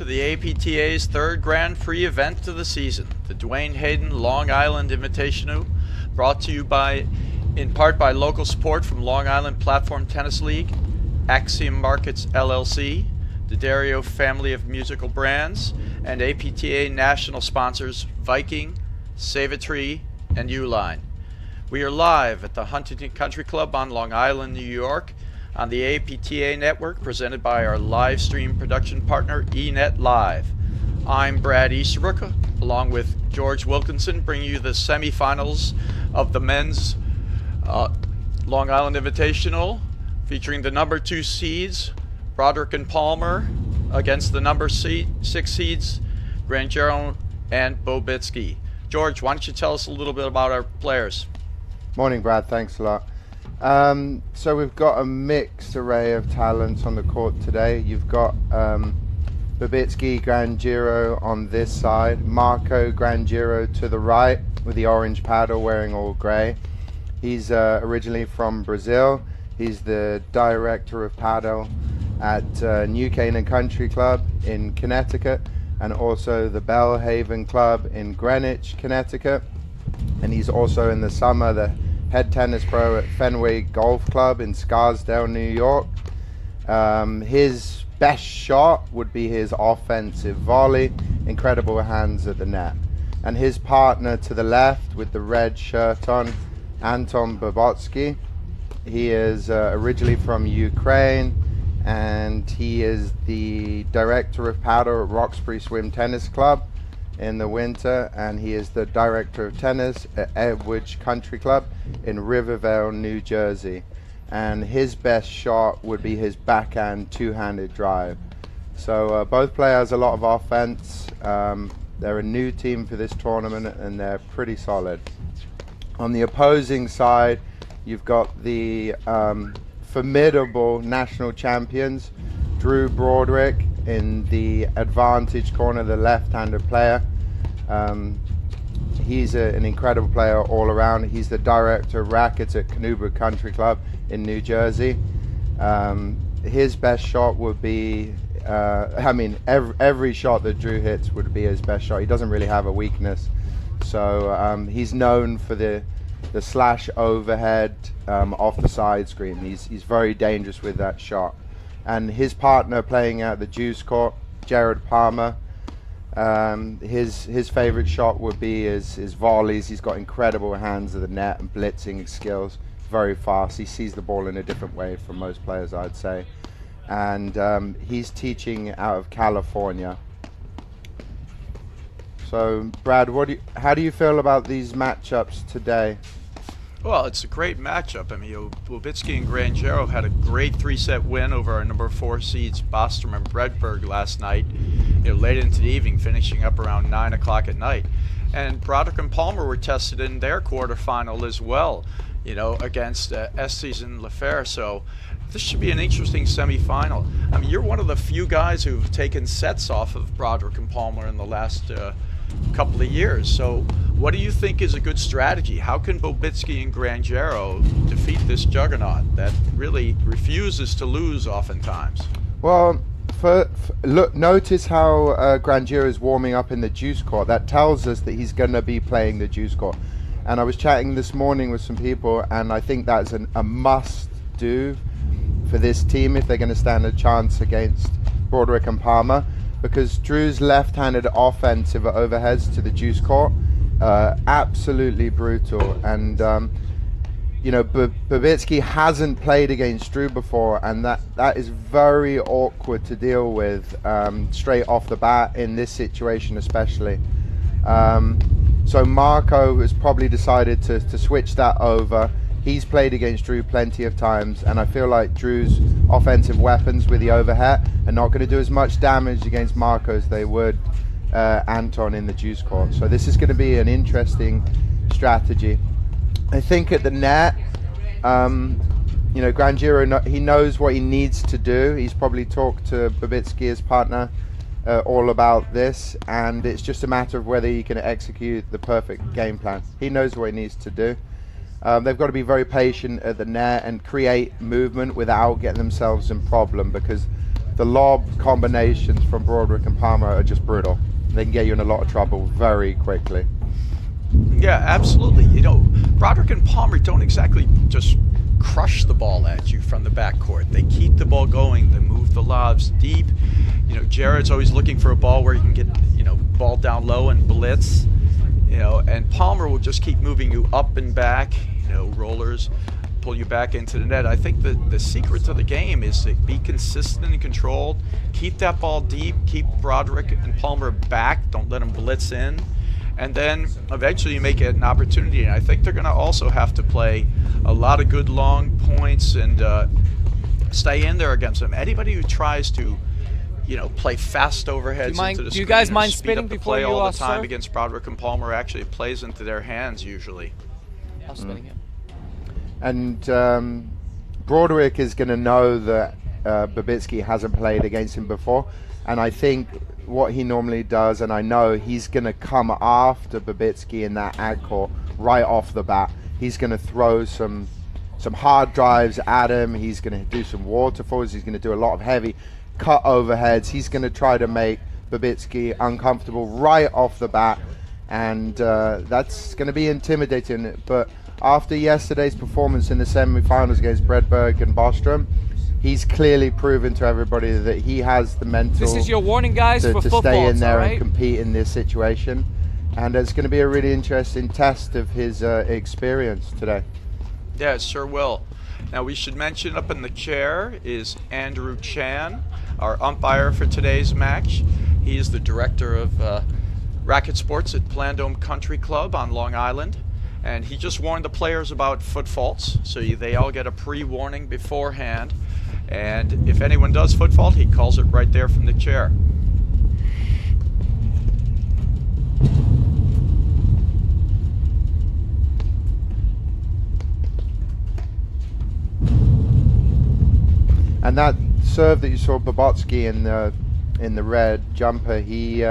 to the APTA's third Grand Prix event of the season, the Duane Hayden Long Island Invitational, brought to you in part by local support from Long Island Platform Tennis League, Axiom Markets LLC, the Dario family of musical brands, and APTA national sponsors Viking, Save-A-Tree, and Uline. We are live at the Huntington Country Club on Long Island, New York, on the APTA network, presented by our live stream production partner, eNet Live. I'm Brad Easterbrook, along with George Wilkinson, bringing you the semifinals of the men's Long Island Invitational, featuring the number 2 seeds, Broderick and Palmer, against the number 6 seeds, Grangeiro and Bobytskyi. George, why don't you tell us a little bit about our players? Morning, Brad. Thanks a lot. So we've got a mixed array of talents on the court today. You've got Bobytskyi, Grangeiro on this side, Marco Grangeiro to the right with the orange paddle, wearing all grey. He's originally from Brazil. He's the director of paddle at New Canaan Country Club in Connecticut, and also the Bellhaven Club in Greenwich, Connecticut. And he's also in the summer the head tennis pro at Fenway Golf Club in Scarsdale, New York. His best shot would be his offensive volley, incredible hands at the net. And his partner to the left with the red shirt on, Anton Bobytskyi. He is originally from Ukraine, and he is the director of paddle at Roxbury Swim Tennis Club in the winter, and he is the director of tennis at Edwidge Country Club in Rivervale, New Jersey. And his best shot would be his backhand two-handed drive. So both players a lot of offense. They're a new team for this tournament, and they're pretty solid. On the opposing side, you've got the formidable national champions, Drew Broderick in the advantage corner, the left-handed player. He's an incredible player all around. He's the director of rackets at Canuba Country Club in New Jersey. His best shot would be, every shot that Drew hits would be his best shot. He doesn't really have a weakness. So he's known for the slash overhead off the side screen. He's very dangerous with that shot. And his partner playing out the juice court, Jared Palmer, his favorite shot would be his volleys. He's got incredible hands at the net and blitzing skills. Very fast. He sees the ball in a different way from most players, I'd say. And he's teaching out of California. So, Brad, how do you feel about these matchups today? Well, it's a great matchup. I mean, Bobytskyi and Grangeiro had a great 3-set win over our number 4 seeds, Bostrom and Bredberg, last night. Late into the evening, finishing up around 9 o'clock at night. And Broderick and Palmer were tested in their quarterfinal as well, against Estes and LaFerre. So this should be an interesting semifinal. I mean, you're one of the few guys who've taken sets off of Broderick and Palmer in the last couple of years. So what do you think is a good strategy? How can Bobytskyi and Grangeiro defeat this juggernaut that really refuses to lose oftentimes? Well, look, notice how Grangeiro is warming up in the juice court. That tells us that he's going to be playing the juice court. And I was chatting this morning with some people, and I think that's a must-do for this team if they're going to stand a chance against Broderick and Palmer. Because Drew's left-handed offensive overheads to the juice court, absolutely brutal. And Bobytskyi hasn't played against Drew before, and that is very awkward to deal with straight off the bat in this situation, especially. So Marco has probably decided to switch that over. He's played against Drew plenty of times, and I feel like Drew's offensive weapons with the overhead are not going to do as much damage against Marco as they would Anton in the juice court. So this is going to be an interesting strategy. I think at the net, Grangeiro, he knows what he needs to do. He's probably talked to Bobytskyi, his partner, all about this, and it's just a matter of whether he can execute the perfect game plan. He knows what he needs to do. They've got to be very patient at the net and create movement without getting themselves in problem, because the lob combinations from Broderick and Palmer are just brutal. They can get you in a lot of trouble very quickly. Yeah, absolutely. You know, Broderick and Palmer don't exactly just crush the ball at you from the backcourt. They keep the ball going. They move the lobs deep. You know, Jared's always looking for a ball where he can get, you know, ball down low and blitz. You know, and Palmer will just keep moving you up and back. You know, rollers, pull you back into the net. I think the secret to the game is to be consistent and controlled. Keep that ball deep. Keep Broderick and Palmer back. Don't let them blitz in. And then eventually you make it an opportunity. And I think they're going to also have to play a lot of good long points and stay in there against them. Anybody who tries to, you know, play fast overheads into the do you guys mind speed spinning up the before play you all the time serve? against Broderick and Palmer actually plays into their hands usually. I'm spinning it. And Broderick is going to know that Bobytskyi hasn't played against him before. And I think what he normally does, and I know he's going to come after Bobytskyi in that ad court right off the bat. He's going to throw some hard drives at him. He's going to do some waterfalls. He's going to do a lot of heavy cut overheads. He's going to try to make Bobytskyi uncomfortable right off the bat. And that's going to be intimidating. But after yesterday's performance in the semi-finals against Broderick and Bostrom, he's clearly proven to everybody that he has the mental. This is your warning, guys, to for football. Stay in there right? and compete in this situation. And it's going to be a really interesting test of his experience today. Yeah, it sure will. Now we should mention up in the chair is Andrew Chan, our umpire for today's match. He is the director of racket sports at Plandome Country Club on Long Island. And he just warned the players about foot faults, so they all get a pre-warning beforehand. And if anyone does foot fault, he calls it right there from the chair. And that serve that you saw Bobytskyi in the red jumper, he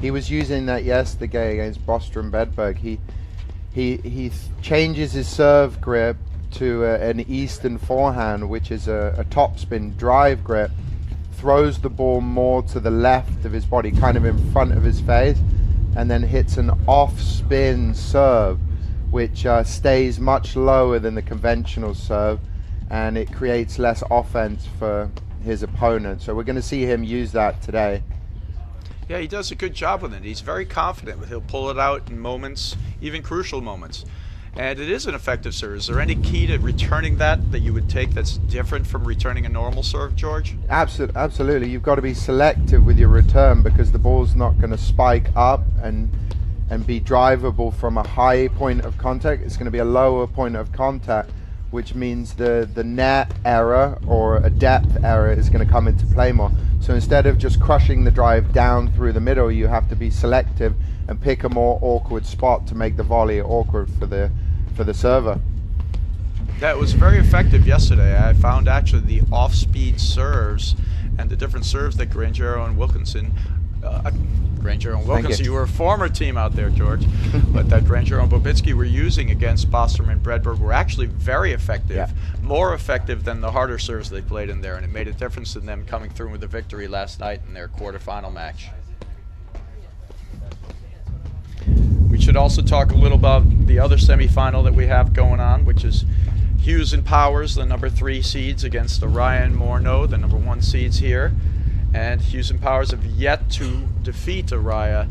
was using that yesterday against Bostrom Bedburg. He changes his serve grip to an eastern forehand, which is a topspin drive grip, throws the ball more to the left of his body, kind of in front of his face, and then hits an off-spin serve, which stays much lower than the conventional serve, and it creates less offense for his opponent. So we're going to see him use that today. Yeah, he does a good job with it. He's very confident. He'll pull it out in moments, even crucial moments. And it is an effective serve. Is there any key to returning that you would take that's different from returning a normal serve, George? Absolutely. You've got to be selective with your return, because the ball's not going to spike up and be drivable from a high point of contact. It's going to be a lower point of contact, which means the net error or a depth error is going to come into play more. So instead of just crushing the drive down through the middle, you have to be selective and pick a more awkward spot to make the volley awkward for the server. That was very effective yesterday. I found actually the off-speed serves and the different serves that Grangeiro and Wilkinson, you were a former team out there, George, but that Grangeiro and Bobytskyi were using against Bostrom and Broderick were actually very effective, yeah. More effective than the harder serves they played in there, and it made a difference in them coming through with a victory last night in their quarterfinal match. We should also talk a little about the other semifinal that we have going on, which is Hughes and Powers, the number 3 seeds, against Araya and Morneau, the number 1 seeds here. And Hughes and Powers have yet to defeat Araya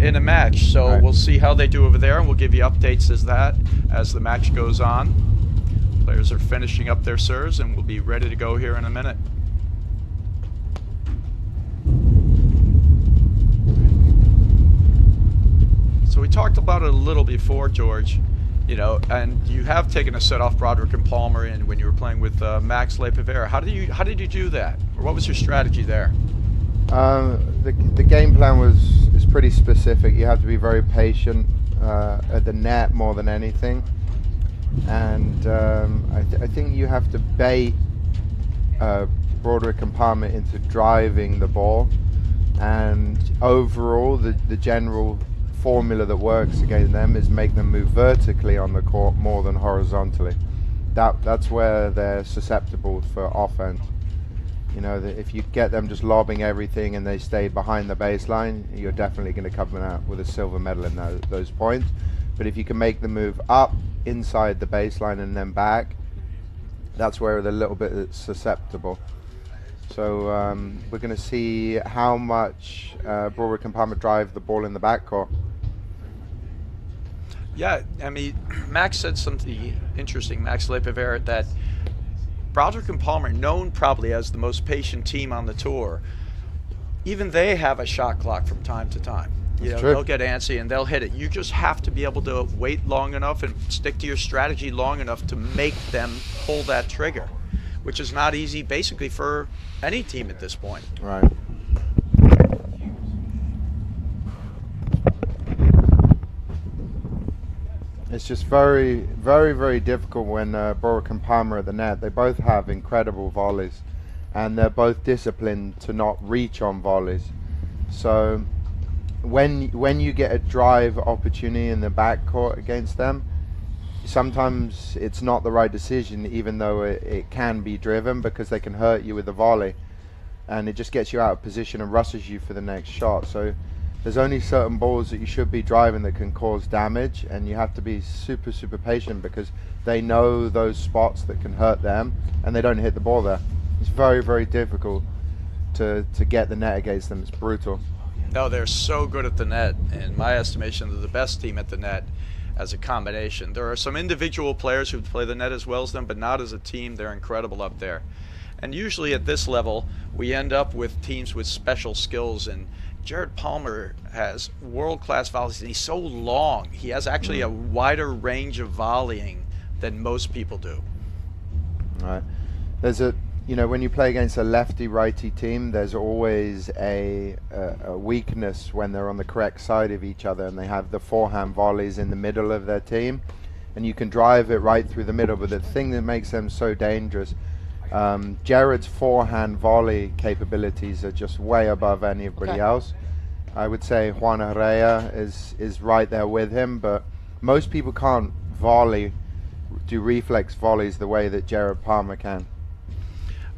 in a match. So right. We'll see how they do over there, and we'll give you updates as the match goes on. Players are finishing up their serves, and we'll be ready to go here in a minute. So we talked about it a little before, George, you know, and you have taken a set off Broderick and Palmer in when you were playing with Max Lepavera. How did you do that? Or what was your strategy there? The game plan is pretty specific. You have to be very patient at the net more than anything, and I think you have to bait Broderick and Palmer into driving the ball, and overall the general formula that works against them is make them move vertically on the court more than horizontally. That's where they're susceptible for offense. You know, that if you get them just lobbing everything and they stay behind the baseline, you're definitely going to come out with a silver medal in those points. But if you can make the move up inside the baseline and then back, that's where they're a little bit susceptible. So we're going to see how much Broderick and Palmer drive the ball in the backcourt. Yeah, I mean, Max said something interesting, Max Lepever, that Broderick and Palmer, known probably as the most patient team on the tour, even they have a shot clock from time to time. You know, they'll get antsy and they'll hit it. You just have to be able to wait long enough and stick to your strategy long enough to make them pull that trigger, which is not easy basically for any team at this point. Right. It's just very, very, very difficult when Broderick and Palmer are at the net. They both have incredible volleys, and they're both disciplined to not reach on volleys. So when you get a drive opportunity in the backcourt against them, sometimes it's not the right decision, even though it can be driven, because they can hurt you with the volley, and it just gets you out of position and rushes you for the next shot. So there's only certain balls that you should be driving that can cause damage, and you have to be super, super patient, because they know those spots that can hurt them and they don't hit the ball there. It's very, very difficult to get the net against them. It's brutal. No, they're so good at the net. In my estimation, they're the best team at the net as a combination. There are some individual players who play the net as well as them, but not as a team. They're incredible up there. And usually at this level, we end up with teams with special skills, and Jared Palmer has world-class volleys, and he's so long. He has actually a wider range of volleying than most people do. Right. There's when you play against a lefty-righty team, there's always a weakness when they're on the correct side of each other, and they have the forehand volleys in the middle of their team, and you can drive it right through the middle. But the thing that makes them so dangerous, Jared's forehand volley capabilities are just way above anybody else. I would say Juan Araya is right there with him, but most people can't do reflex volleys the way that Jared Palmer can.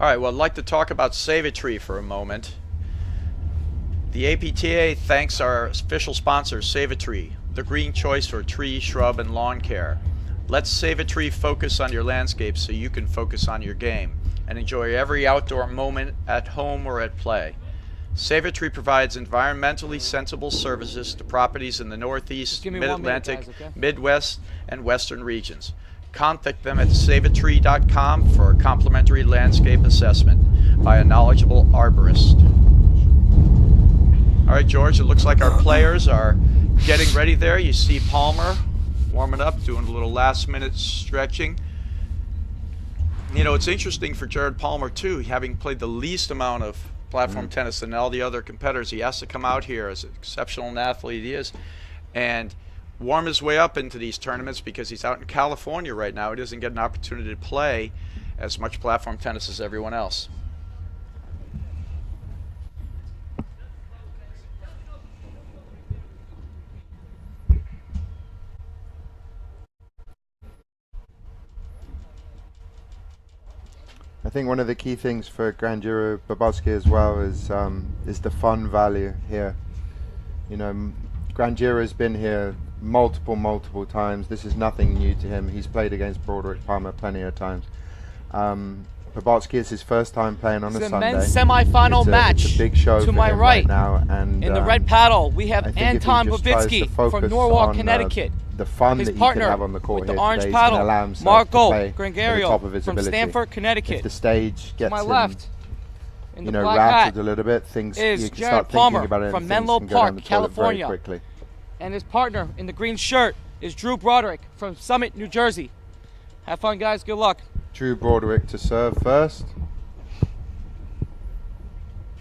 All right, well, I'd like to talk about Save-A-Tree for a moment. The APTA thanks our official sponsor, Save-A-Tree, the green choice for tree, shrub, and lawn care. Let Save-A-Tree focus on your landscape so you can focus on your game and enjoy every outdoor moment at home or at play. Save-A-Tree provides environmentally sensible services to properties in the Northeast, Mid-Atlantic, Midwest, and Western regions. Contact them at saveatree.com for a complimentary landscape assessment by a knowledgeable arborist. All right, George, it looks like our players are getting ready there. You see Palmer warming up, doing a little last-minute stretching. You know, it's interesting for Jared Palmer, too, having played the least amount of platform tennis than all the other competitors. He has to come out here, as an exceptional an athlete he is, and warm his way up into these tournaments, because he's out in California right now. He doesn't get an opportunity to play as much platform tennis as everyone else. I think one of the key things for Grangeiro Bobytskyi as well is the fun value here. You know, Grangeiro has been here multiple times. This is nothing new to him. He's played against Broderick Palmer plenty of times. Bobytskyi is his first time playing on a Sunday. Men's semi-final match. It's a big show to my right now. And in the red paddle, we have Anton Bobytskyi from Norwalk, Connecticut. The fun His that he partner can have on the court with the here orange today paddle, allow himself Marco to play at the Grangeiro top of his from ability. Stamford, Connecticut. If the stage gets to my him, left, in you the know, black rattled hat, a little bit, things is you can Jared start Palmer thinking about it, from and things Menlo can go down Park, the toilet California. very quickly. And his partner in the green shirt is Drew Broderick from Summit, New Jersey. Have fun, guys. Good luck. Drew Broderick to serve first.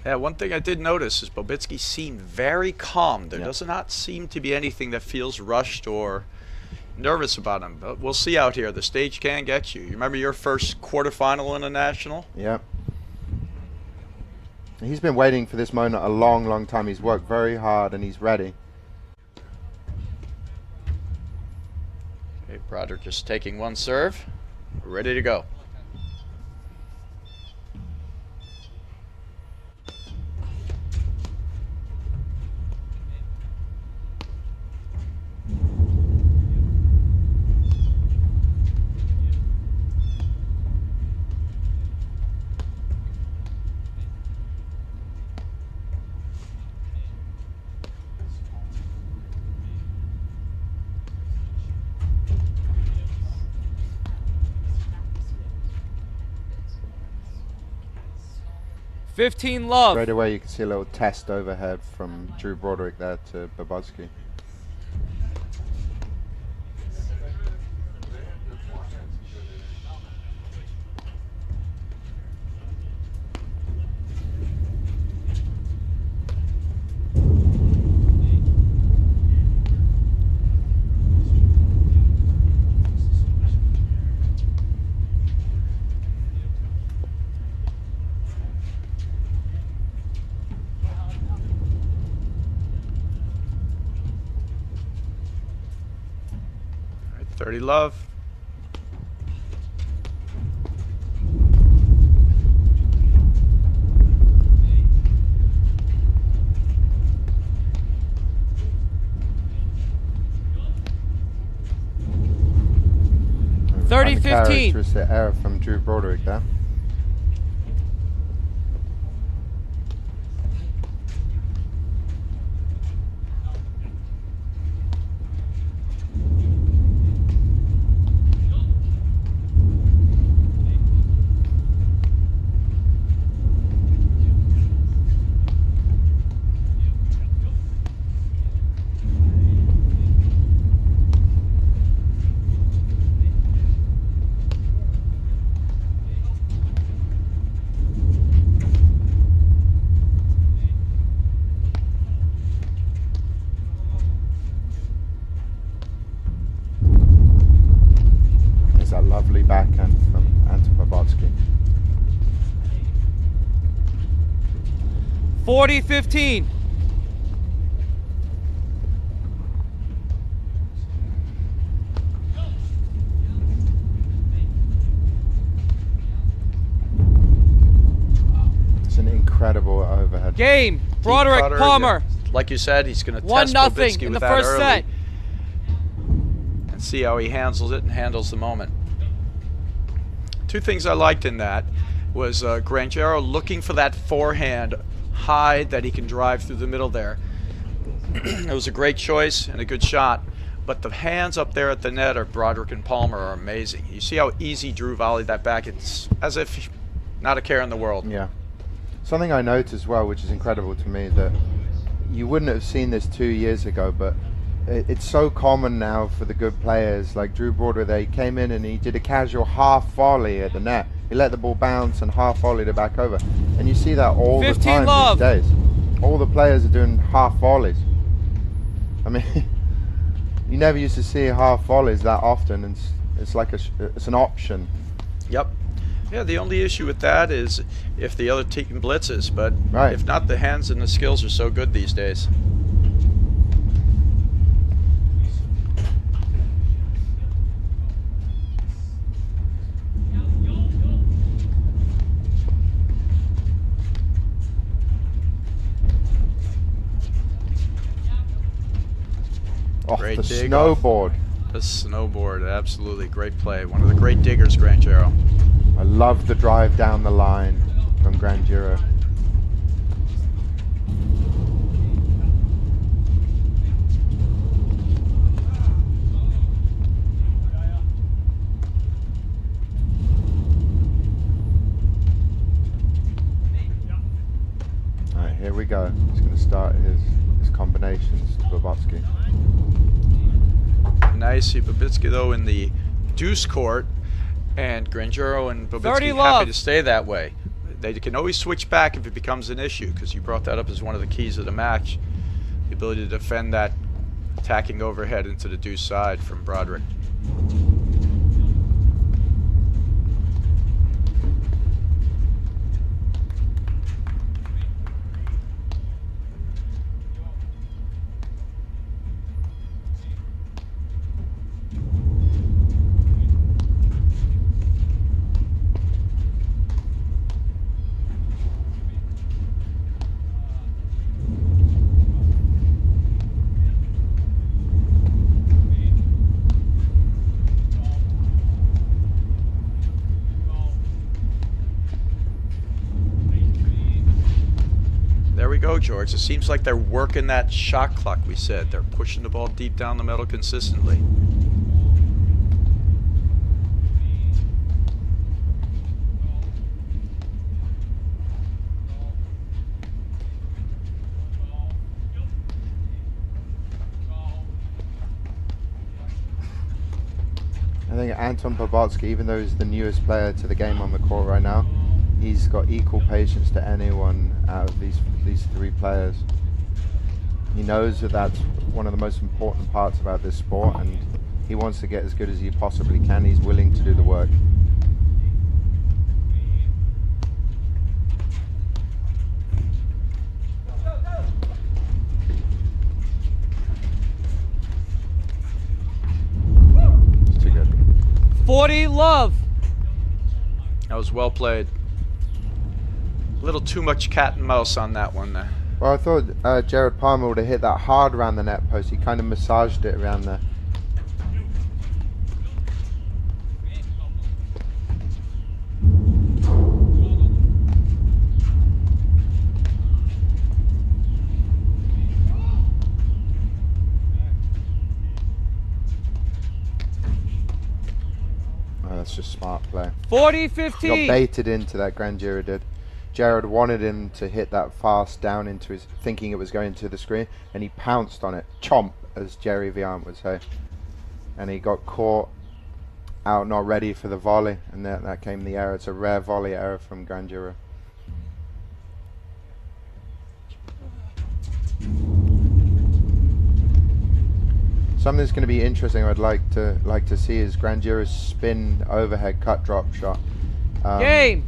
Yeah, one thing I did notice is Bobytskyi seemed very calm. There Yeah. does not seem to be anything that feels rushed or nervous about him. But we'll see out here. The stage can get you. You remember your first quarterfinal in a national? Yeah. He's been waiting for this moment a long time. He's worked very hard and he's ready. Okay, Broderick just taking one serve. Ready to go. 15 love. Straight away you can see a little test overhead from Drew Broderick there to Bobytskyi. All right, 30 love. And 30-15. Characteristic error from Drew Broderick there. There's that lovely backhand from Bobytskyi. 40-15. It's an incredible overhead. Game. Broderick, Cutter, Palmer. Like you said, he's going to 1-0 test Bobytskyi in with the that first early set. and see how he handles it and handles the moment. Two things I liked in that was Grangeiro looking for that forehand high that he can drive through the middle there. It was a great choice and a good shot, but the hands up there at the net of Broderick and Palmer are amazing. You see how easy Drew volleyed that back? It's as if not a care in the world. Yeah. Something I noticed as well, which is incredible to me, that you wouldn't have seen this 2 years ago, but it's so common now for the good players like Drew Broderick. He came in and he did a casual half volley at the net. He let the ball bounce and half volleyed it back over. And you see that all the 15 time love. these days. All the players are doing half volleys. I mean, you never used to see half volleys that often, and it's like it's an option. Yep. Yeah, the only issue with that is if the other team blitzes, but Right. if not, the hands and the skills are so good these days. Off Great the dig off. snowboard. The snowboard, absolutely great play. One of the great diggers, Grangeiro. I love the drive down the line from Grangeiro. Alright, here we go. He's going to start his combinations to Bobytskyi. Nice. Bobytskyi, though, in the deuce court, and Grangeiro and 30 Bobytskyi love. happy to stay that way. They can always switch back if it becomes an issue, because you brought that up as one of the keys of the match. The ability to defend that attacking overhead into the deuce side from Broderick. There we go, George. It seems like they're working that shot clock we said. They're pushing the ball deep down the middle consistently. Anton Bobytskyi, even though he's the newest player to the game on the court right now, he's got equal patience to anyone out of these three players. He knows that that's one of the most important parts about this sport, and he wants to get as good as he possibly can. He's willing to do the work. It's too good. 40 love. That was well played. A little too much cat and mouse on that one there. Well, I thought Jared Palmer would have hit that hard around the net post. He kind of massaged it around there. Oh, that's just smart play. 40-15. He got baited into that, Grangeiro did. Jared wanted him to hit that fast down into his, thinking it was going to the screen, and he pounced on it. Chomp, as Jerry Viant would say. And he got caught out, not ready for the volley, and that came the error. It's a rare volley error from Grangeiro. Something that's going to be interesting I'd like to see is Grangeiro's spin overhead cut drop shot. Game.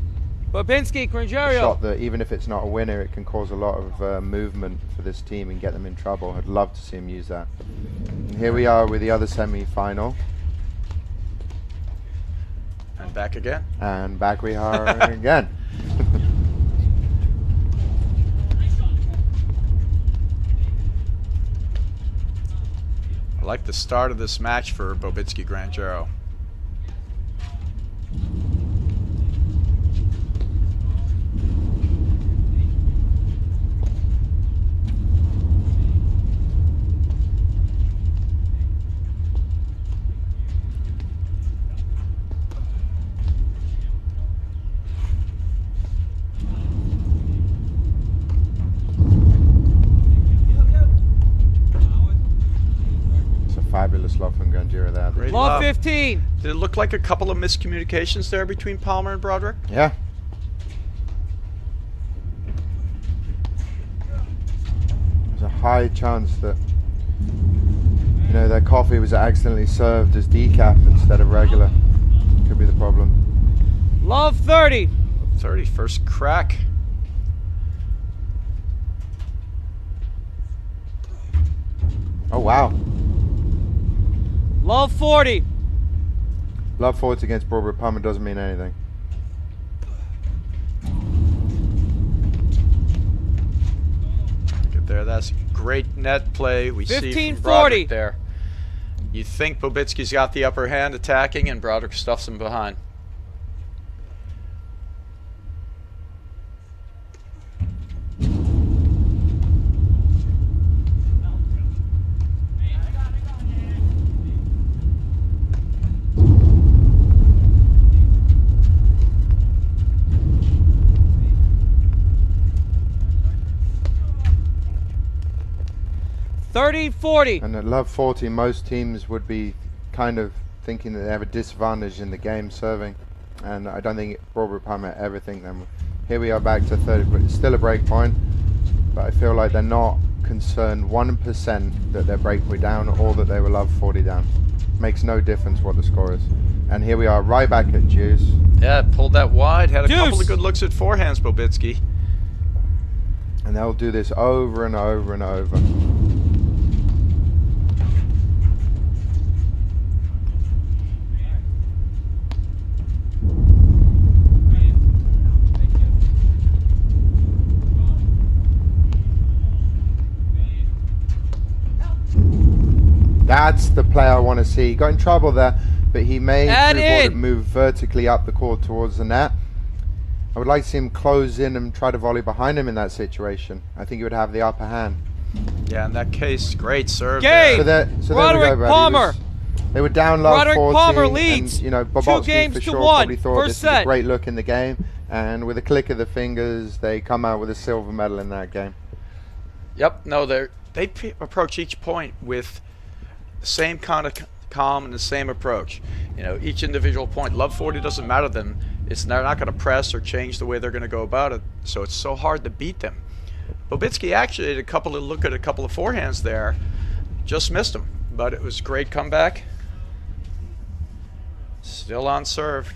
Bobytskyi, Grangeiro. Shot that even if it's not a winner, it can cause a lot of movement for this team and get them in trouble. I'd love to see him use that. And here we are with the other semi-final. And back again. And back we are again. I like the start of this match for Bobytskyi Grangeiro. Fabulous love from Grangeiro there. Great Love love. 15. Did it look like a couple of miscommunications there between Palmer and Broderick? Yeah. There's a high chance that, you know, their coffee was accidentally served as decaf instead of regular. Could be the problem. Love 30. 31st crack. Oh wow. Love 40. Love forwards against Broderick Palmer doesn't mean anything. Look at there. That's great net play we see 15-40. from Broderick there. You think Bobytskyi's got the upper hand attacking, and Broderick stuffs him behind. (30-40). And at love 40, most teams would be kind of thinking that they have a disadvantage in the game serving. And I don't think Broderick Palmer ever think them. Here we are back to 30, but it's still a break point. But I feel like they're not concerned 1% that their break were down or that they were love 40 down. Makes no difference what the score is. And here we are right back at Hughes. Yeah, pulled that wide. Had a Deuce. couple of good looks at forehands, Bobytskyi. And they'll do this over and over and over. That's the play I want to see. He got in trouble there, but he made the move vertically up the court towards the net. I would like to see him close in and try to volley behind him in that situation. I think he would have the upper hand. Yeah, in that case, great serve. Game. There. So Broderick there we go, Brad. Palmer. They were down low Broderick 40, Palmer leads. and, you know, 2 Bobytskyi games for to sure 1. probably thought First this set. was a great look in the game, and with a click of the fingers, they come out with a silver medal in that game. Yep. No, they approach each point with the same kind of calm, and the same approach. You know, each individual point, love 40 doesn't matter to them. They're not going to press or change the way they're going to go about it, so it's so hard to beat them. Bobytskyi actually had look at a couple of forehands there, just missed him, but it was a great comeback. Still on serve.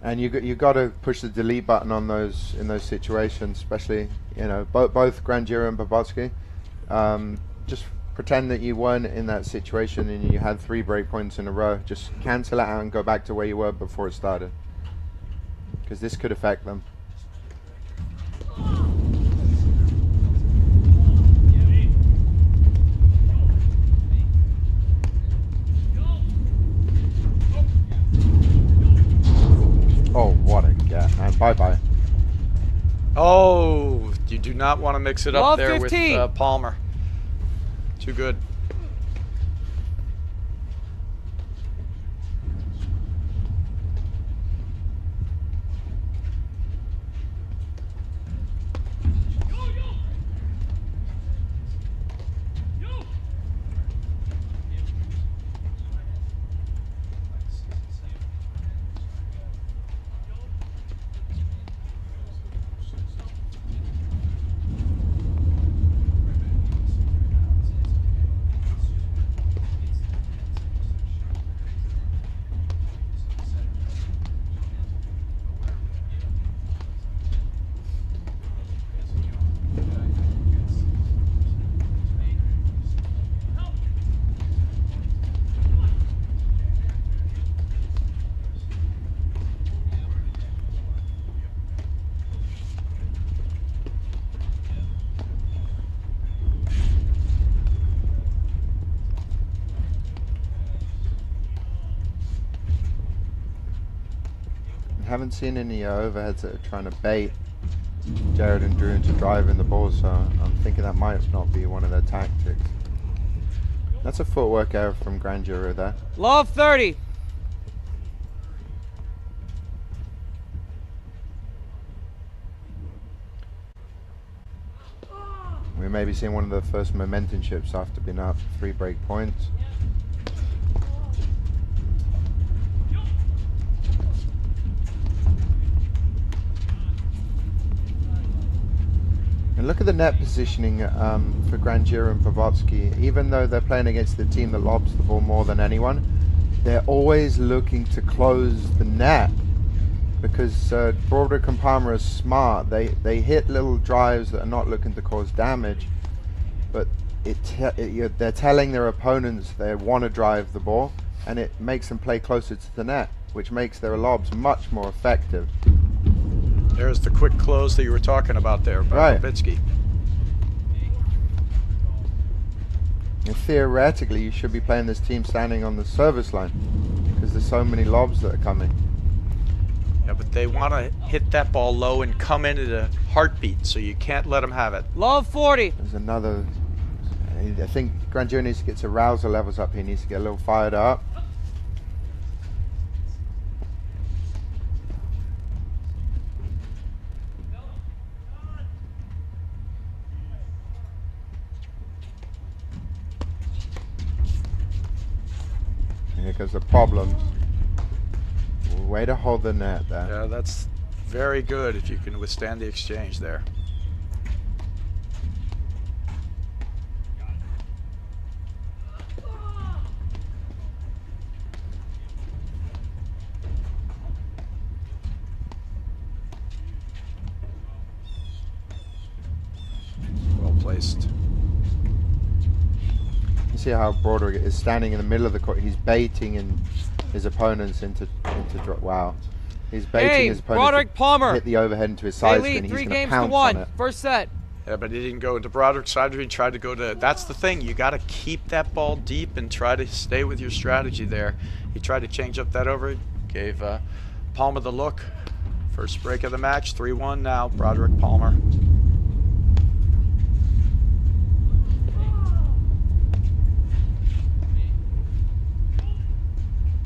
And you got to push the delete button on those in those situations, especially, you know, both Grangeiro and Bobytskyi. Just pretend that you weren't in that situation and you had 3 break points in a row. Just cancel it out and go back to where you were before it started, because this could affect them. Oh, what a get. And bye-bye. Oh, you do not want to mix it up Love there 15. with Palmer. Too good. Haven't seen any overheads that are trying to bait Jared and Drew into driving the ball, so I'm thinking that might not be one of their tactics. That's a footwork error from Grangeiro there. Love 30. We may be seeing one of the first momentum shifts after being up 3 break points. And look at the net positioning for Grangeiro and Bobytskyi. Even though they're playing against the team that lobs the ball more than anyone, they're always looking to close the net, because Broderick and Palmer are smart. They hit little drives that are not looking to cause damage, but they're telling their opponents they want to drive the ball, and it makes them play closer to the net, which makes their lobs much more effective. There's the quick close that you were talking about there by Bobytskyi. And theoretically, you should be playing this team standing on the service line, because there's so many lobs that are coming. Yeah, but they want to hit that ball low and come in at a heartbeat, so you can't let them have it. Love 40. There's another. I think Grangeiro needs to get his arousal levels up. He needs to get a little fired up. Here goes the problems. Way to hold the net there. Yeah, that's very good if you can withstand the exchange there. Well placed. You see how Broderick is standing in the middle of the court. He's baiting his opponents into wow. He's baiting his opponents Broderick, Palmer. Hit the overhead into his side screen. He's 3 going to games to pounce 1. on it. First set. Yeah, but he didn't go into Broderick's side. He tried to go to. That's the thing. You got to keep that ball deep and try to stay with your strategy there. He tried to change up that over. Gave Palmer the look. First break of the match. 3-1 now. Broderick, Palmer.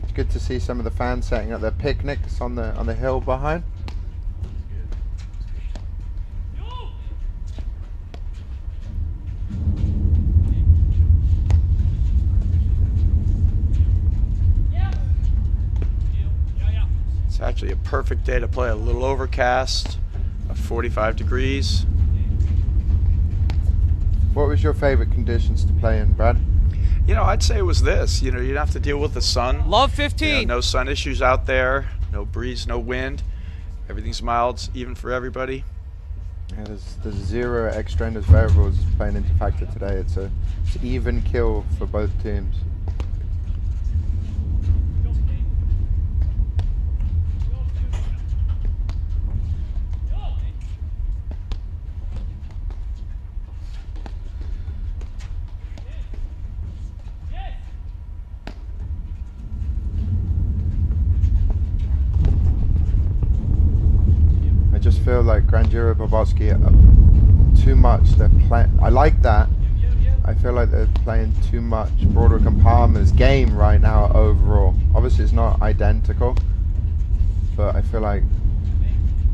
It's good to see some of the fans setting up their picnics on the hill behind. It's actually a perfect day to play. A little overcast, 45 degrees. What was your favorite conditions to play in, Brad? You know, I'd say it was this. You know, you don't have to deal with the sun. Love 15. You know, no sun issues out there. No breeze, no wind. Everything's mild, even for everybody. Yeah, there's 0 extraneous variables playing into factor today. It's even kill for both teams. I just feel like Grangeiro, Bobytskyi are too much. They're playing. I like that. I feel like they're playing too much Broderick and Palmer's game right now overall. Obviously, it's not identical, but I feel like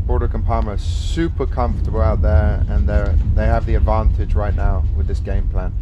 Broderick and Palmer are super comfortable out there, and they have the advantage right now with this game plan.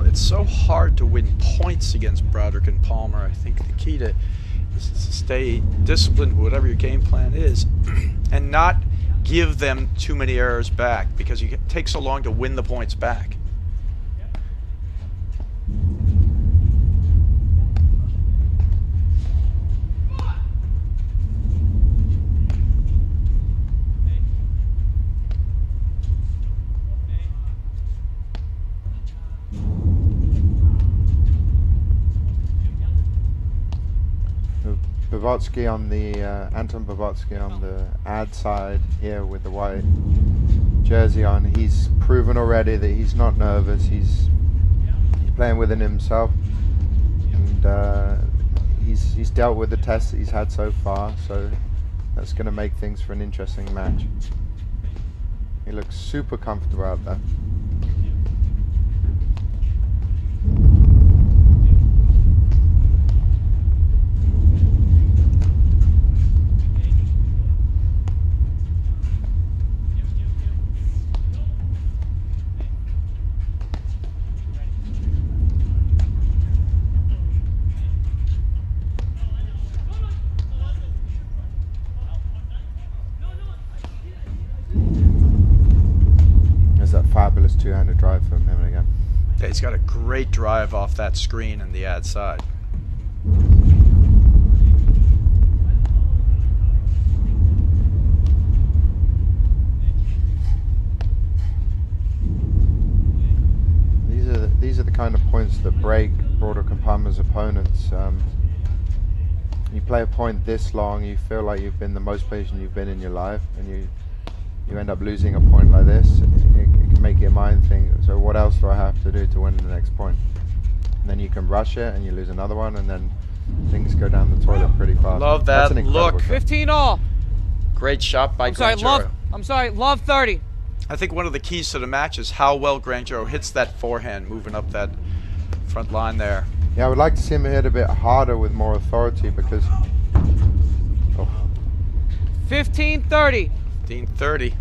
It's so hard to win points against Broderick and Palmer. I think the key to is to stay disciplined with whatever your game plan is and not give them too many errors back, because it takes so long to win the points back. Bobytskyi on the Bobytskyi on the ad side here with the white jersey on. He's proven already that he's not nervous. He's playing within himself, and he's dealt with the tests that he's had so far. So that's going to make things for an interesting match. He looks super comfortable out there. That fabulous two-handed drive from him again. Yeah, he's got a great drive off that screen and the ad side. These are the kind of points that break Broderick and Palmer's opponents. You play a point this long, you feel like you've been the most patient you've been in your life, and you end up losing a point like this. It can make your mind think, so what else do I have to do to win the next point? And then you can rush it and you lose another one, and then things go down the toilet pretty fast. Love that look. 15 all. Great shot by Grangeiro. Love 30. I think one of the keys to the match is how well Grangeiro hits that forehand, moving up that front line there. Yeah, I would like to see him hit a bit harder with more authority, because 15-30. 15-30.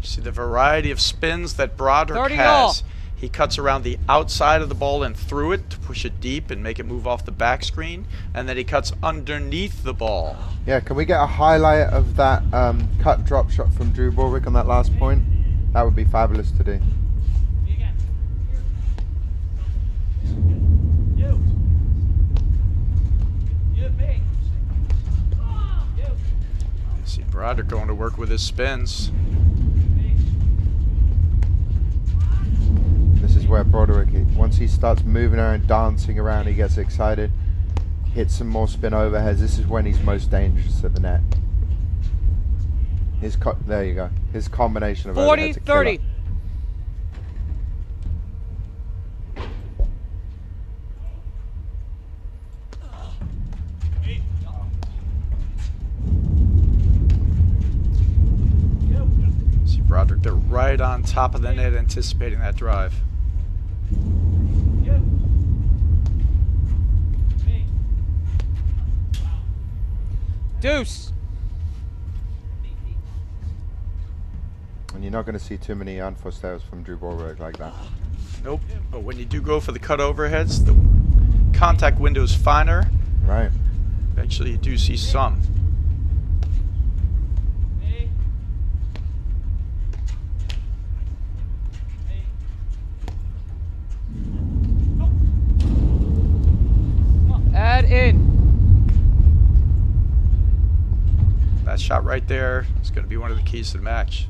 See the variety of spins that Broderick has. He cuts around the outside of the ball and through it to push it deep and make it move off the back screen, and then he cuts underneath the ball. Yeah, can we get a highlight of that cut drop shot from Drew Broderick on that last point? That would be fabulous to do. See Broderick going to work with his spins. This is where Broderick, once he starts moving around, dancing around, he gets excited, hits some more spin overheads. This is when he's most dangerous at the net. There you go. His combination of 40, overheads are 30. killer. See Broderick, they're right on top of the net, anticipating that drive. Deuce. And you're not going to see too many unforced errors from Drew Broderick like that. Nope. But when you do go for the cut overheads, the contact window is finer. Right. Eventually you do see some. Add in. That shot right there is going to be one of the keys to the match.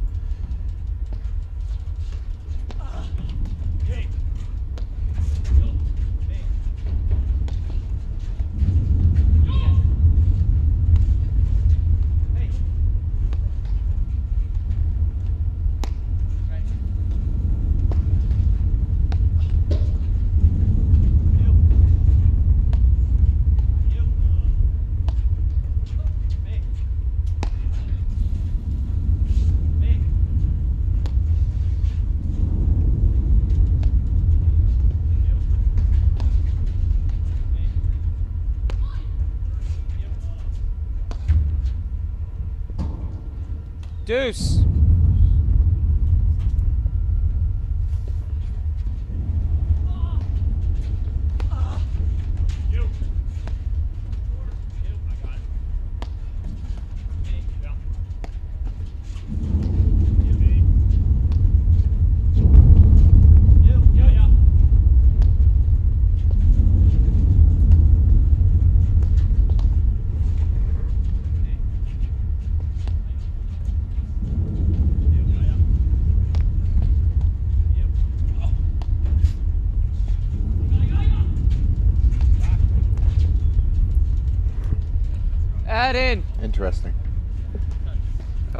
Deuce. Add in. Interesting.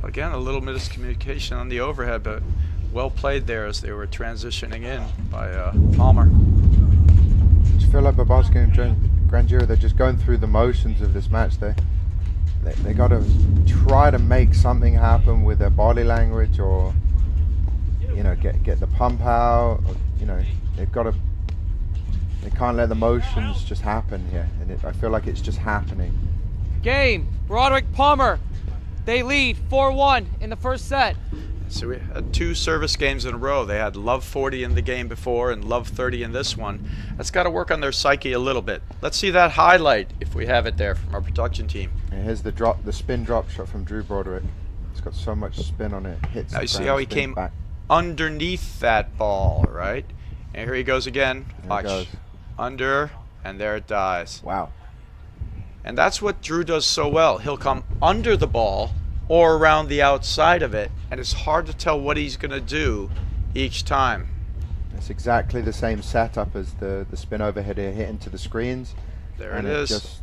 Again, a little miscommunication on the overhead, but well played there as they were transitioning in by Palmer. I just feel like Bobytskyi and Grangeiro, they're just going through the motions of this match. They got to try to make something happen with their body language, or get the pump out. Or, they can't let the motions just happen here, and I feel like it's just happening. Game. Broderick, Palmer. They lead 4-1 in the first set. So we had 2 service games in a row. They had love 40 in the game before and love 30 in this one. That's got to work on their psyche a little bit. Let's see that highlight if we have it there from our production team. And here's the spin drop shot from Drew Broderick. It's got so much spin on it. Hits Now the you see ground, how he spins came back. underneath that ball, right? And here he goes again. There it goes. Watch. Under, and there it dies. Wow. And that's what Drew does so well. He'll come under the ball or around the outside of it, and it's hard to tell what he's going to do each time. It's exactly the same setup as the spin overhead hit into the screens. There and it is. Just,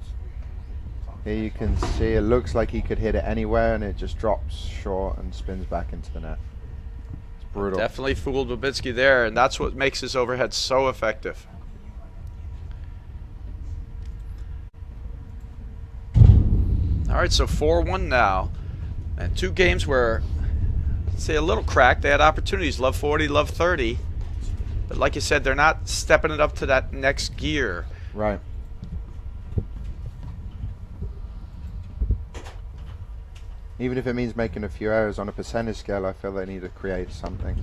here you can see it looks like he could hit it anywhere, and it just drops short and spins back into the net. It's brutal. Definitely fooled Bobytskyi there, and that's what makes his overhead so effective. All right, so 4-1 now. And 2 games where, let's say, a little cracked. They had opportunities, love 40, love 30. But like you said, they're not stepping it up to that next gear. Right. Even if it means making a few errors on a percentage scale, I feel they need to create something.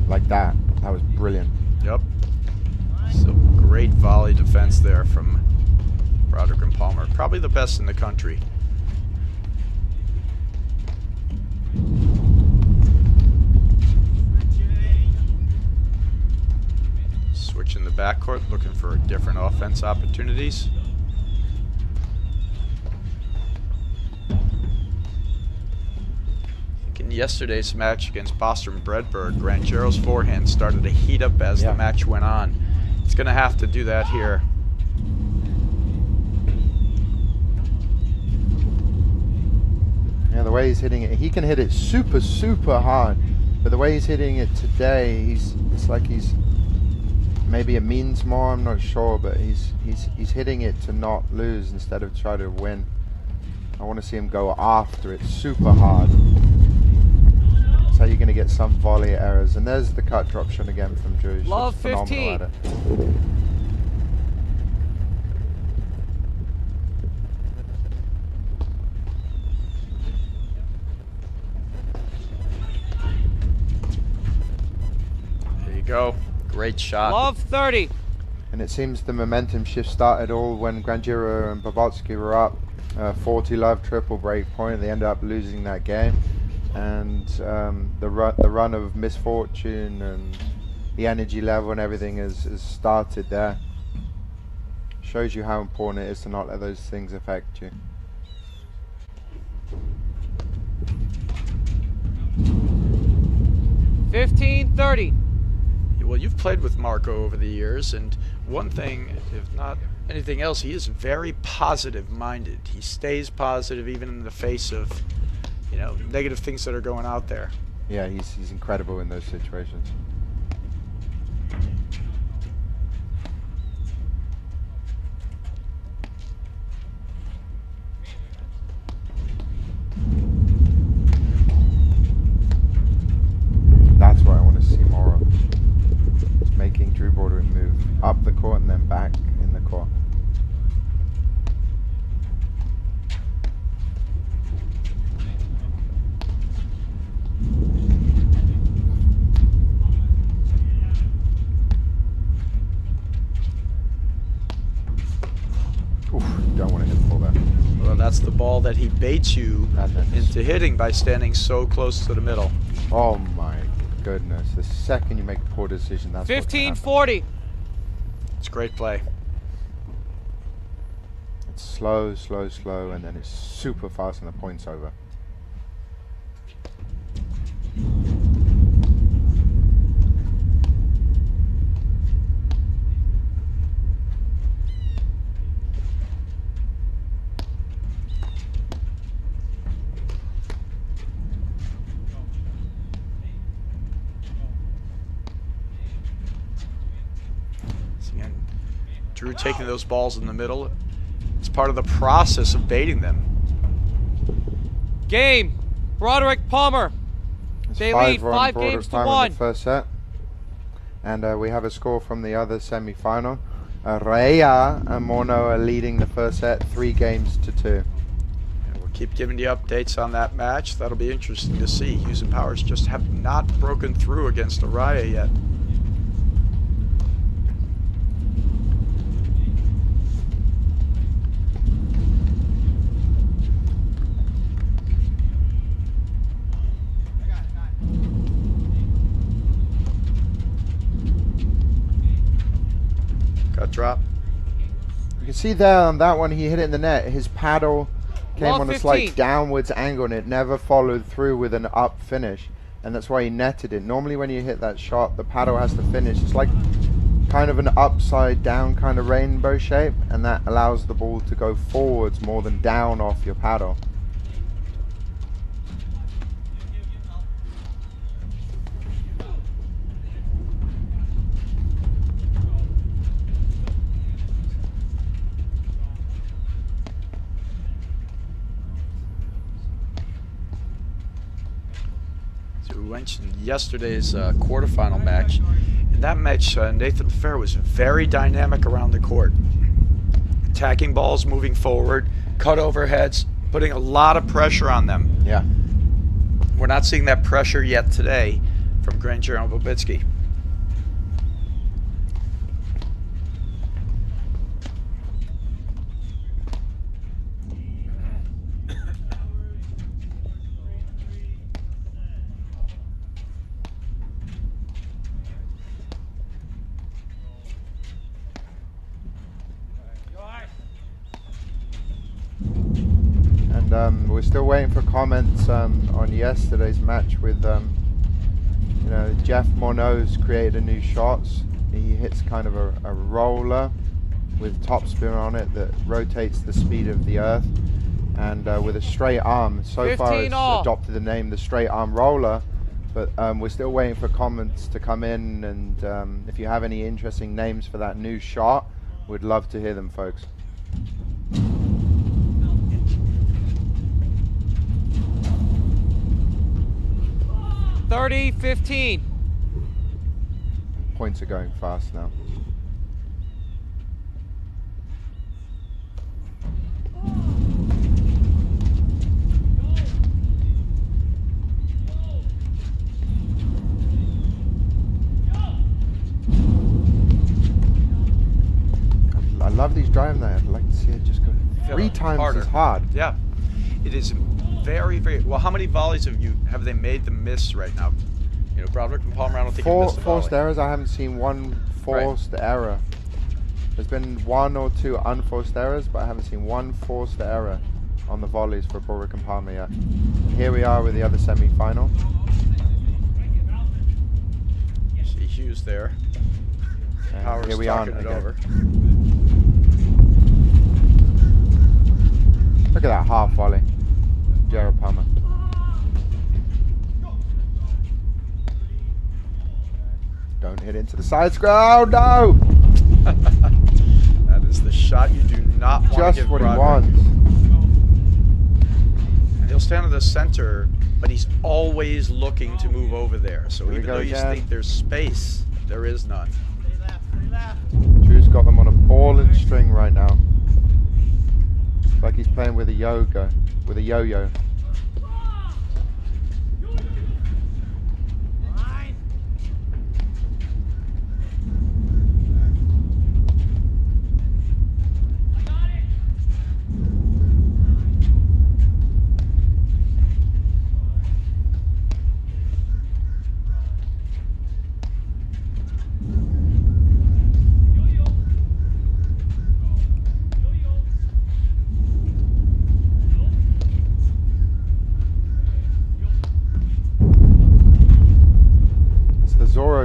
Like that. That was brilliant. Yep. So great volley defense there from Broderick and Palmer. Probably the best in the country. backcourt, looking for different offense opportunities. In yesterday's match against Boston Bredberg, Grangeiro's forehand started to heat up as the match went on. It's going to have to do that here. Yeah, the way he's hitting it, he can hit it super, super hard. But the way he's hitting it today, it's like he's, maybe it means more, I'm not sure, but he's hitting it to not lose instead of try to win. I want to see him go after it super hard. That's how you're going to get some volley errors. And there's the cut drop shot again from Drew. Love 15. There you go. Great shot. Love 30. And it seems the momentum shift started all when Grangeiro and Bobytskyi were up 40 love triple break point. They ended up losing that game. And the run of misfortune and the energy level and everything has started there. Shows you how important it is to not let those things affect you. $15-30. Well, you've played with Marco over the years, and one thing, if not anything else, he is very positive-minded. He stays positive even in the face of, you know, negative things that are going out there. Yeah, he's incredible in those situations. That's what I want to see more of. It's making Drew Broderick move up the court and then back in the court. Oof, don't want to hit the ball there. Well, that's the ball that he baits you into hitting by standing so close to the middle. Oh my goodness. The second you make a poor decision, that's 15-40. It's great play. It's slow, slow, slow, and then it's super fast and the point's over. Drew taking those balls in the middle. It's part of the process of baiting them. Game. Broderick Palmer. They lead 5 games to 1. In the first set. And we have a score from the other semi-final. Araya and Mono are leading the first set 3 games to 2. And we'll keep giving you updates on that match. That'll be interesting to see. Hughes and Powers just have not broken through against Araya yet. Drop. You can see there on that one, he hit it in the net. His paddle came on a 15. slight downwards angle and it never followed through with an up finish. And that's why he netted it. Normally when you hit that shot, the paddle has to finish. It's like kind of an upside down kind of rainbow shape. And that allows the ball to go forwards more than down off your paddle. We mentioned yesterday's quarterfinal match. In that match, Nathan Fair was very dynamic around the court. Attacking balls, moving forward, cut overheads, putting a lot of pressure on them. Yeah. We're not seeing that pressure yet today from Grangeiro and Bobytskyi. we're still waiting for comments on yesterday's match with, you know, Jeff Monod's created a new shots. He hits kind of a roller with topspin on it that rotates the speed of the earth, and with a straight arm. So far it's adopted the name the straight arm roller, but we're still waiting for comments to come in, and if you have any interesting names for that new shot, we'd love to hear them, folks. $30-15. Points are going fast now. I love these driving there. I'd like to see it just go 3 times harder. as hard. Yeah, it is very, very well. How many volleys have they made them miss right now? You know, Broderick and Palmer, I don't think have missed a volley. Forced errors. I haven't seen one forced error. There's been 1 or 2 unforced errors, but I haven't seen one forced error on the volleys for Broderick and Palmer yet. And here we are with the other semi-final. See Hughes there. And Power's here we are talking it again. over. Look at that half volley, Jared Palmer. Don't hit into the side scroll. Oh no! That is the shot you do not want to Just give what Broderick. he wants. And he'll stand in the center, but he's always looking to move over there. So Here we even go though you again. think there's space, there is none. Drew's got them on a ball and string right now. It's like he's playing with a yo-yo.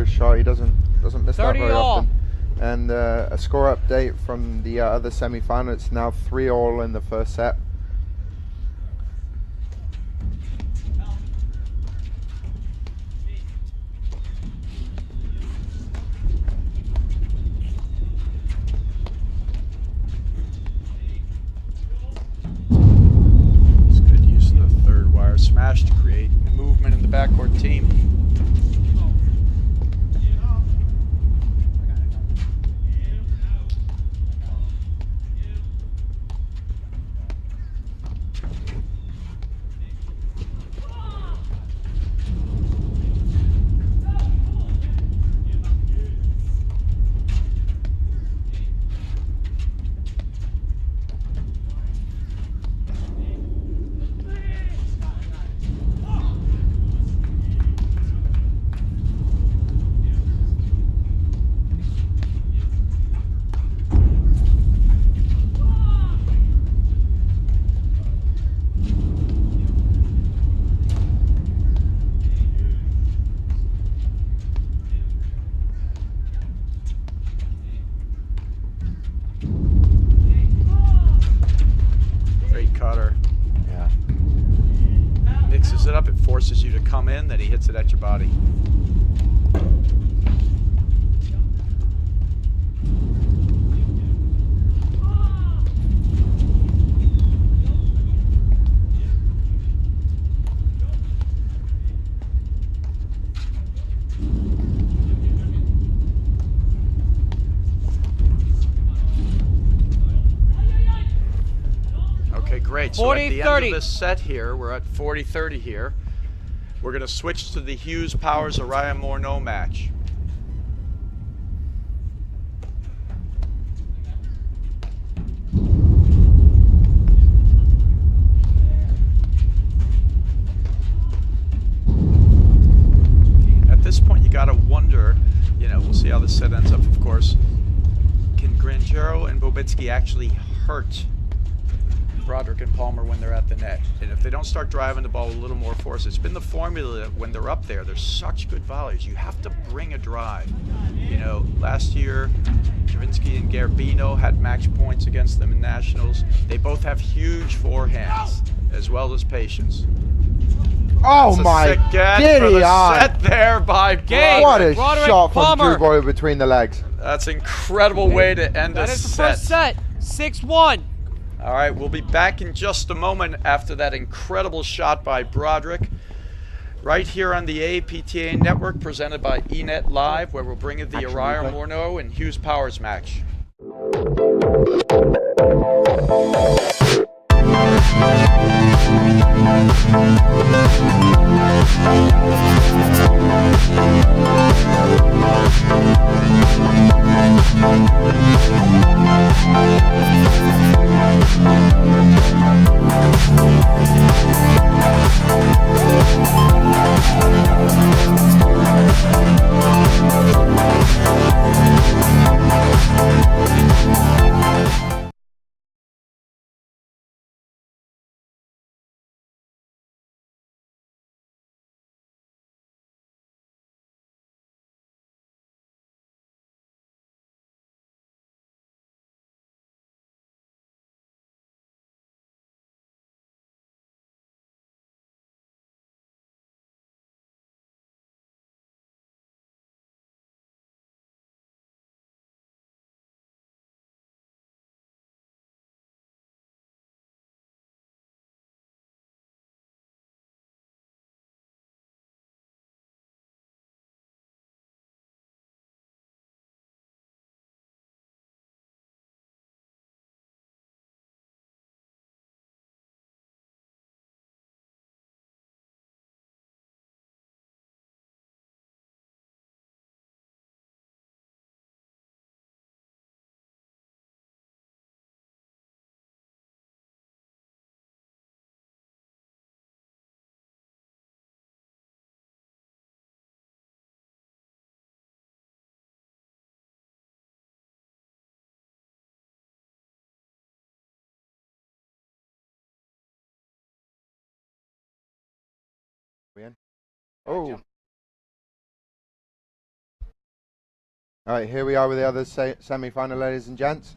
Shot. He doesn't miss that very often. And a score update from the other semi-final. It's now 3-all in the first set. It's good use of the third wire smash to create movement in the backcourt team. It up, it forces you to come in, then he hits it at your body. Okay, great. So at the end of this set here, we're at 40-30 here. We're going to switch to the Hughes Powers Araya Morneau match. At this point, you got to wonder, you know, we'll see how this set ends up, of course. Can Grangeiro and Bobytskyi actually hurt Broderick and Palmer when they're at the net. And if they don't start driving the ball with a little more force, it's been the formula that when they're up there, they're such good volleys. You have to bring a drive. You know, last year, Broderick and Garbino had match points against them in nationals. They both have huge forehands as well as patience. Oh my, giddy set there by Broderick. What a Broderick, shot from Palmer. Drew Broderick between the legs. That's an incredible way to end That a is the set. first set. 6-1. All right, we'll be back in just a moment after that incredible shot by Broderick. Right here on the APTA Network, presented by eNet Live, where we'll bring you the Araya Morneau and Hughes Powers match. Oh. All right, here we are with the other semi-final, ladies and gents.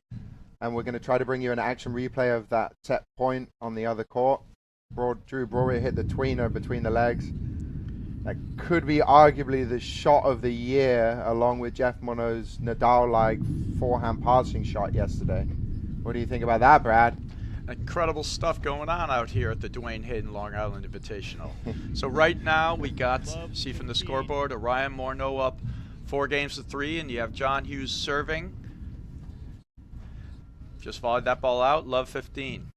And we're going to try to bring you an action replay of that set point on the other court. Drew Broderick hit the tweener between the legs. That could be arguably the shot of the year, along with Jeff Monod's Nadal-like forehand passing shot yesterday. What do you think about that, Brad? Incredible stuff going on out here at the Duane Hayden Long Island Invitational. So right now we got, see from the scoreboard, Araya Morneau up 4-3, and you have John Hughes serving. Just volleyed that ball out, love 15.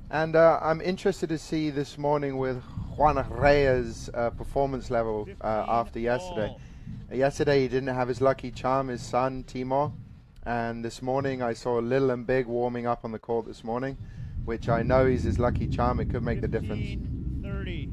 And I'm interested to see this morning with Juan Araya's performance level after yesterday. Yesterday he didn't have his lucky charm, his son Timor. And this morning I saw Little and Big warming up on the court this morning, which I know is his lucky charm. It could make the difference. 30.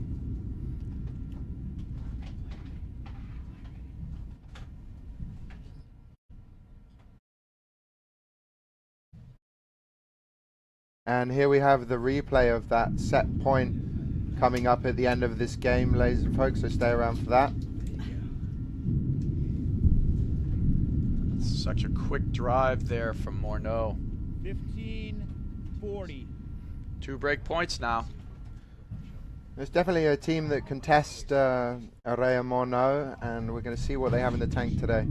And here we have the replay of that set point coming up at the end of this game, ladies and folks, so stay around for that. Such a quick drive there from Morneau. 15-40. 2 break points now. There's definitely a team that can test Araya Morneau, and we're going to see what they have in the tank today.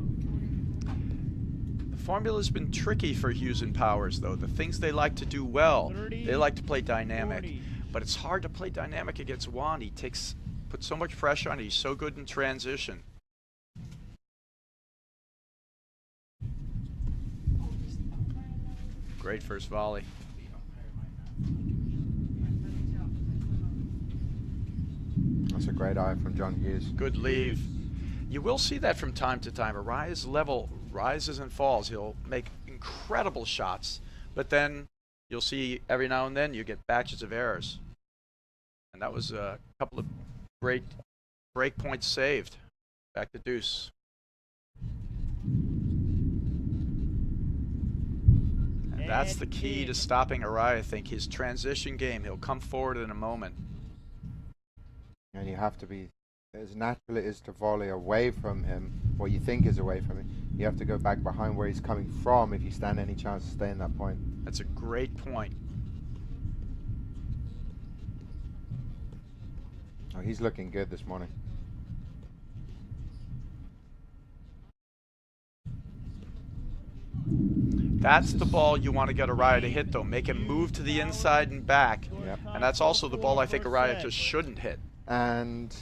The formula's been tricky for Hughes and Powers, though. The things they like to do well, they like to play dynamic. 40. But it's hard to play dynamic against Juan. He puts so much pressure on it. He's so good in transition. Great first volley. That's a great eye from John Hughes. Good leave. You will see that from time to time. Araya's level rises and falls. He'll make incredible shots, but then you'll see every now and then you get batches of errors. And that was a couple of great break points saved. Back to deuce. That's the key to stopping Araya, I think. His transition game. He'll come forward in a moment. And you have to be, as natural it is to volley away from him, what you think is away from him, you have to go back behind where he's coming from if you stand any chance to stay in that point. That's a great point. Oh, he's looking good this morning. That's the ball you want to get Araya to hit, though. Make him move to the inside and back. Yep. And that's also the ball I think Araya just shouldn't hit. And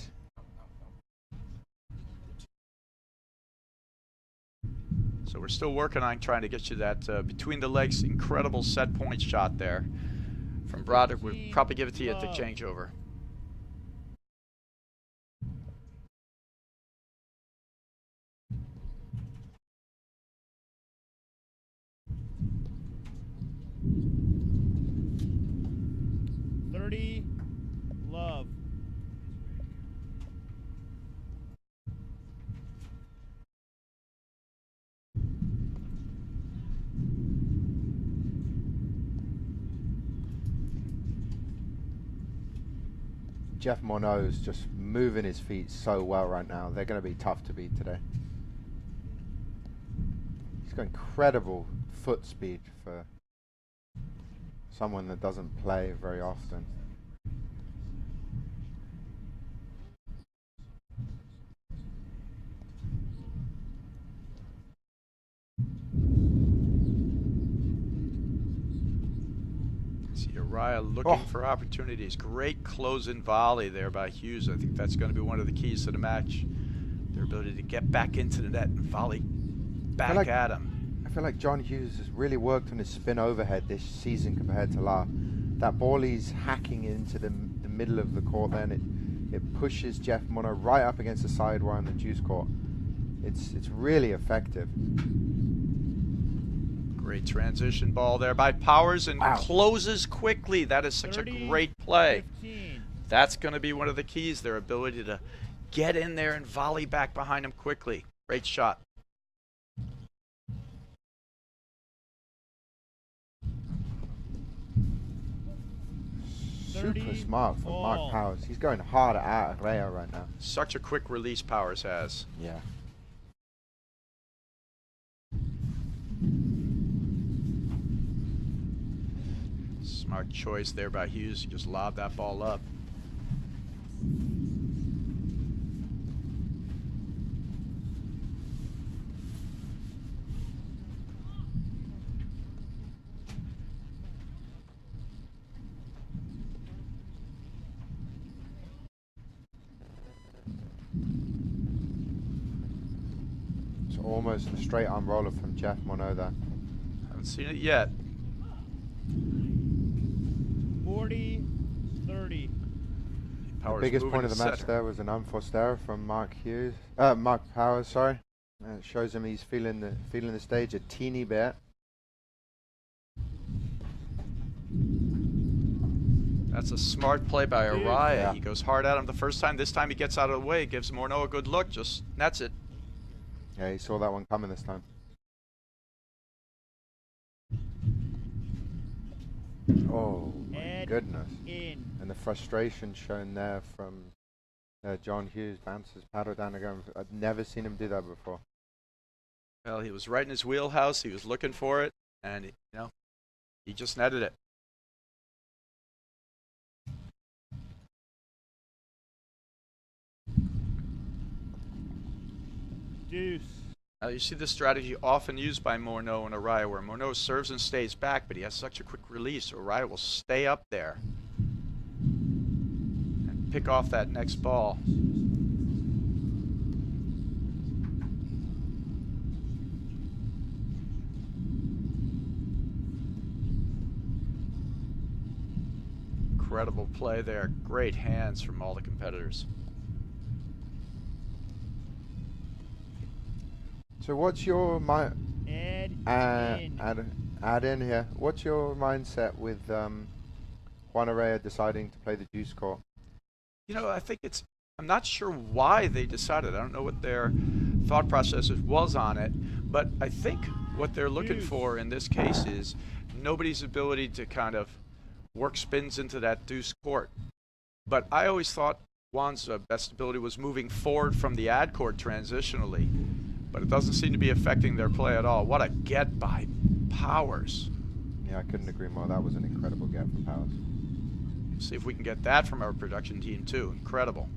so we're still working on trying to get you that between the legs incredible set point shot there from Broderick. We'll probably give it to you at the changeover. Love. Jeff Monod's just moving his feet so well right now. They're going to be tough to beat today. He's got incredible foot speed for someone that doesn't play very often. See Araya looking for opportunities. Great close-in volley there by Hughes. I think that's going to be one of the keys to the match. Their ability to get back into the net and volley back at him. I feel like John Hughes has really worked on his spin overhead this season compared to last. That ball he's hacking into the middle of the court then, it pushes Jeff Mono right up against the sidewire on the juice court. It's really effective. Great transition ball there by Powers and closes quickly. That is such a great play. 15. That's going to be one of the keys, their ability to get in there and volley back behind him quickly. Great shot. Super smart from Mark Powers. He's going hard at Araya right now. Such a quick release Powers has. Yeah. Smart choice there by Hughes. He just lobbed that ball up. It's almost a straight arm roller from Jeff Mono there. Haven't seen it yet. 40-30. The biggest point of the match there was an unforced error from Mark Powers. Sorry, it shows him he's feeling the stage a teeny bit. That's a smart play by Araya. He goes hard at him the first time. This time he gets out of the way, gives Morneau a good look, just nets it. Yeah, he saw that one coming this time. Oh my goodness. And the frustration shown there from John Hughes. Bounces paddle down again. I've never seen him do that before. Well, he was right in his wheelhouse. He was looking for it, and he just netted it. Deuce. Now you see this strategy often used by Morneau and Araya, where Morneau serves and stays back, but he has such a quick release, so Araya will stay up there and pick off that next ball. Incredible play there. Great hands from all the competitors. So what's your add in here? What's your mindset with Juan Araya deciding to play the juice court? I think I'm not sure why they decided. I don't know what their thought process was on it, but I think what they're looking for in this case is nobody's ability to kind of work spins into that deuce court. But I always thought Juan's best ability was moving forward from the ad court transitionally, but it doesn't seem to be affecting their play at all. What a get by Powers. Yeah, I couldn't agree more. That was an incredible get from Powers. See if we can get that from our production team too. Incredible.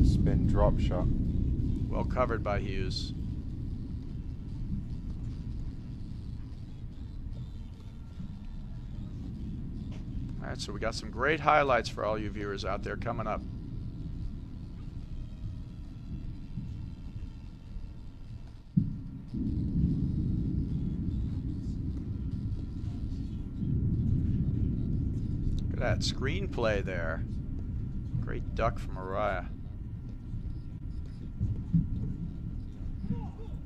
Spin drop shot. Well covered by Hughes. All right, so we got some great highlights for all you viewers out there coming up. Look at that screenplay there. Great duck from Araya.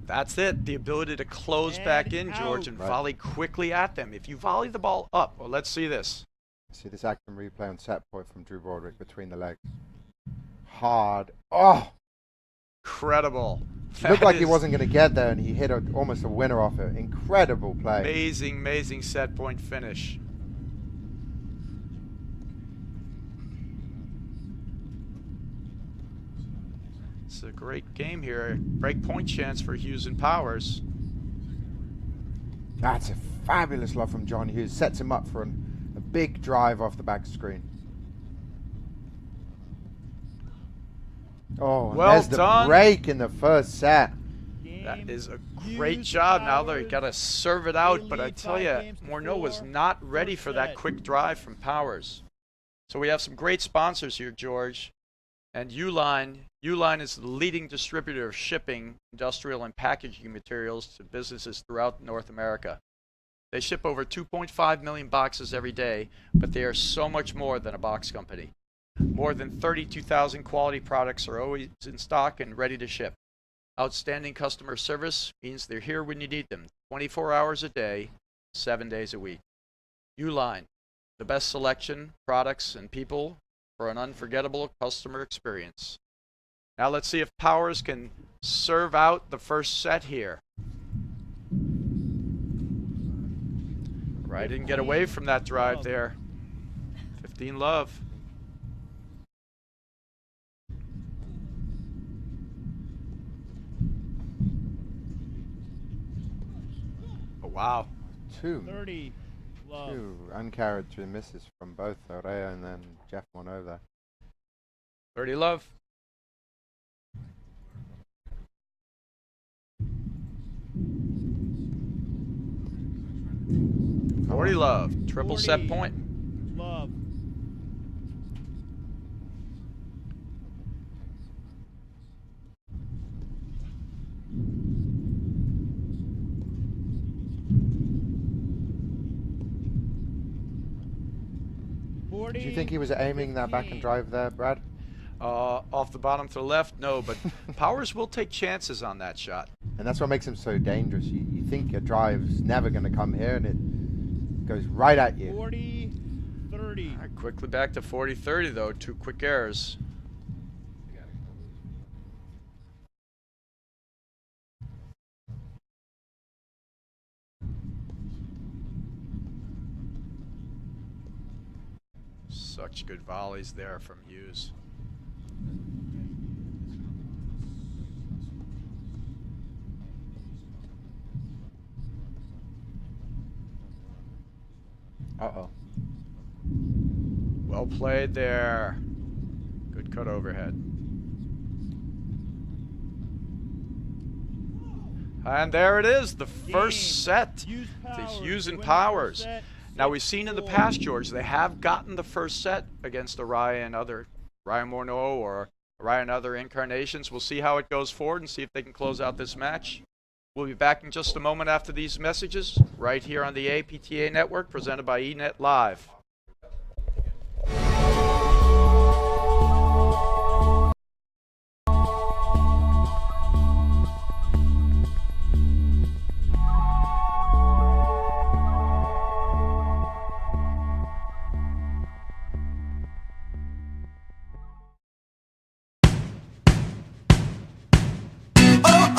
That's it. The ability to close back in, George, and volley quickly at them. If you volley the ball up, well, let's see this. See this action replay on set point from Drew Broderick between the legs. Hard. Oh! Incredible. Looked like he wasn't going to get there, and he hit almost a winner off it. Incredible play. Amazing, amazing set point finish. It's a great game here. Break point chance for Hughes and Powers. That's a fabulous love from John Hughes. Sets him up for a big drive off the back screen. Oh, well there's the done. break in the first set. That is a great job. Now they got to serve it out, but I tell you, Morneau was not ready for that quick drive from Powers. So we have some great sponsors here, George. And Uline is the leading distributor of shipping, industrial, and packaging materials to businesses throughout North America. They ship over 2.5 million boxes every day, but they are so much more than a box company. More than 32,000 quality products are always in stock and ready to ship. Outstanding customer service means they're here when you need them, 24 hours a day, 7 days a week. Uline, the best selection, products, and people for an unforgettable customer experience. Now let's see if Powers can serve out the first set here. Right, didn't get away from that drive there. 15 love. Oh, wow. 30 love. Two uncarried through misses from both Araya and then Jeff won over. 30 love. Oh. 40 love. Triple 40 set point. love. Did you think he was aiming that back and drive there, Brad? Off the bottom to the left, no, but Powers will take chances on that shot. And that's what makes him so dangerous. You think your drive's never going to come here, and it goes right at you. 40, 30. All right, quickly back to 40-30, though. 2 quick errors. Such good volleys there from Hughes. Uh-oh. Well played there. Good cut overhead. And there it is, the first set to Hughes and Powers. Now, we've seen in the past, George, they have gotten the first set against Araya and other Ryan Morneau or Araya and other incarnations. We'll see how it goes forward and see if they can close out this match. We'll be back in just a moment after these messages, right here on the APTA Network, presented by eNet Live. Oh,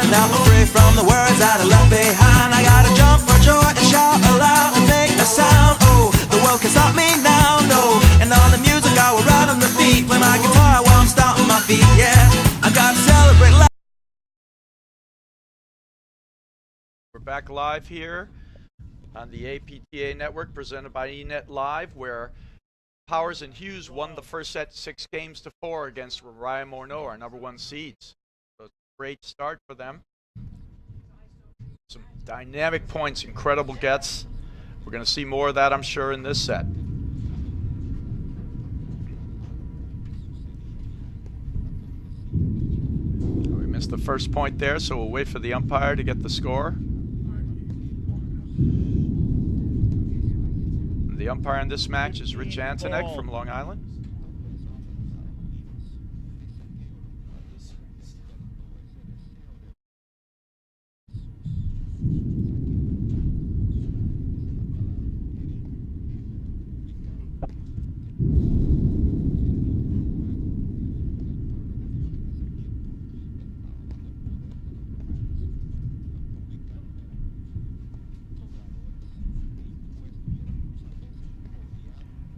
Now I'm free from the words that I left behind. I gotta jump for joy and shout aloud and make a sound. Oh, the world can stop me now, no. And all the music I will ride on the beat. Play my guitar while I'm stomping my feet, yeah. I gotta celebrate life. We're back live here on the APTA network, presented by eNet Live, where Powers and Hughes won the first set 6-4 against Araya Morneau, our #1 seeds. So it's a great start for them. Some dynamic points, incredible gets. We're going to see more of that, I'm sure, in this set. We missed the first point there, so we'll wait for the umpire to get the score. The umpire in this match is Rich Antonek from Long Island.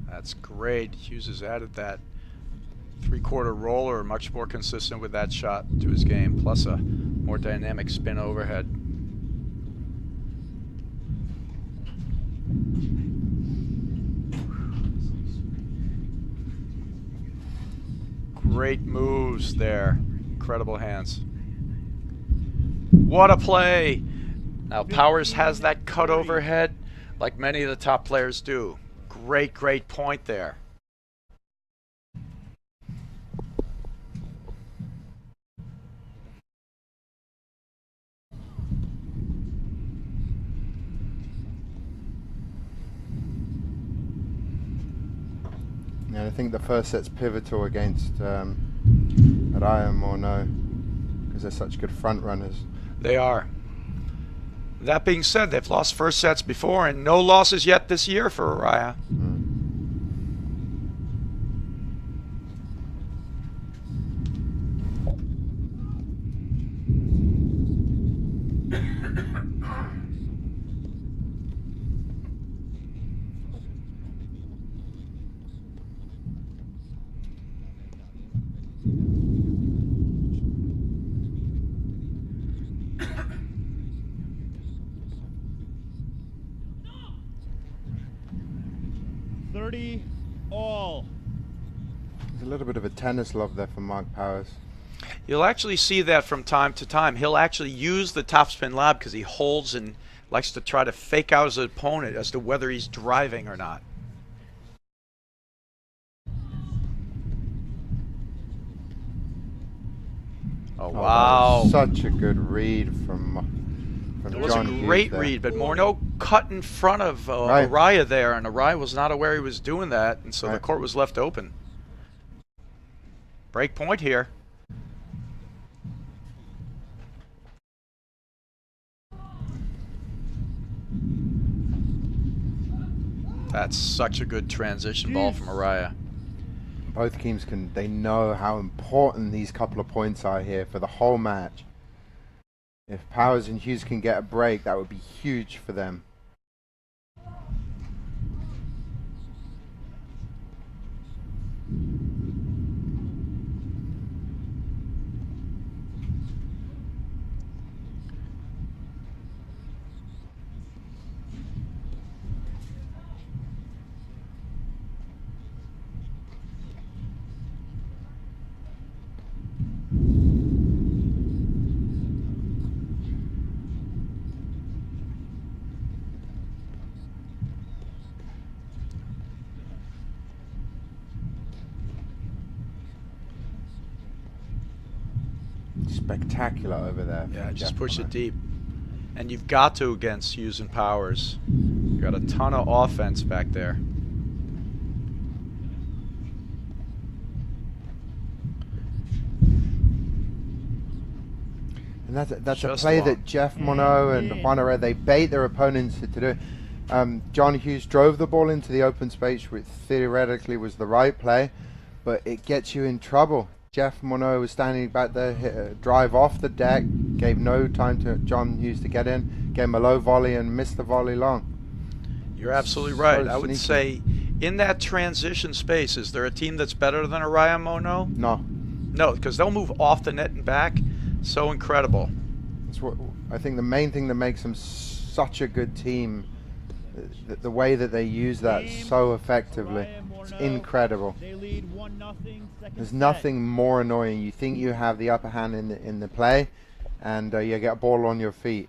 That's great. Hughes has added that 3/4 roller, much more consistent with that shot to his game, plus a more dynamic spin overhead. Great moves there. Incredible hands. What a play! Now Powers has that cut overhead like many of the top players do. Great point there. Yeah, I think the first set's pivotal against Araya Morneau because they're such good front runners. They are. That being said, they've lost first sets before and no losses yet this year for Araya. All. There's a little bit of a tennis love there for Mark Powers. You'll actually see that from time to time. He'll actually use the topspin lob because he holds and likes to try to fake out his opponent as to whether he's driving or not. Oh, wow. Such a good read from It was John a Hughes great there. read, but Morneau cut in front of Right. Araya there, and Araya was not aware he was doing that, and so the Right. court was left open. Break point here. That's such a good transition ball from Araya. Both teams they know how important these couple of points are here for the whole match. If Powers and Hughes can get a break, that would be huge for them. Spectacular over there. Yeah, just push it deep. And you've got to against Hughes and Powers. You got a ton of offense back there. And that's a Just play long. that Jeff Morneau and Juan Araya, they bait their opponents to do. John Hughes drove the ball into the open space, which theoretically was the right play, but it gets you in trouble. Jeff Morneau was standing back there, hit a drive off the deck, Gave no time to John Hughes to get in. Gave him a low volley and missed the volley long. You're absolutely right. So I would sneaky. say in that transition space, is there a team that's better than Araya Mono? No. No, because they'll move off the net and back. So incredible. That's what I think the main thing that makes them such a good team, the way that they use that so effectively. It's incredible. They lead 1-0. There's nothing more annoying. You think you have the upper hand in the play, and you get a ball on your feet.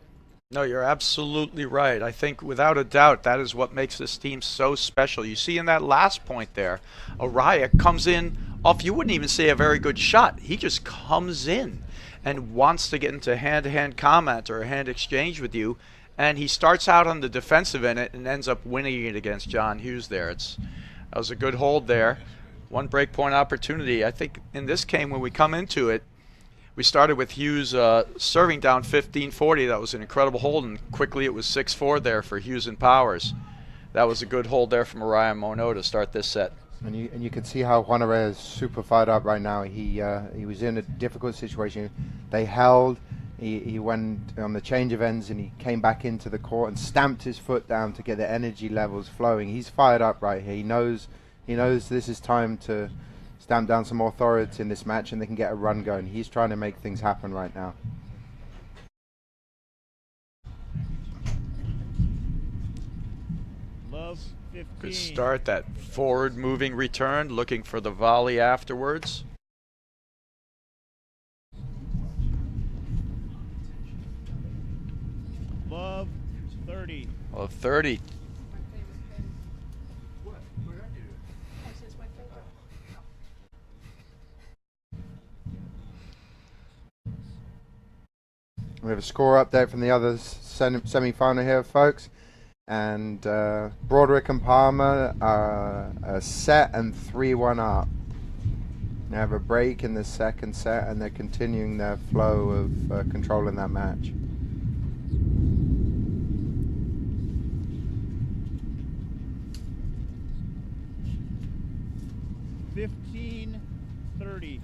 No, you're absolutely right. I think without a doubt that is what makes this team so special. You see in that last point there, Araya comes in off, you wouldn't even say a very good shot. He just comes in and wants to get into hand-to-hand comment or a hand exchange with you, and he starts out on the defensive in it and ends up winning it against John Hughes there. That was a good hold there. One break point opportunity. I think in this game when we come into it, we started with Hughes serving down 15-40. That was an incredible hold, and quickly it was 6-4 there for Hughes and Powers. That was a good hold there from Araya Mono to start this set. And you can see how Juan Araya is super fired up right now. He was in a difficult situation. They held. He went on the change of ends and he came back into the court and stamped his foot down to get the energy levels flowing. He's fired up right here. He knows this is time to stamp down some authority in this match and they can get a run going. He's trying to make things happen right now. Love 15. Good start, that forward moving return, looking for the volley afterwards. Love 30. Well, 30. We have a score update from the other semi-final here, folks. And Broderick and Palmer are set and 3-1 up. They have a break in the second set and they're continuing their flow of controlling that match. $15-30.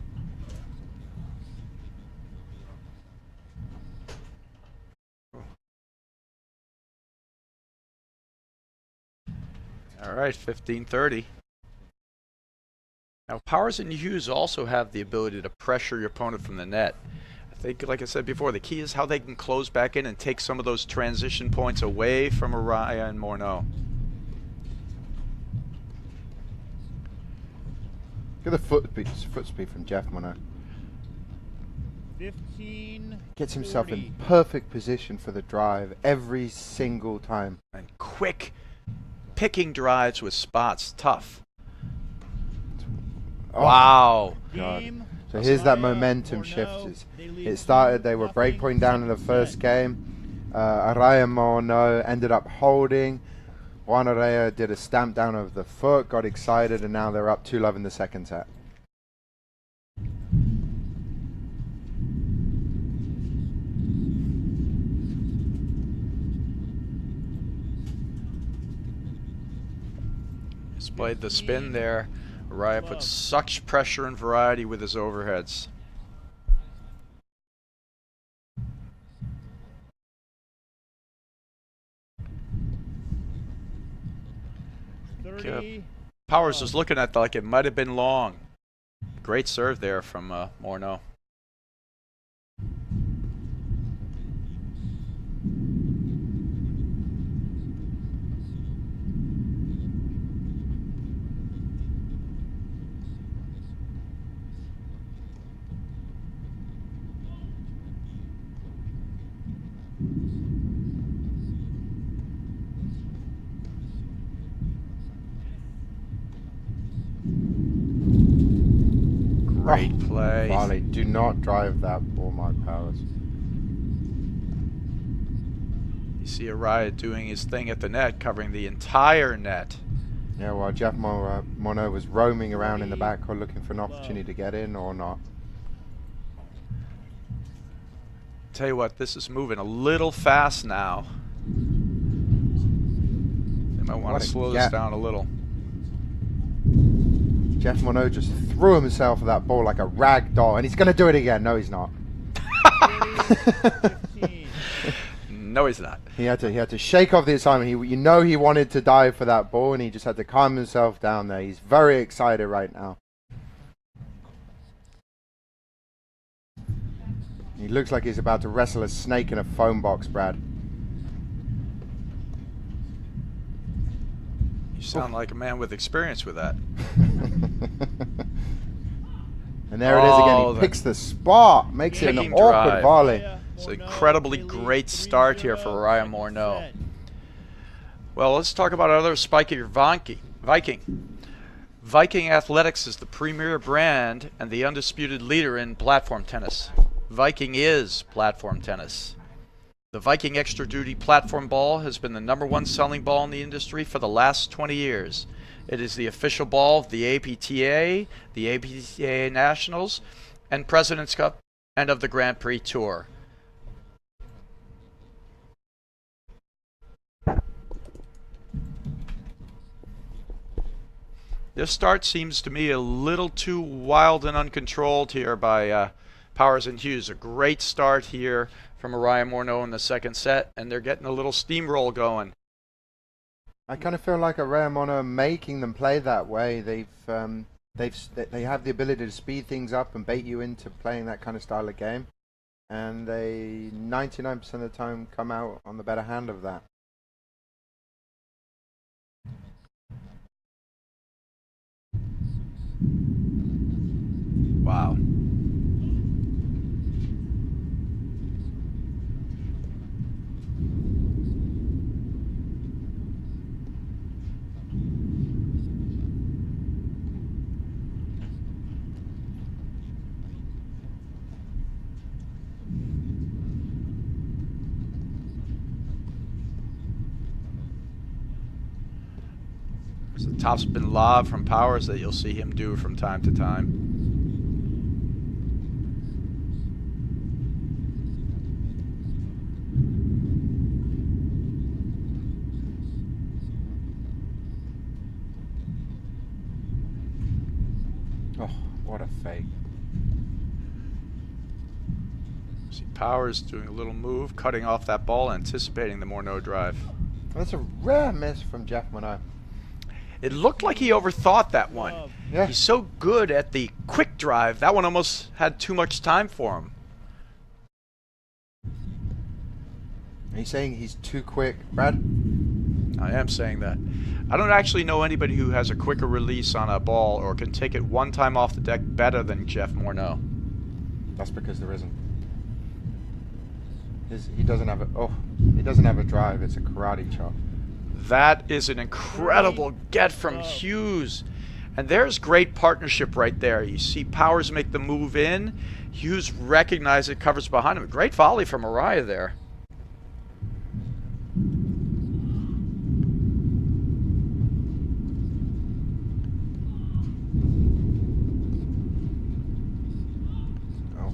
All right, 15-30. Now, Powers and Hughes also have the ability to pressure your opponent from the net. I think, like I said before, the key is how they can close back in and take some of those transition points away from Araya and Morneau. Look at the foot speed from Jeff Morneau. 15. Gets himself in perfect position for the drive every single time. And quick picking drives with spots, tough. Oh, wow. God. So here's that momentum shift. It started, they were breakpoint down in the first game. Araya Morneau ended up holding. Juan Araya did a stamp down of the foot, got excited, and now they're up 2-love in the second set. Displayed the spin there. Araya put such pressure and variety with his overheads. Powers was looking at like it might have been long. Great serve there from Morneau. Great play. Volley. Do not drive that ball, Mark Powers. You see Araya doing his thing at the net, covering the entire net. Yeah, well, Jeff Morneau was roaming around in the backcourt looking for an opportunity to get in or not. Tell you what, this is moving a little fast now. They might want to slow this down a little. Jeff Morneau just threw himself at that ball like a rag doll, and he's going to do it again. No, he's not. 15. No, he's not. He had to shake off the assignment. You know he wanted to dive for that ball, and he just had to calm himself down there. He's very excited right now. He looks like he's about to wrestle a snake in a foam box, Brad. You sound like a man with experience with that. And there it is again. Oh, He picks the spot, makes it an Kicking awkward drive. volley. It's an incredibly great start here for Araya Morneau. Well, let's talk about another spike of your Viking. Viking Athletics is the premier brand and the undisputed leader in platform tennis. Viking is platform tennis. The Viking Extra Duty platform ball has been the #1 selling ball in the industry for the last 20 years. It is the official ball of the APTA, the APTA Nationals, and President's Cup, and of the Grand Prix Tour. This start seems to me a little too wild and uncontrolled here by Powers and Hughes. A great start here from Araya Morneau in the second set, and they're getting a little steamroll going. I kind of feel like Araya Morneau making them play that way. They have the ability to speed things up and bait you into playing that kind of style of game, and they 99% of the time come out on the better hand of that. Wow. There's a topspin lob from Powers that you'll see him do from time to time. Oh, what a fake. See Powers doing a little move, cutting off that ball, anticipating the Morneau drive. That's a rare miss from Jeff Morneau. It looked like he overthought that one. Yeah. He's so good at the quick drive. That one almost had too much time for him. Are you saying he's too quick, Brad? I am saying that. I don't actually know anybody who has a quicker release on a ball or can take it one time off the deck better than Jeff Morneau. That's because there isn't. He doesn't have a. Oh, he doesn't have a drive. It's a karate chop. That is an incredible get from Hughes. And there's great partnership right there. You see Powers make the move in. Hughes recognizes it, covers behind him. Great volley from Araya there.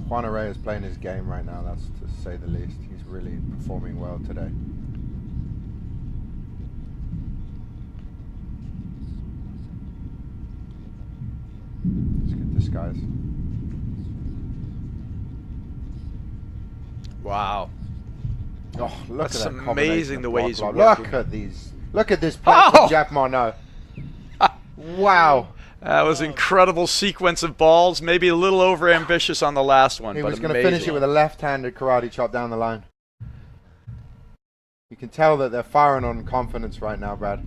Juan Araya is playing his game right now, that's to say the least. He's really performing well today. Let's get this, guys. Wow. Oh, look That's at that amazing the way he's working. working. Look at these. Look at this play Oh! from Jeff Morneau. Wow. That was an incredible sequence of balls. Maybe a little over ambitious on the last one, He but was going to finish it with a left-handed karate chop down the line. You can tell that they're firing on confidence right now, Brad.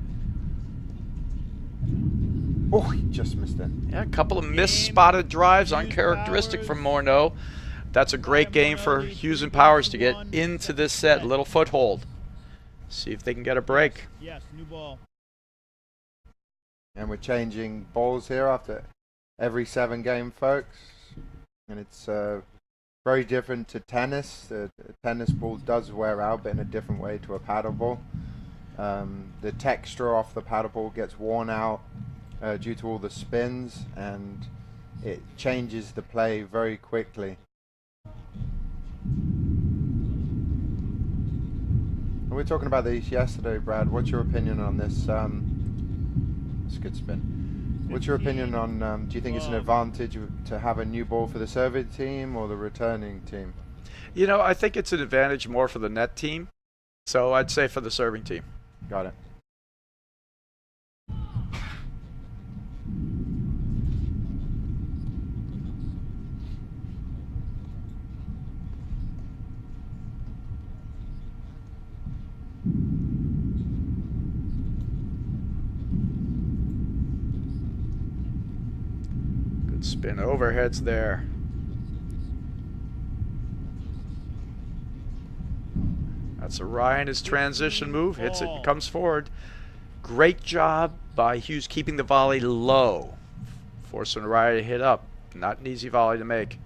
Oh, he just missed it. Yeah, a couple of missed-spotted drives, uncharacteristic from Morneau. That's a great game for Hughes and Powers to get into this set. Little foothold. See if they can get a break. Yes, new ball. And we're changing balls here after every 7 game, folks. And it's very different to tennis. The tennis ball does wear out, but in a different way to a paddle ball. The texture off the paddle ball gets worn out due to all the spins, and it changes the play very quickly. We were talking about these yesterday, Brad. What's your opinion on this? It's a good spin. What's your opinion on, do you think it's an advantage to have a new ball for the serving team or the returning team? You know, I think it's an advantage more for the net team. So I'd say for the serving team. Got it. Good spin overheads there. That's Araya in his transition move. Hits it and comes forward. Great job by Hughes keeping the volley low. Forcing Araya to hit up. Not an easy volley to make.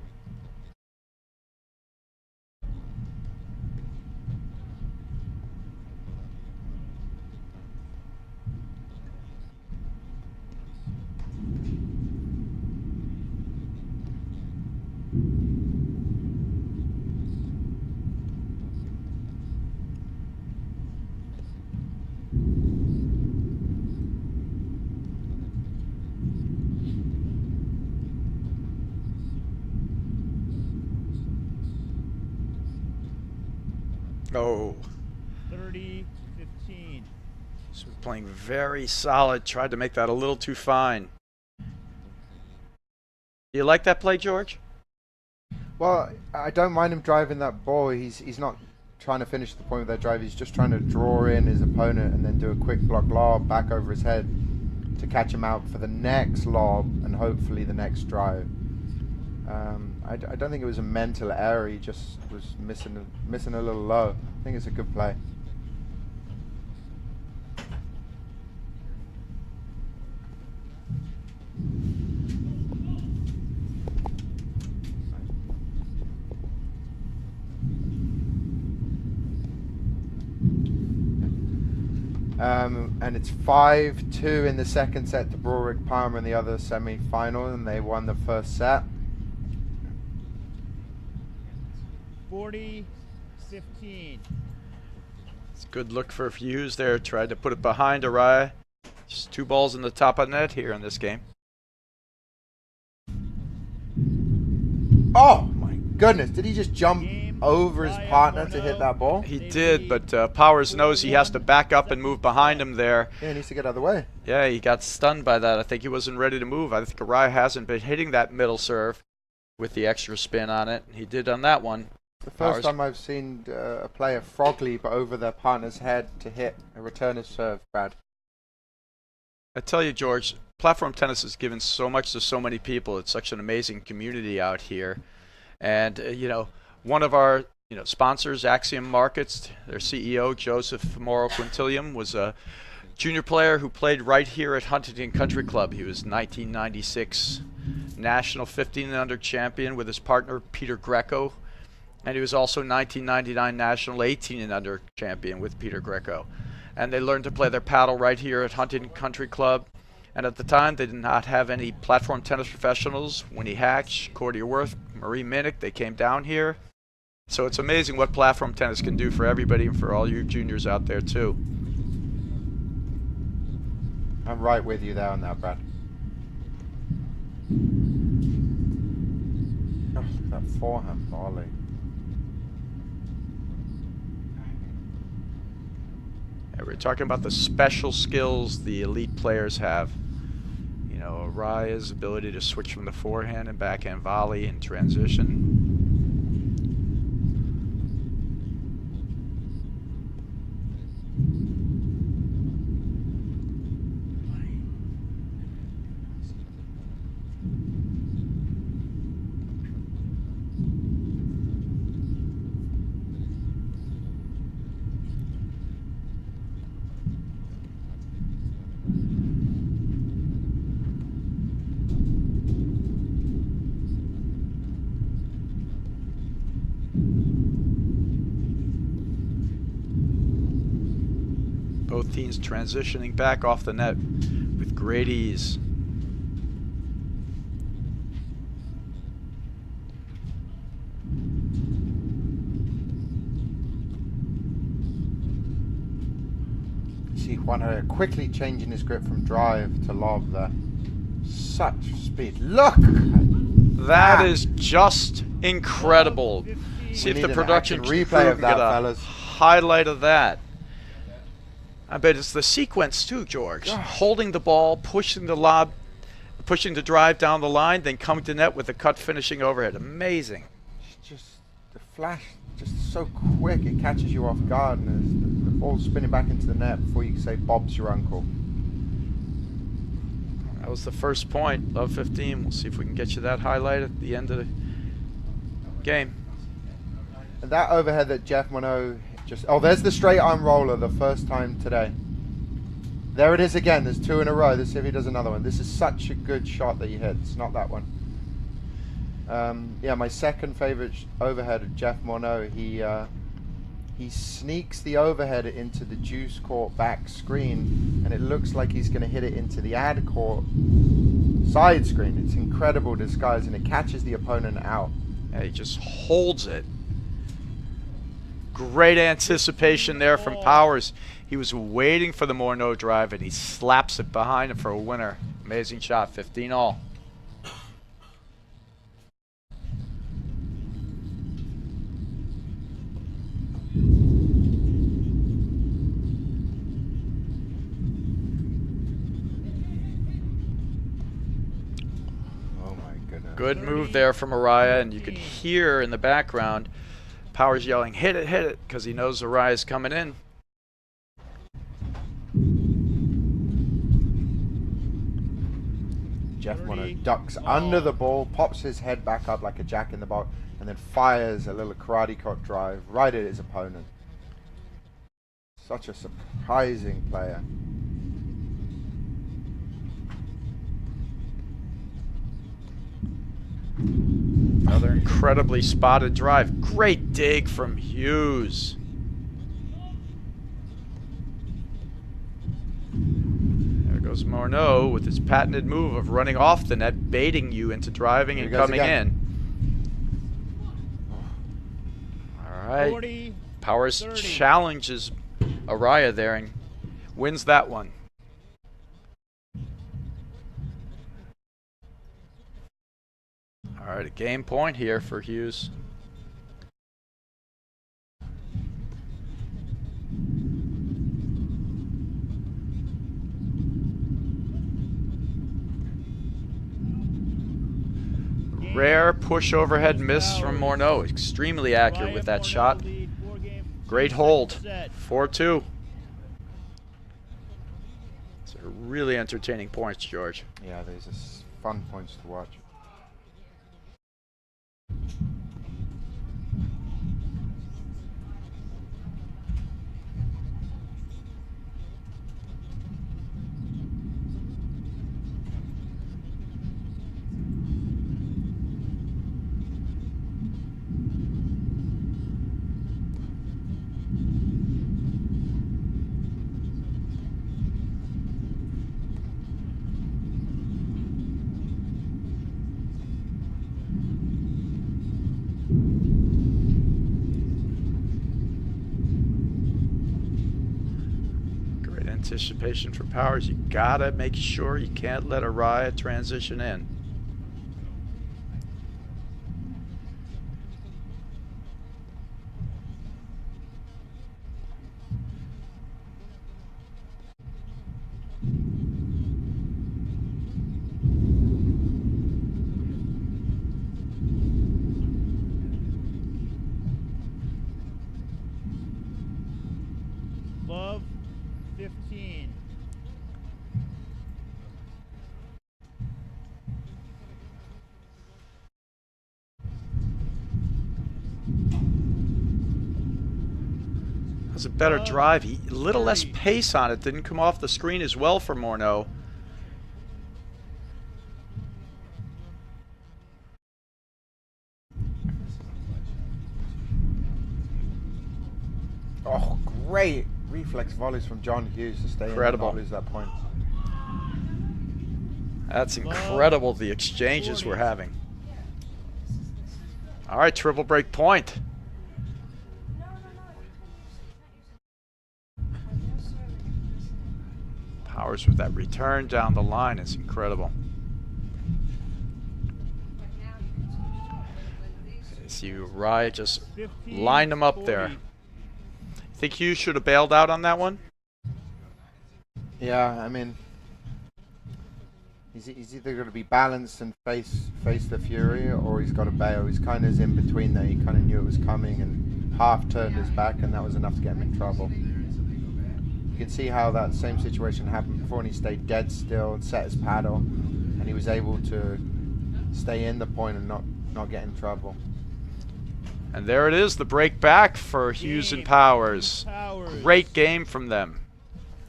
Oh. 30-15. So playing very solid. Tried to make that a little too fine. You like that play, George? Well, I don't mind him driving that ball. He's not trying to finish the point with that drive. He's just trying to draw in his opponent and then do a quick block lob back over his head to catch him out for the next lob and hopefully the next drive. I don't think it was a mental error. He just was missing a little low. I think it's a good play. And it's 5-2 in the second set to Broderick Palmer in the other semi-final, and they won the first set. 40-15. It's a good look for Hughes there. Tried to put it behind Araya. Just 2 balls in the top of net here in this game. Oh my goodness, did he just jump over his partner to hit that ball? He did, but Powers knows he has to back up and move behind him there. Yeah, he needs to get out of the way. Yeah, he got stunned by that. I think he wasn't ready to move. I think Araya hasn't been hitting that middle serve with the extra spin on it. He did on that one. The first time I've seen a player frog leap over their partner's head to hit a returner's serve, Brad. I tell you, George, platform tennis has given so much to so many people. It's such an amazing community out here. And, you know, one of our sponsors, Axiom Markets, their CEO, Joseph Moro Quintilium, was a junior player who played right here at Huntington Country Club. He was 1996 national 15 and under champion with his partner, Peter Greco. And he was also 1999 national 18 and under champion with Peter Greco. And they learned to play their paddle right here at Huntington Country Club. And at the time, they did not have any platform tennis professionals. Winnie Hatch, Cordia Worth, Marie Minnick, they came down here. So it's amazing what platform tennis can do for everybody and for all you juniors out there too. I'm right with you there on that, Brad. Oh, look at that forehand volley. Yeah, we're talking about the special skills the elite players have. You know, Araya's ability to switch from the forehand and backhand volley and transition. Both teams transitioning back off the net with great ease. See Juan quickly changing his grip from drive to lob there. Such speed. Look! That is just incredible. See if need the an production action replay crew of can that, get a fellas. highlight of that. I bet it's the sequence too, George. Holding the ball, pushing the lob, pushing the drive down the line, then coming to net with the cut finishing overhead. Amazing. It's just the flash, just so quick. It catches you off guard, and the ball's spinning back into the net before you can say Bob's your uncle. That was the first point of 15. We'll see if we can get you that highlight at the end of the game. And that overhead that Jeff Monod just... Oh, there's the straight arm roller, the first time today. There it is again. There's two in a row. Let's see if he does another one. This is such a good shot that he hits. Not that one. Yeah, my second favorite overhead of Jeff Monod. He sneaks the overhead into the juice court back screen, and it looks like he's going to hit it into the ad court side screen. It's incredible disguise, and it catches the opponent out. Yeah, he just holds it. Great anticipation there from Powers. He was waiting for the Morneau drive, and he slaps it behind him for a winner. Amazing shot, 15-all. Oh my goodness. Good move there from Araya, and you could hear in the background Powers yelling, hit it, because he knows Araya's coming in. Jeff Monod ducks under the ball, pops his head back up like a jack in the box, and then fires a little karate chop drive right at his opponent. Such a surprising player. Another incredibly spotted drive. Great dig from Hughes. There goes Morneau with his patented move of running off the net, baiting you into driving and coming in. All right. 40, Powers 30. challenges Araya there and wins that one. All right, a game point here for Hughes. Rare push overhead miss from Morneau. Extremely accurate with that shot. Great hold. 4-2. These are really entertaining points, George. Yeah, these are fun points to watch. Anticipation for Powers. You gotta make sure you can't let Araya transition in. Love 15. That was a better drive. A little less pace on it. Didn't come off the screen as well for Morneau. Oh, great reflex volleys from John Hughes to stay Incredible. in and not lose that point. That's incredible, the exchanges we're having. All right, triple break point. Powers with that return down the line is incredible. See, Araya just 15, lined him up 40. there. Think Hughes should have bailed out on that one? Yeah, I mean, he's either going to be balanced and face the Fury, or he's got to bail. He's kind of in between there. He kind of knew it was coming and half turned his back, and that was enough to get him in trouble. You can see how that same situation happened before, and he stayed dead still and set his paddle, and he was able to stay in the point and not get in trouble. And there it is, the break back for Hughes and Powers. Great game from them.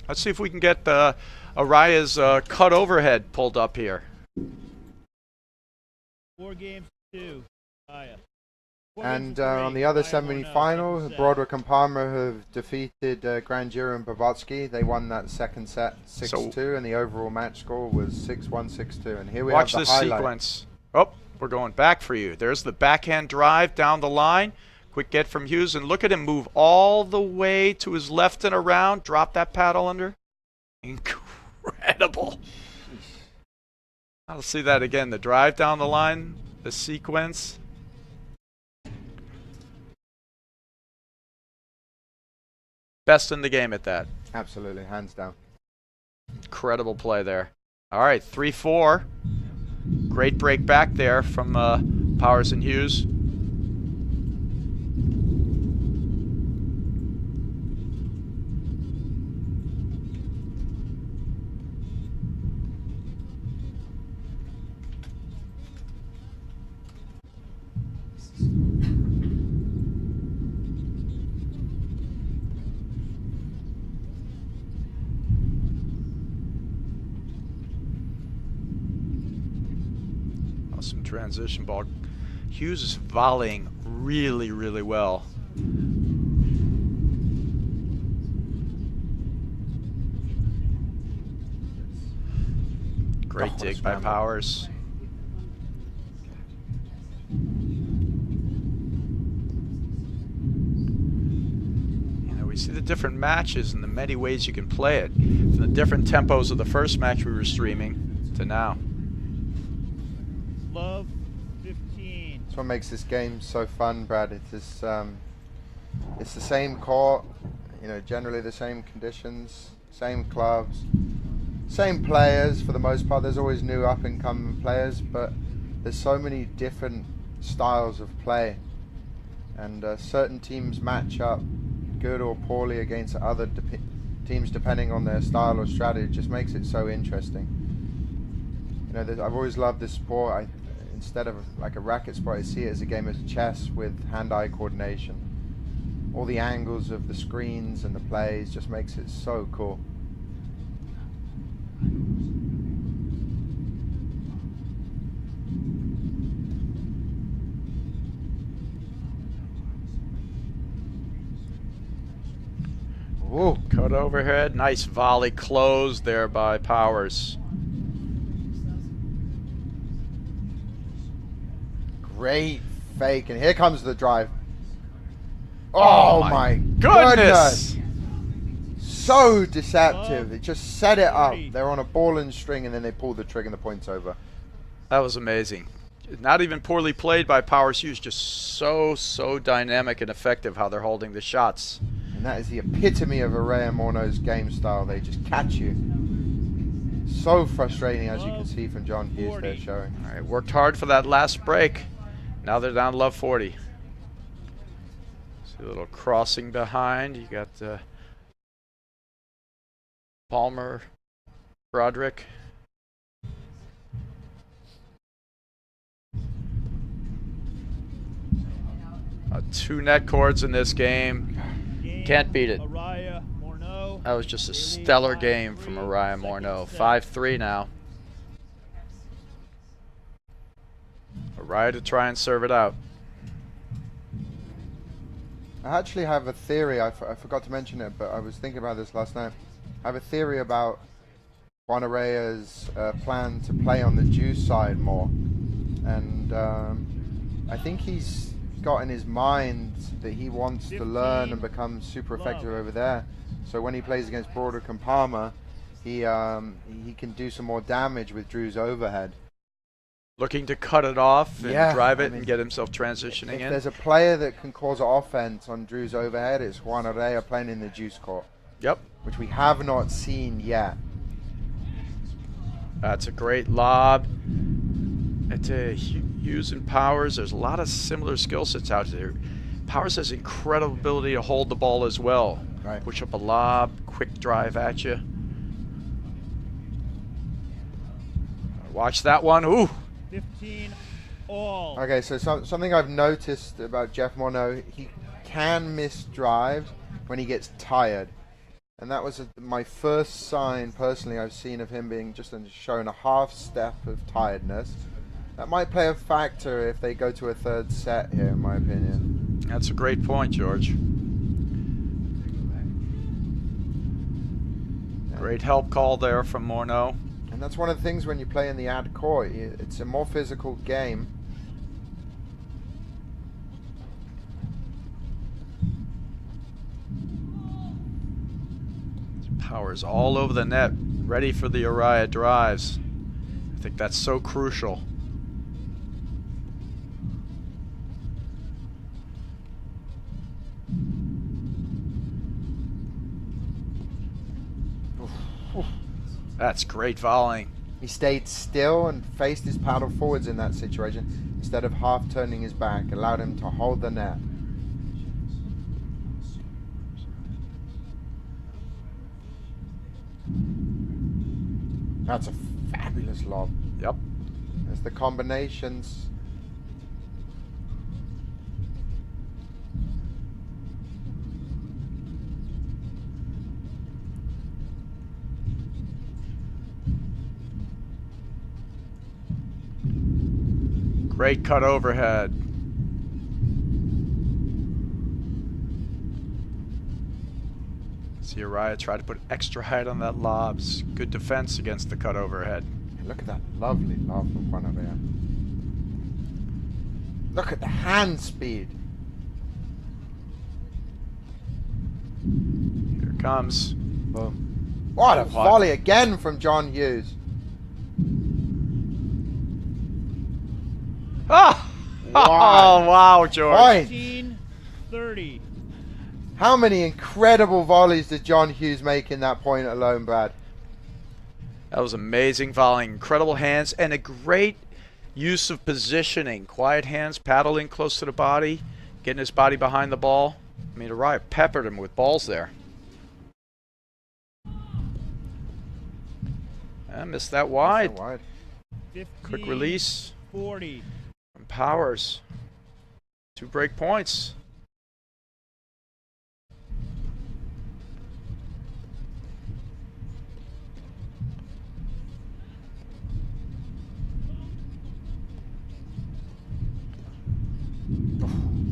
Let's see if we can get Araya's cut overhead pulled up here. 4 games to 2. Araya. And on the other semi-final, Broderick and Palmer have defeated Grangeiro and Bobytskyi. They won that second set 6-2, and the overall match score was 6-1, 6-2. And here we have the Watch this highlight. sequence. Oh, we're going back for you. There's the backhand drive down the line. Quick get from Hughes, and look at him move all the way to his left and around. Drop that paddle under. Incredible. I'll see that again. The drive down the line, the sequence. Best in the game at that. Absolutely, hands down. Incredible play there. All right, 3-4. Great break back there from Powers and Hughes. Some transition ball. Hughes is volleying really, really well. Great dig by Powers. You know, we see the different matches and the many ways you can play it. From the different tempos of the first match we were streaming to now. Love 15. That's what makes this game so fun, Brad. It's the same court, you know, generally the same conditions, same clubs, same players for the most part. There's always new up-and-coming players, but there's so many different styles of play, and certain teams match up good or poorly against other teams depending on their style or strategy. It just makes it so interesting. You know, I've always loved this sport. Instead of like a racket sport, I see it as a game of chess with hand-eye coordination. All the angles of the screens and the plays just makes it so cool. Whoa. Cut overhead. Nice volley closed there by Powers. Great fake, and here comes the drive. Oh my goodness! So deceptive. It just set it up. They're on a ball and string, and then they pull the trigger and the point's over. That was amazing. Not even poorly played by Powers Hughes, just so dynamic and effective how they're holding the shots. And that is the epitome of Araya Morno's game style. They just catch you. So frustrating, as you can see from John Hughes there showing. All right, worked hard for that last break. Now they're down love 40. See a little crossing behind. You got Palmer, Broderick. Two net cords in this game. Can't beat it. That was just a stellar game from Araya Morno. 5-3 now. Araya to try and serve it out. I actually have a theory. I forgot to mention it, but I was thinking about this last night. I have a theory about Juan Araya's plan to play on the Jews side more. And I think he's got in his mind that he wants to learn and become super effective over there. So when he plays against Broderick and Palmer, he can do some more damage with Drew's overhead. Looking to cut it off and Yeah, drive I it mean, and get himself transitioning If in. there's a player that can cause offense on Drew's overhead, it's Juan Araya playing in the juice court, Yep. which we have not seen yet. That's a great lob. It's Hughes and Powers. There's a lot of similar skill sets out there. Powers has incredible ability to hold the ball as well. Right. Push up a lob, quick drive at you. Watch that one. Ooh. 15 all. Okay, so something I've noticed about Jeff Monod, he can miss drives when he gets tired. And that was my first sign, personally, I've seen of him being just showing a half step of tiredness. That might play a factor if they go to a third set here, in my opinion. That's a great point, George. Great help call there from Morneau. And that's one of the things when you play in the ad court. It's a more physical game. Powers all over the net, ready for the Araya drives. I think that's so crucial. That's great volleying. He stayed still and faced his paddle forwards in that situation instead of half turning his back, allowed him to hold the net. That's a fabulous lob. Yep. There's the combinations. Great cut overhead. See Araya try to put extra height on that lob. Good defense against the cut overhead. Look at that lovely lob from Juan Araya. Look at the hand speed. Here it comes. Boom. What a volley again from John Hughes. Ah! Wow. Oh, wow, George. Point. 15-30. How many incredible volleys did John Hughes make in that point alone, Brad? That was amazing volleying. Incredible hands and a great use of positioning. Quiet hands, paddling close to the body, getting his body behind the ball. I mean, Araya peppered him with balls there. I missed that wide. Quick release. 40. From Powers. 2 break points.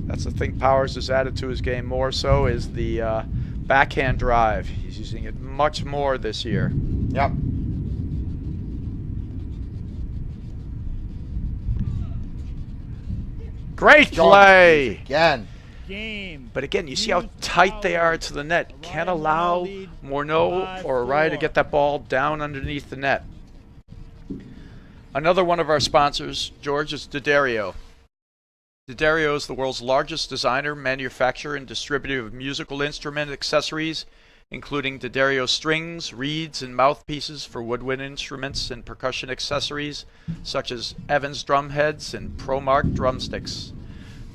That's the thing Powers has added to his game more so is the backhand drive. He's using it much more this year. Yep. Great play! Again. Game. But again, you see how tight they are to the net. Can't allow Morneau or Araya to get that ball down underneath the net. Another one of our sponsors, George, is D'Addario. D'Addario is the world's largest designer, manufacturer, and distributor of musical instrument accessories, including D'Addario strings, reeds, and mouthpieces for woodwind instruments and percussion accessories, such as Evans drumheads and ProMark drumsticks.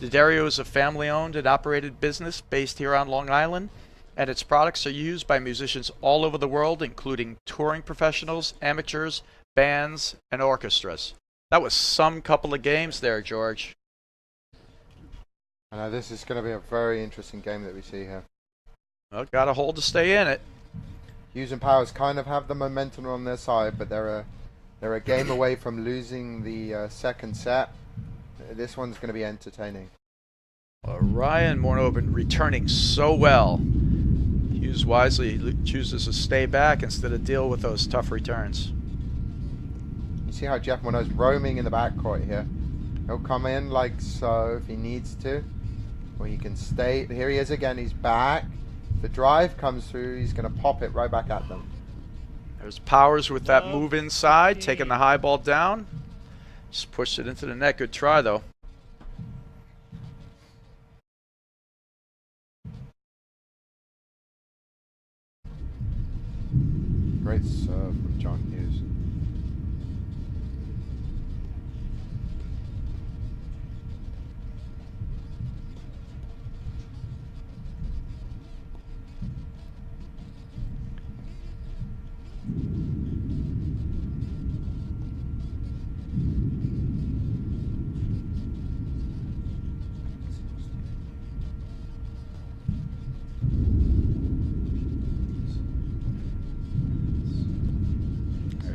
D'Addario is a family-owned and operated business based here on Long Island, and its products are used by musicians all over the world, including touring professionals, amateurs, bands, and orchestras. That was some couple of games there, George. I know this is going to be a very interesting game that we see here. Well, got a hold to stay in it. Hughes and Powers kind of have the momentum on their side, but they're a game away from losing the second set. This one's going to be entertaining. Araya and Morneau have been returning so well. Hughes wisely chooses to stay back instead of deal with those tough returns. You see how Jeff Monod's roaming in the backcourt here. He'll come in like so if he needs to, or he can stay. Here he is again. He's back. If the drive comes through, he's going to pop it right back at them. There's Powers with that move inside, taking the high ball down. Just pushed it into the net. Good try, though. Great serve from John Hughes.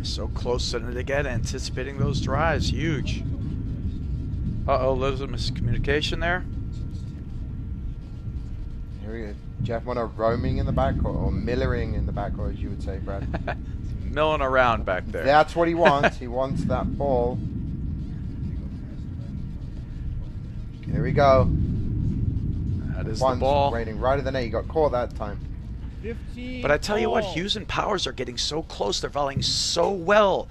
So close to it again, anticipating those drives. Huge. Uh-oh, there's a miscommunication there. Here we go. Jeff Mono roaming in the backcourt, or millering in the backcourt, as you would say, Brad. Milling around back there. That's what he wants. He wants that ball. Here we go. That is One's the ball. raining right at the net. He got caught that time. 15 But I tell you what, all. Hughes and Powers are getting so close. They're volleying so well.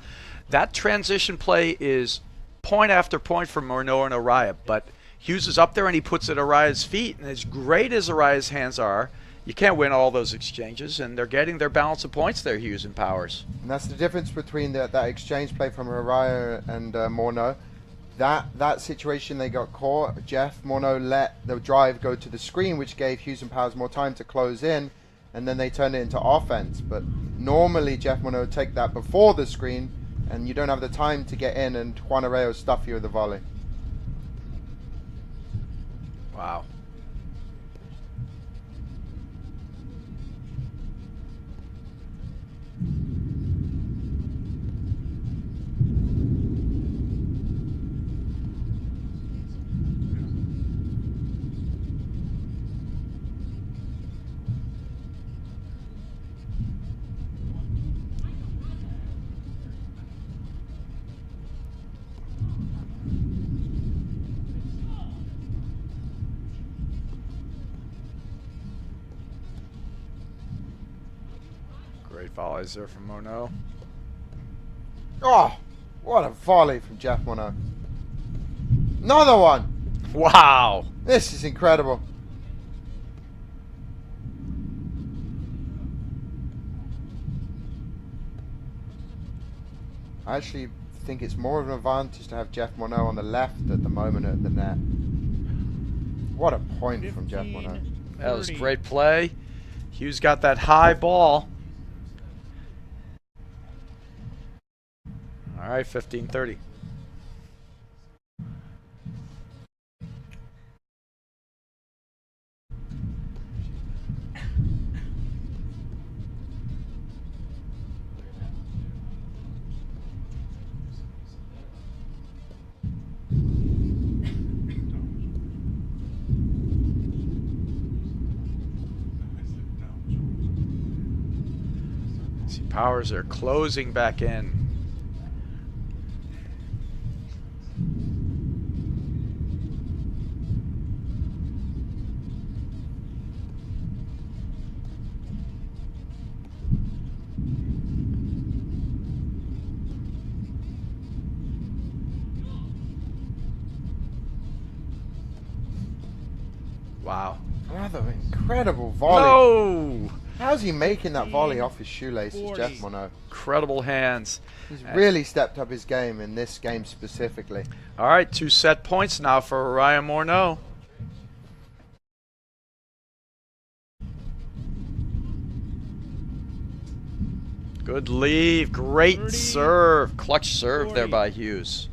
That transition play is point after point from Morneau and Araya. But Hughes is up there and he puts it at Araya's feet. And as great as Araya's hands are, you can't win all those exchanges. And they're getting their balance of points there, Hughes and Powers. And that's the difference between that exchange play from Araya and Morneau. That situation, they got caught. Jeff Morneau let the drive go to the screen, which gave Hughes and Powers more time to close in. And then they turned it into offense. But normally Jeff Morneau would take that before the screen, and you don't have the time to get in, and Juan Araya will stuff you with the volley. Wow. Great volleys there from Morneau. Oh, what a volley from Jeff Morneau. Another one. Wow. This is incredible. I actually think it's more of an advantage to have Jeff Morneau on the left at the moment at the net. What a point from Jeff Morneau. That was great play. Hughes got that high ball. All right, 15-30. See, Powers are closing back in. Wow. Another incredible volley. No! How's he making that volley off his shoelaces, 40. Jeff Morneau? Incredible hands. He's really stepped up his game in this game specifically. All right, 2 set points now for Araya Morneau. Good leave. Great 30, serve. Clutch serve 40. there by Hughes.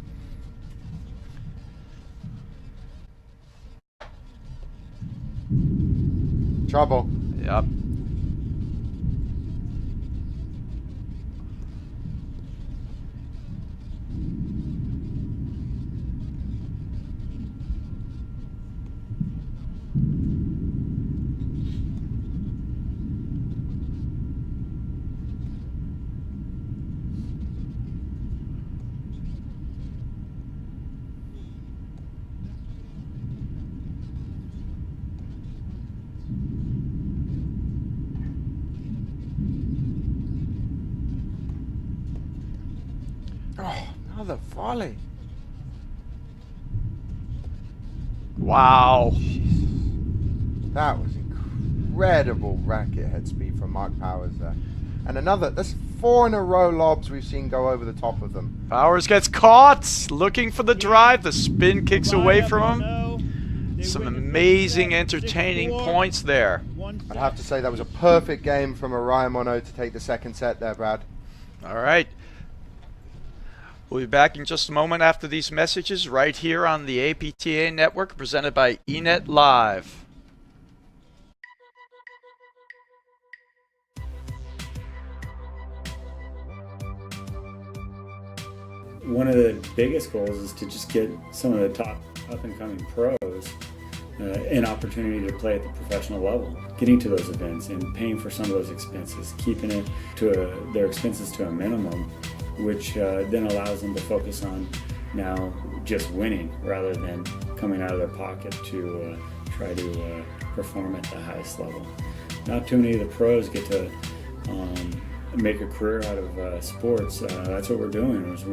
Trouble. Yep. Oh, another volley. Wow. That was incredible racket head speed from Mark Powers there. And another, that's 4 in a row lobs we've seen go over the top of them. Powers gets caught, looking for the drive. The spin kicks away from him. Some amazing, entertaining points there. I'd have to say that was a perfect game from Araya Mono to take the second set there, Brad. All right. We'll be back in just a moment after these messages right here on the APTA network presented by eNet Live. One of the biggest goals is to just get some of the top up-and-coming pros an opportunity to play at the professional level, getting to those events and paying for some of those expenses, keeping it to their expenses to a minimum, which then allows them to focus on now just winning rather than coming out of their pocket to try to perform at the highest level. Not too many of the pros get to make a career out of sports. That's what we're doing. Is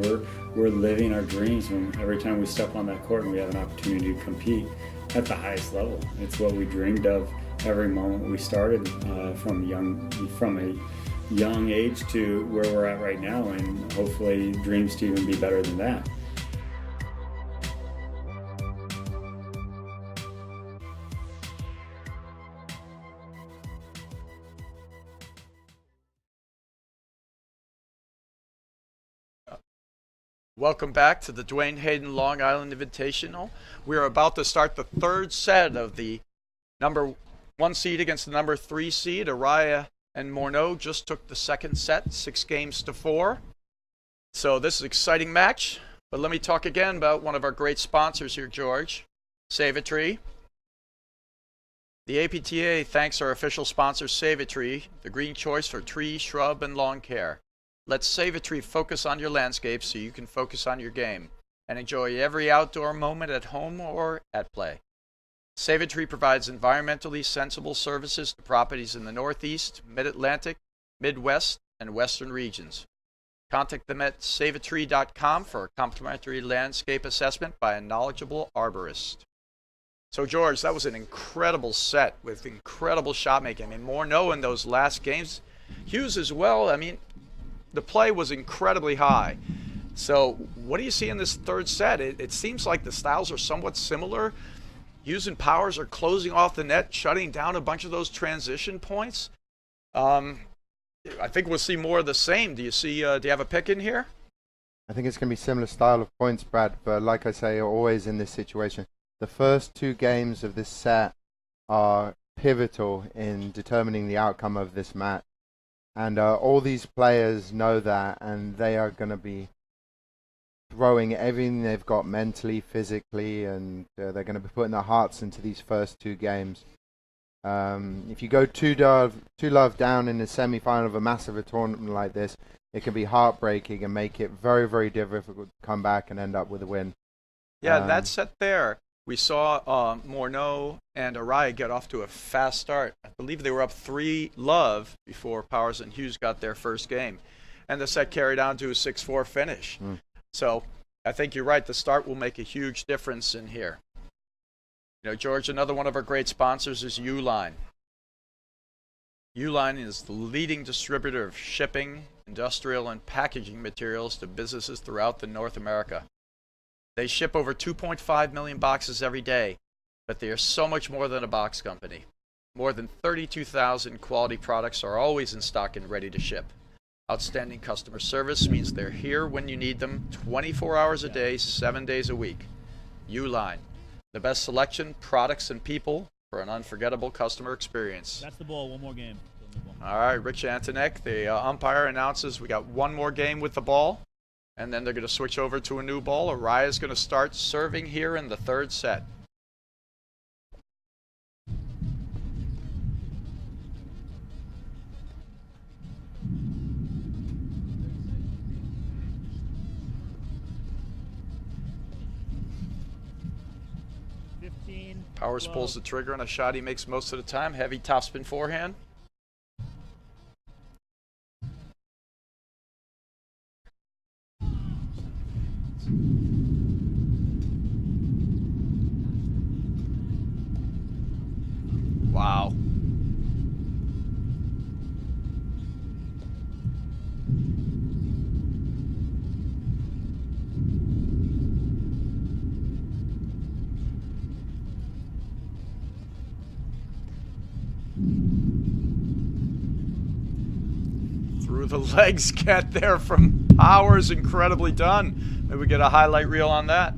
we're living our dreams when every time we step on that court and we have an opportunity to compete at the highest level. It's what we dreamed of every moment we started from a young age to where we're at right now, and hopefully dreams to even be better than that. Welcome back to the Duane Hayden Long Island Invitational. We are about to start the third set of the number 1 seed against the number 3 seed. Araya and Morneau just took the second set, 6-4. So this is an exciting match. But let me talk again about one of our great sponsors here, George. Save a Tree. The APTA thanks our official sponsor, Save a Tree, the green choice for tree, shrub, and lawn care. Let Save a Tree focus on your landscape so you can focus on your game and enjoy every outdoor moment at home or at play. Save a Tree provides environmentally sensible services to properties in the Northeast, Mid-Atlantic, Midwest, and Western regions. Contact them at saveatree.com for a complimentary landscape assessment by a knowledgeable arborist. So, George, that was an incredible set with incredible shot making. I mean, Morneau in those last games. Hughes as well. I mean, the play was incredibly high. So what do you see in this third set? It seems like the styles are somewhat similar. Hughes and Powers are closing off the net, shutting down a bunch of those transition points. I think we'll see more of the same. Do you have a pick in here? I think it's going to be similar style of points, Brad, but like I say, always in this situation, the first 2 games of this set are pivotal in determining the outcome of this match. And all these players know that, and they are going to be throwing everything they've got mentally, physically, and they're going to be putting their hearts into these first 2 games. If you go 2-love down in the semi-final of a massive tournament like this, it can be heartbreaking and make it very, very difficult to come back and end up with a win. Yeah, that set there, we saw Morneau and Araya get off to a fast start. I believe they were up 3-love before Powers and Hughes got their first game. And the set carried on to a 6-4 finish. So I think you're right. The start will make a huge difference in here. You know, George, another one of our great sponsors is Uline. Uline is the leading distributor of shipping, industrial, and packaging materials to businesses throughout North America. They ship over 2.5 million boxes every day, but they are so much more than a box company. More than 32,000 quality products are always in stock and ready to ship. Outstanding customer service means they're here when you need them, 24 hours a day, 7 days a week. Uline, the best selection, products, and people for an unforgettable customer experience. That's the ball. One more game. All right, Rich Antonek, the umpire, announces we got one more game with the ball, and then they're going to switch over to a new ball. Araya's going to start serving here in the third set. Powers pulls the trigger on a shot he makes most of the time. Heavy topspin forehand. Through the legs get there from Powers. Incredibly done. Maybe we get a highlight reel on that.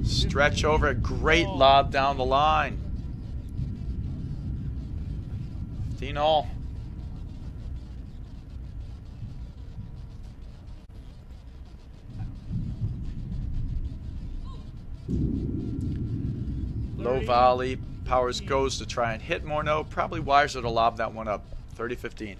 Stretch over, a great lob down the line. 15 all. Low volley. Powers goes to try and hit Morneau. Probably wiser to lob that one up. 30-15.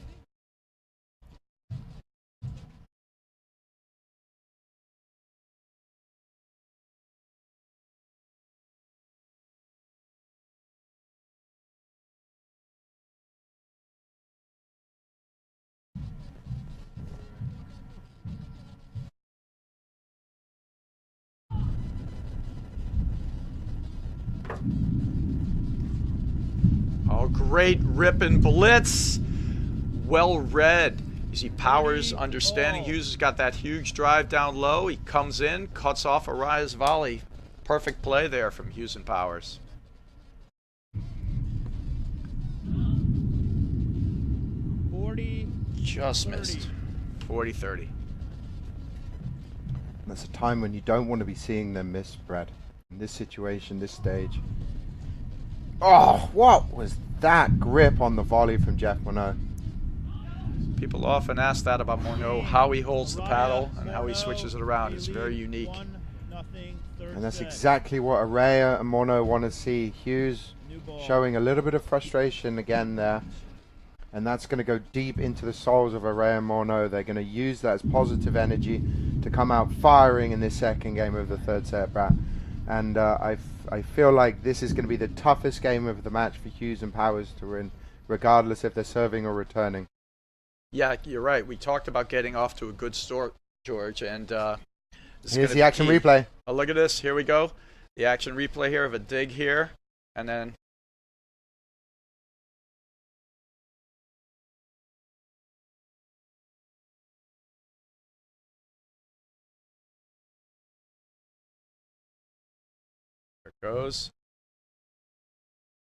Oh, great rip and blitz. Well read. You see Powers understanding. Hughes has got that huge drive down low. He comes in, cuts off Araya's volley. Perfect play there from Hughes and Powers. Just missed. 40-30. That's a time when you don't want to be seeing them miss, Brad. In this situation, this stage. Oh, what was that grip on the volley from Jeff Morneau? People often ask that about Morneau, how he holds the paddle and how he switches it around. It's very unique. And that's exactly what Araya and Morneau want to see. Hughes showing a little bit of frustration again there. And that's going to go deep into the souls of Araya and Morneau. They're going to use that as positive energy to come out firing in this second game of the third set, Brad. And I feel like this is going to be the toughest game of the match for Hughes and Powers to win, regardless if they're serving or returning. Yeah, you're right. We talked about getting off to a good start, George. And here's the action replay. Oh, look at this. Here we go. The action replay here of a dig here. And then... there it goes.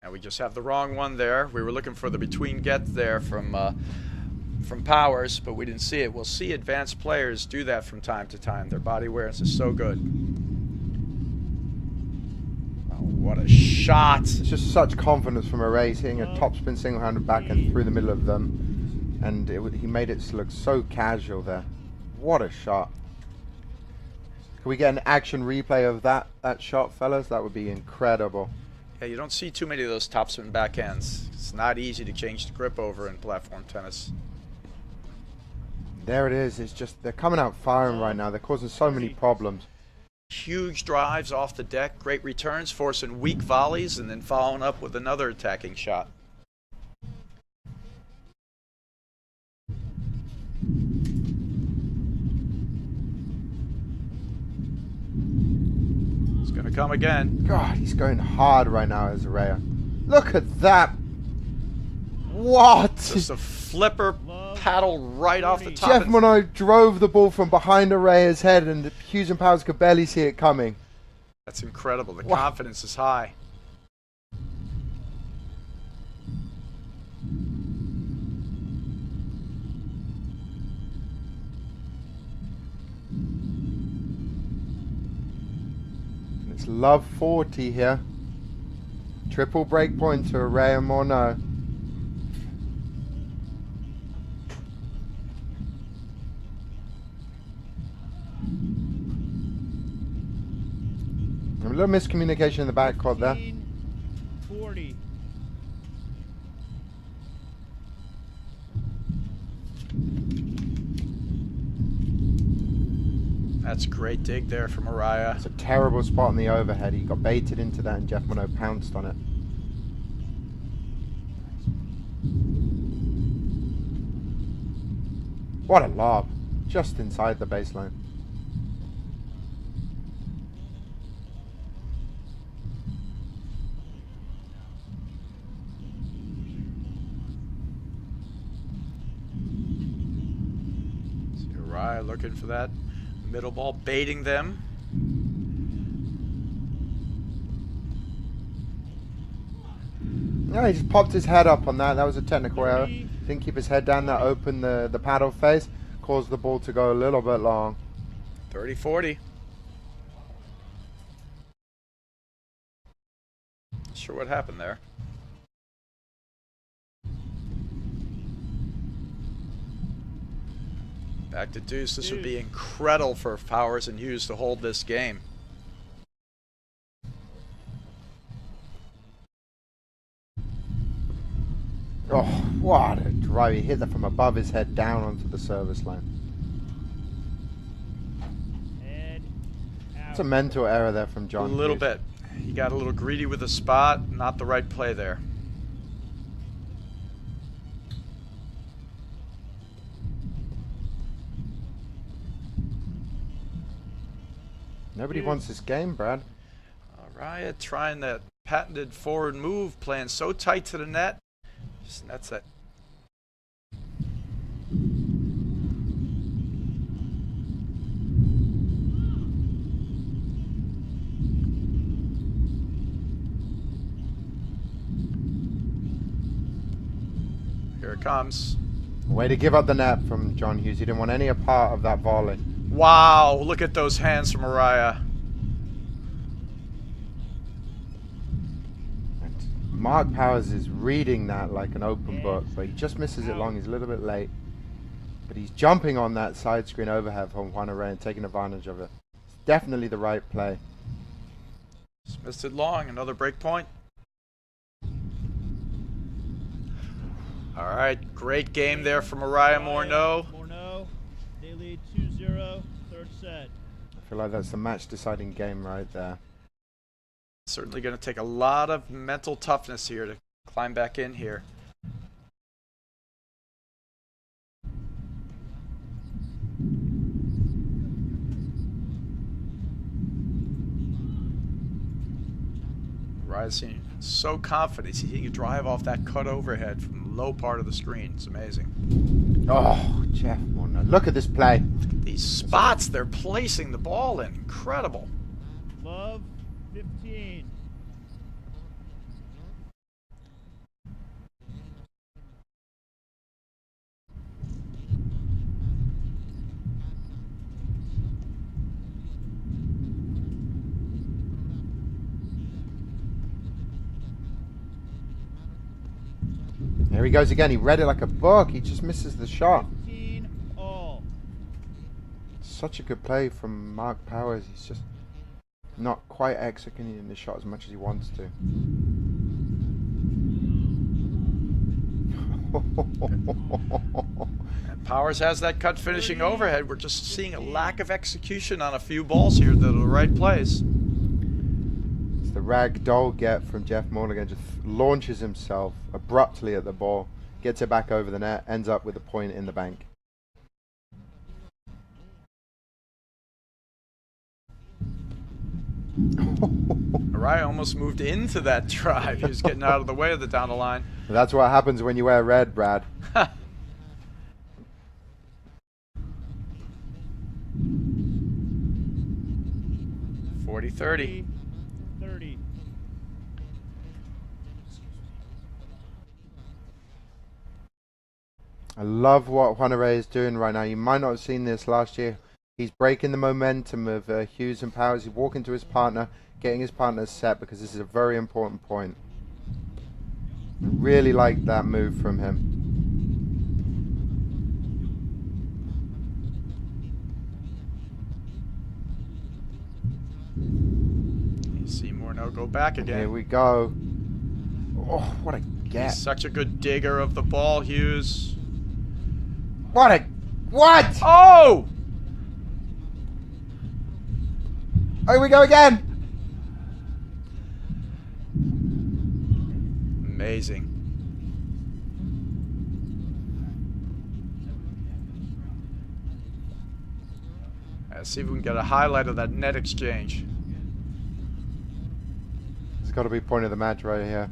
And we just have the wrong one there. We were looking for the between get there from Powers, but we didn't see it. We'll see advanced players do that from time to time. Their body awareness is so good. Oh, what a shot. It's just such confidence from Araya, hitting a topspin single-handed backhand through the middle of them. And he made it look so casual there. What a shot. Can we get an action replay of that shot, fellas? That would be incredible. Yeah, you don't see too many of those topspin backhands. It's not easy to change the grip over in platform tennis. There it is. It's just, they're coming out firing right now. They're causing so many problems. Huge drives off the deck, great returns, forcing weak volleys, and then following up with another attacking shot. It's going to come again. God, he's going hard right now as Araya. Look at that. What? Just a flipper paddle right off the top. Jeff Morneau drove the ball from behind Araya's head, and Hughes and Powers could barely see it coming. That's incredible. The confidence is high. It's love 40 here. Triple break point to Araya and Morneau. A little miscommunication in the backcourt there. 40. That's a great dig there from Araya. It's a terrible spot on the overhead. He got baited into that and Jeff Morneau pounced on it. What a lob. Just inside the baseline. Araya looking for that middle ball, baiting them. Yeah, he just popped his head up on that. That was a technical error. Didn't keep his head down. That opened the paddle face. Caused the ball to go a little bit long. 30-40. Not sure what happened there. Back to deuce. This would be incredible for Powers and Hughes to hold this game. Oh, what a drive. He hit that from above his head down onto the service line. It's a mental error there from John. A little Hughes. bit. He got a little greedy with the spot. Not the right play there. Nobody wants this game, Brad. Araya trying that patented forward move, playing so tight to the net. Just nets it. Here it comes. Way to give up the net from John Hughes. He didn't want any part of that volley. Wow, look at those hands from Araya. Mark Powers is reading that like an open book, but he just misses it long. He's a little bit late. But he's jumping on that side screen overhead from Juan Araya and taking advantage of it. It's definitely the right play. Just missed it long. Another break point. All right, great game there from Araya Morneau. Morneau, they lead 2-0, third set. I feel like that's the match deciding game right there. Certainly going to take a lot of mental toughness here to climb back in here. Rising so confident he can drive off that cut overhead from the low part of the screen. It's amazing. Oh, Jeff Morneau. Look at this play. These spots they're placing the ball in. Incredible. Love 15. Here he goes again. He read it like a book. He just misses the shot. 15 all. Such a good play from Mark Powers. He's just not quite executing the shot as much as he wants to. And Powers has that cut finishing overhead. We're just seeing a lack of execution on a few balls here that are the right plays. It's the ragdoll get from Jeff Morgan. Just launches himself abruptly at the ball, gets it back over the net, ends up with a point in the bank. Araya almost moved into that drive. He was getting out of the way of the down the line. That's what happens when you wear red, Brad. 40-30. 30. I love what Juan Araya is doing right now. You might not have seen this last year. He's breaking the momentum of Hughes and Powers. He's walking to his partner, getting his partner set, because this is a very important point. I really like that move from him. You see Morneau go back again. Here we go. Oh, what a get. He's such a good digger of the ball, Hughes. What? Oh! Here we go again. Amazing. Let's see if we can get a highlight of that net exchange. It's got to be point of the match right here.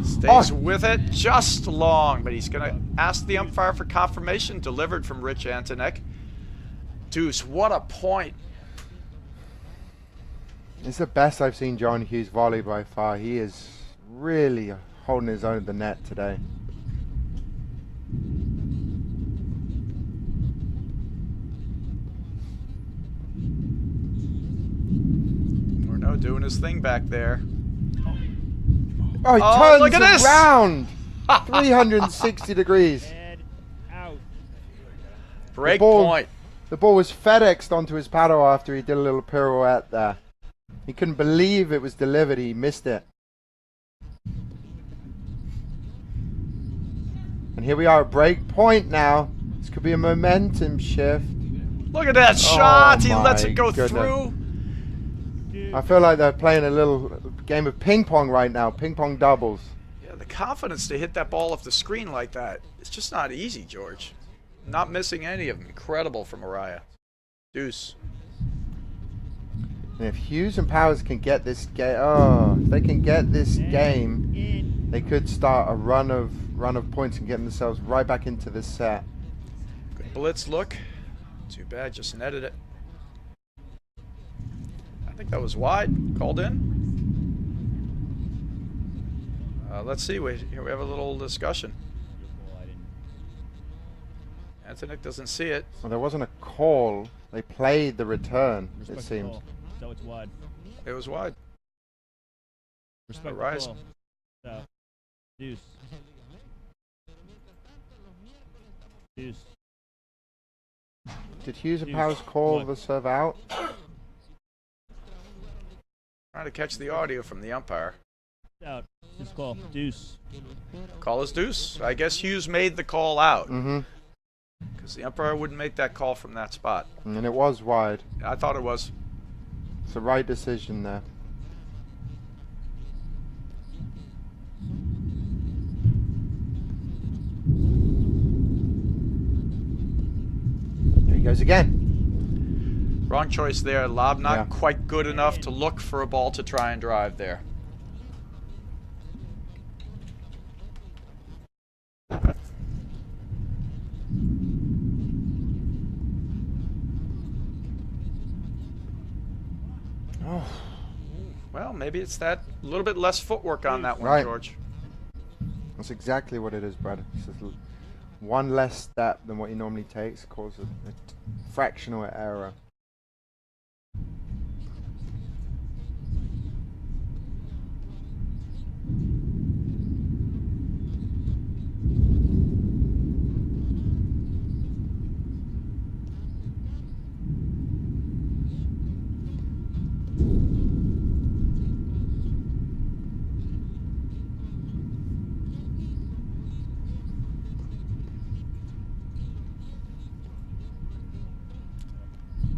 Stays with it just long, but he's going to ask the umpire for confirmation. Delivered from Rich Antonek. Deuce, what a point. It's the best I've seen John Hughes volley by far. He is really holding his own at the net today. Morneau doing his thing back there. Oh, he look at turns this! around 360 degrees. And out. Break ball- point. The ball was FedExed onto his paddle after he did a little pirouette there. He couldn't believe it was delivered. He missed it. And here we are at break point now. This could be a momentum shift. Look at that shot. He lets my it go goodness. through. I feel like they're playing a little game of ping pong right now. Ping pong doubles. Yeah, the confidence to hit that ball off the screen like that. It's just not easy, George. Not missing any of them. Incredible from Araya. Deuce. And if Hughes and Powers can get this game, if they can get this game, In. they could start a run of points and get themselves right back into this set. Good blitz look. Too bad, just netted it. I think that was wide. Called in. Let's see. Here we have a little discussion. Anthony doesn't see it. Well, there wasn't a call. They played the return, Respect it the seems. call. So it's wide. It was wide. Respect Rise. the call. So, deuce. Deuce. Did Hughes and Hughes, Powers call what? the serve out? Trying to catch the audio from the umpire. Out. His call. Deuce. Call is deuce. I guess Hughes made the call out. Mm-hmm. Because the umpire wouldn't make that call from that spot. And it was wide. I thought it was. It's the right decision there. There he goes again. Wrong choice there. Lob not Yeah. quite good enough to look for a ball to try and drive there. Oh, Well, maybe it's that little bit less footwork on that one, Right. George. that's exactly what it is, Brad. It's just one less step than what he normally takes causes a fractional error.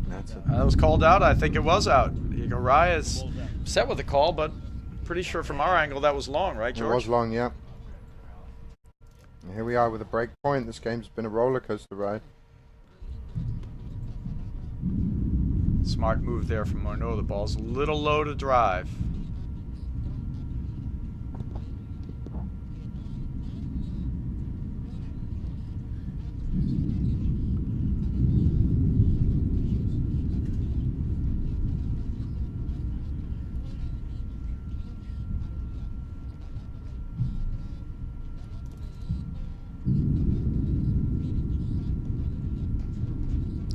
That's it. That was called out. I think it was out. Araya is Ball's out. set with the call, but pretty sure from our angle that was long, right, It George? was long, yeah. And here we are with a break point. This game's been a roller coaster ride. Smart move there from Morneau. The ball's a little low to drive.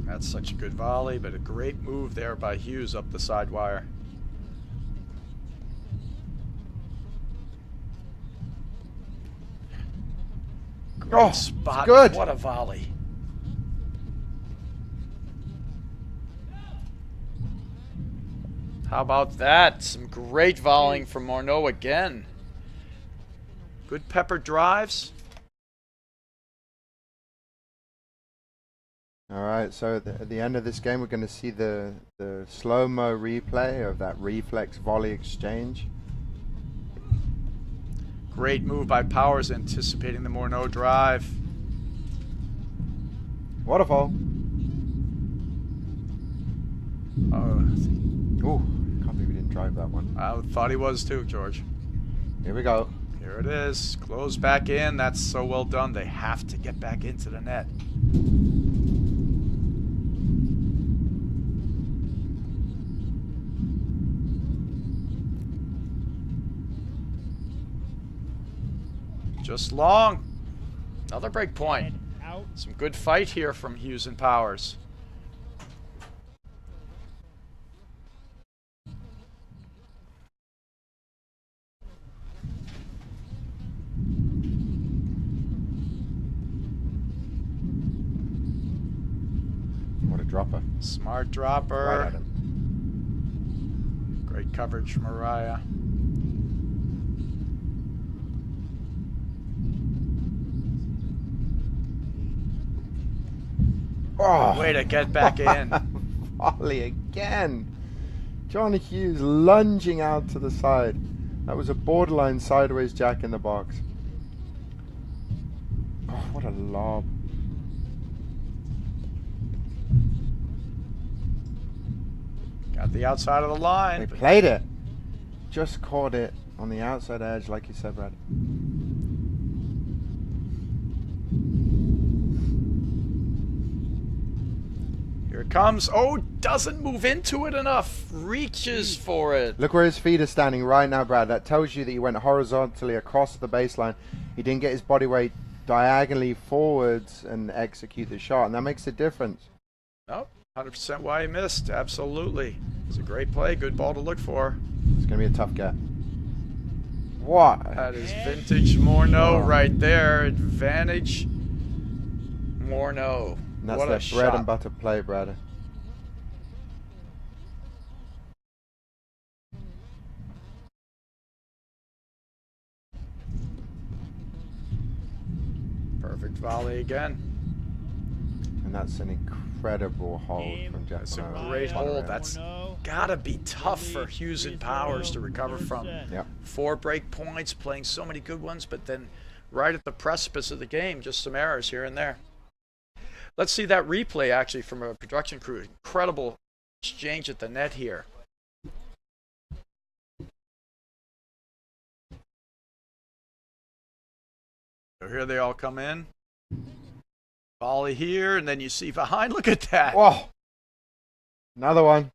That's such a good volley, but a great move there by Hughes up the side wire. Great Oh, spot. good. What a volley. How about that? Some great volleying from Morneau again. Good pepper drives. All right, so at the end of this game, we're going to see the slow-mo replay of that reflex volley exchange. Great move by Powers, anticipating the Morneau drive. Waterfall. Oh, Ooh, can't believe we didn't drive that one. I thought he was too, George. Here we go. Here it is. Close back in. That's so well done. They have to get back into the net. Just long. Another break point. And out. Some good fight here from Hughes and Powers. What a dropper. Smart dropper. Right at him. Great coverage from Araya. Oh, Way to get back in. volley again. John Hughes lunging out to the side. That was a borderline sideways jack in the box. Oh, what a lob. Got the outside of the They line. played it. Just caught it on the outside edge, like you said, Brad. Here it comes. Oh, doesn't move into it enough. Reaches for it. Look where his feet are standing right now, Brad. That tells you that he went horizontally across the baseline. He didn't get his body weight diagonally forwards and execute the shot, and that makes a difference. Nope. 100% why he missed. Absolutely. It's a great play. Good ball to look for. It's going to be a tough get. What? That is vintage Morneau right there. Advantage Morneau. And that's What a their bread shot. and butter play, Brad. Perfect volley again. And that's an incredible hold from Jack. That's a Morneau. great Araya, hold. That's Morneau. gotta be tough for Hughes and Powers to recover from. Yep. 4 break points, playing so many good ones, but then right at the precipice of the game, just some errors here and there. Let's see that replay actually from a production crew. Incredible exchange at the net here. So here they all come in. Volley here, and then you see behind. Look at that. Whoa! Another one.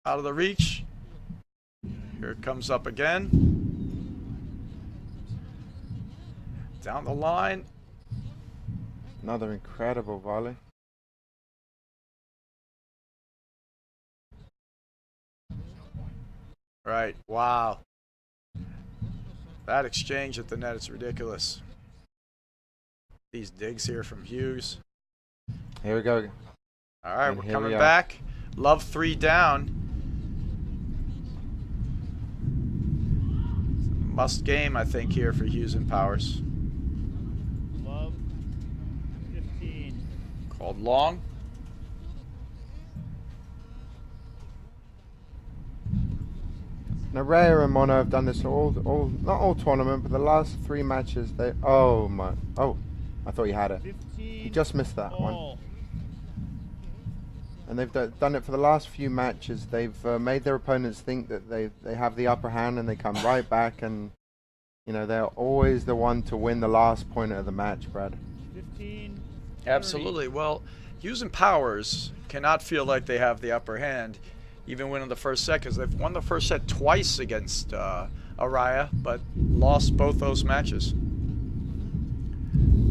Out of the reach. Here it comes up again. Down the line. Another incredible volley. Right. Wow. That exchange at the net is ridiculous. These digs here from Hughes. Here we go. All right, And we're here coming we are. back. Love 3 down. Must game, I think, here for Hughes and Powers. Love 15. Called long. Now Araya and Mono have done this all not all tournament, but the last 3 matches. They oh my I thought you had it. 15. You just missed that one. All. And they've done it for the last few matches. They've made their opponents think that they have the upper hand, and they come right back, and you know they're always the one to win the last point of the match, Brad. 15. 30. Absolutely. Well, Hughes and Powers cannot feel like they have the upper hand, even winning the first set, because they've won the first set twice against Araya, but lost both those matches.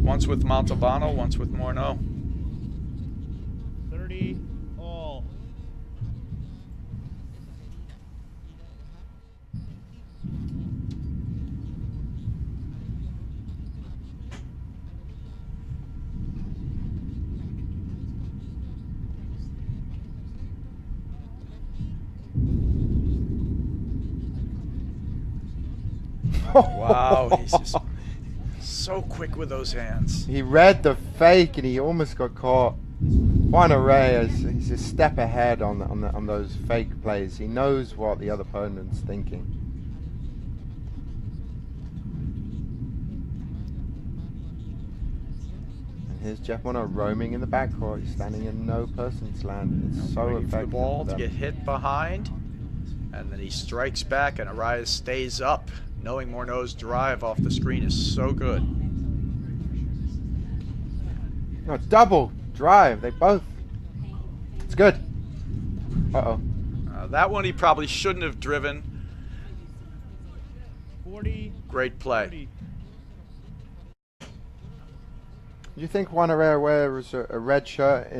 Once with Montalbano, once with Morneau. 30. All. Wow, he's just so quick with those hands. He read the fake and he almost got caught. Juan Araya he's a step ahead on those fake plays. He knows what the other opponent's thinking. And here's Jeff Mono roaming in the backcourt. He's standing in no person's land. It's so Waiting for the effective. ball for to them. get hit behind, and then he strikes back, and Araya stays up, knowing Morneau's drive off the screen is so good. No, double drive. They both. It's good. Uh-oh. That one he probably shouldn't have driven. 40. Great play. 30. you think Juan Araya wears a red shirt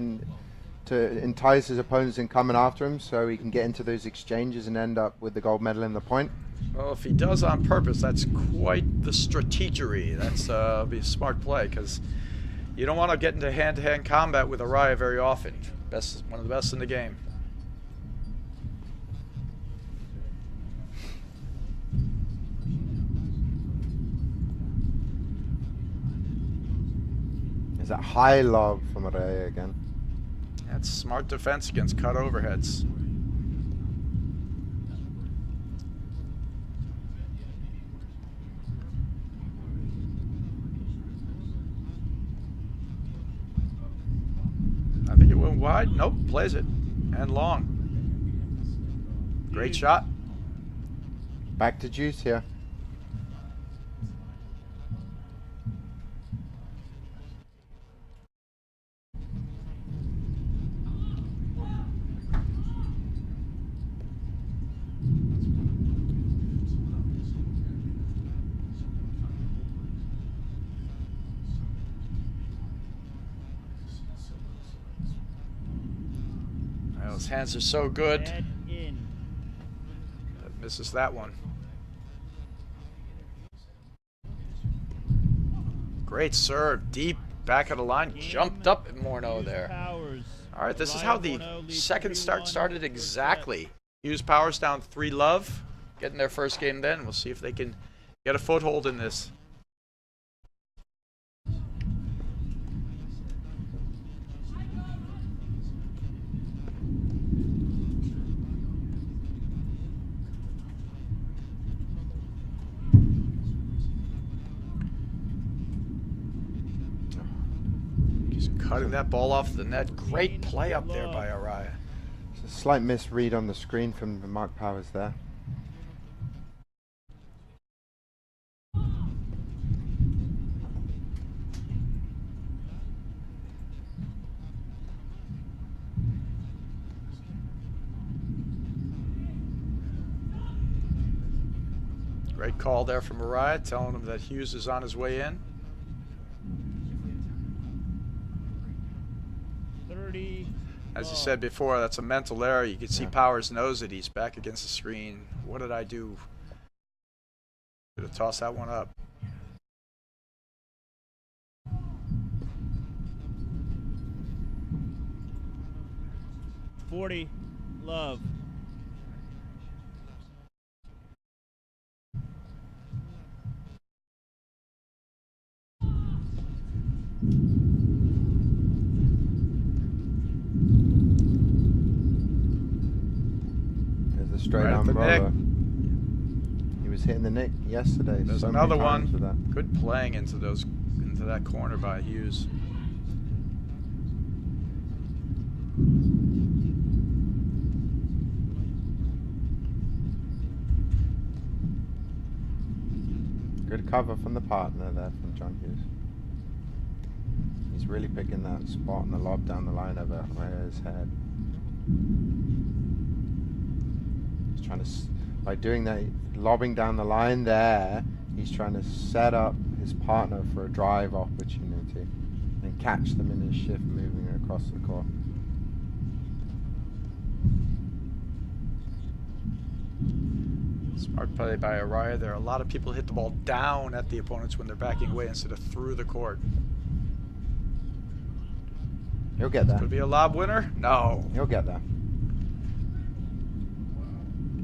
to entice his opponents in coming after him so he can get into those exchanges and end up with the gold medal in the point? Well, if he does on purpose, that's quite the strategery. That's be a smart play, because you don't want to get into hand-to-hand combat with Araya very often. One of the best in the game. Is that high lob from Araya again? That's smart defense against cut overheads. I think it went wide. Nope, plays it. And long. Great shot. Back to juice here. Those hands are so good. Head in. That misses that one. Great serve, deep back of the line, jumped up at Morneau there. Powers. All right, this is Araya how the Morneau leads second start 3-1. started exactly. Hughes Powers down 3-love, getting their first game then. We'll see if they can get a foothold in this. Cutting that ball off the net. Great play up there by Araya. It's a slight misread on the screen from Mark Powers there. Great call there from Araya, telling him that Hughes is on his way in. 30. As you said before, that's a mental error. You can see Powers knows it. He's back against the screen. What did I do? Could have tossed that one up. $40. Love. There's a straight Right at arm the roller. neck. He was hitting the nick yesterday. There's so many another times one. with that. Good playing into that corner by Hughes. Good cover from the partner there from John Hughes. He's really picking that spot on the lob down the line over Araya's head. He's trying to, by doing that, lobbing down the line there, he's trying to set up his partner for a drive opportunity and catch them in his shift moving across the court. Smart play by Araya there. A lot of people hit the ball down at the opponents when they're backing away instead of through the court. He'll get there. Could be a lob winner? No. He'll get there.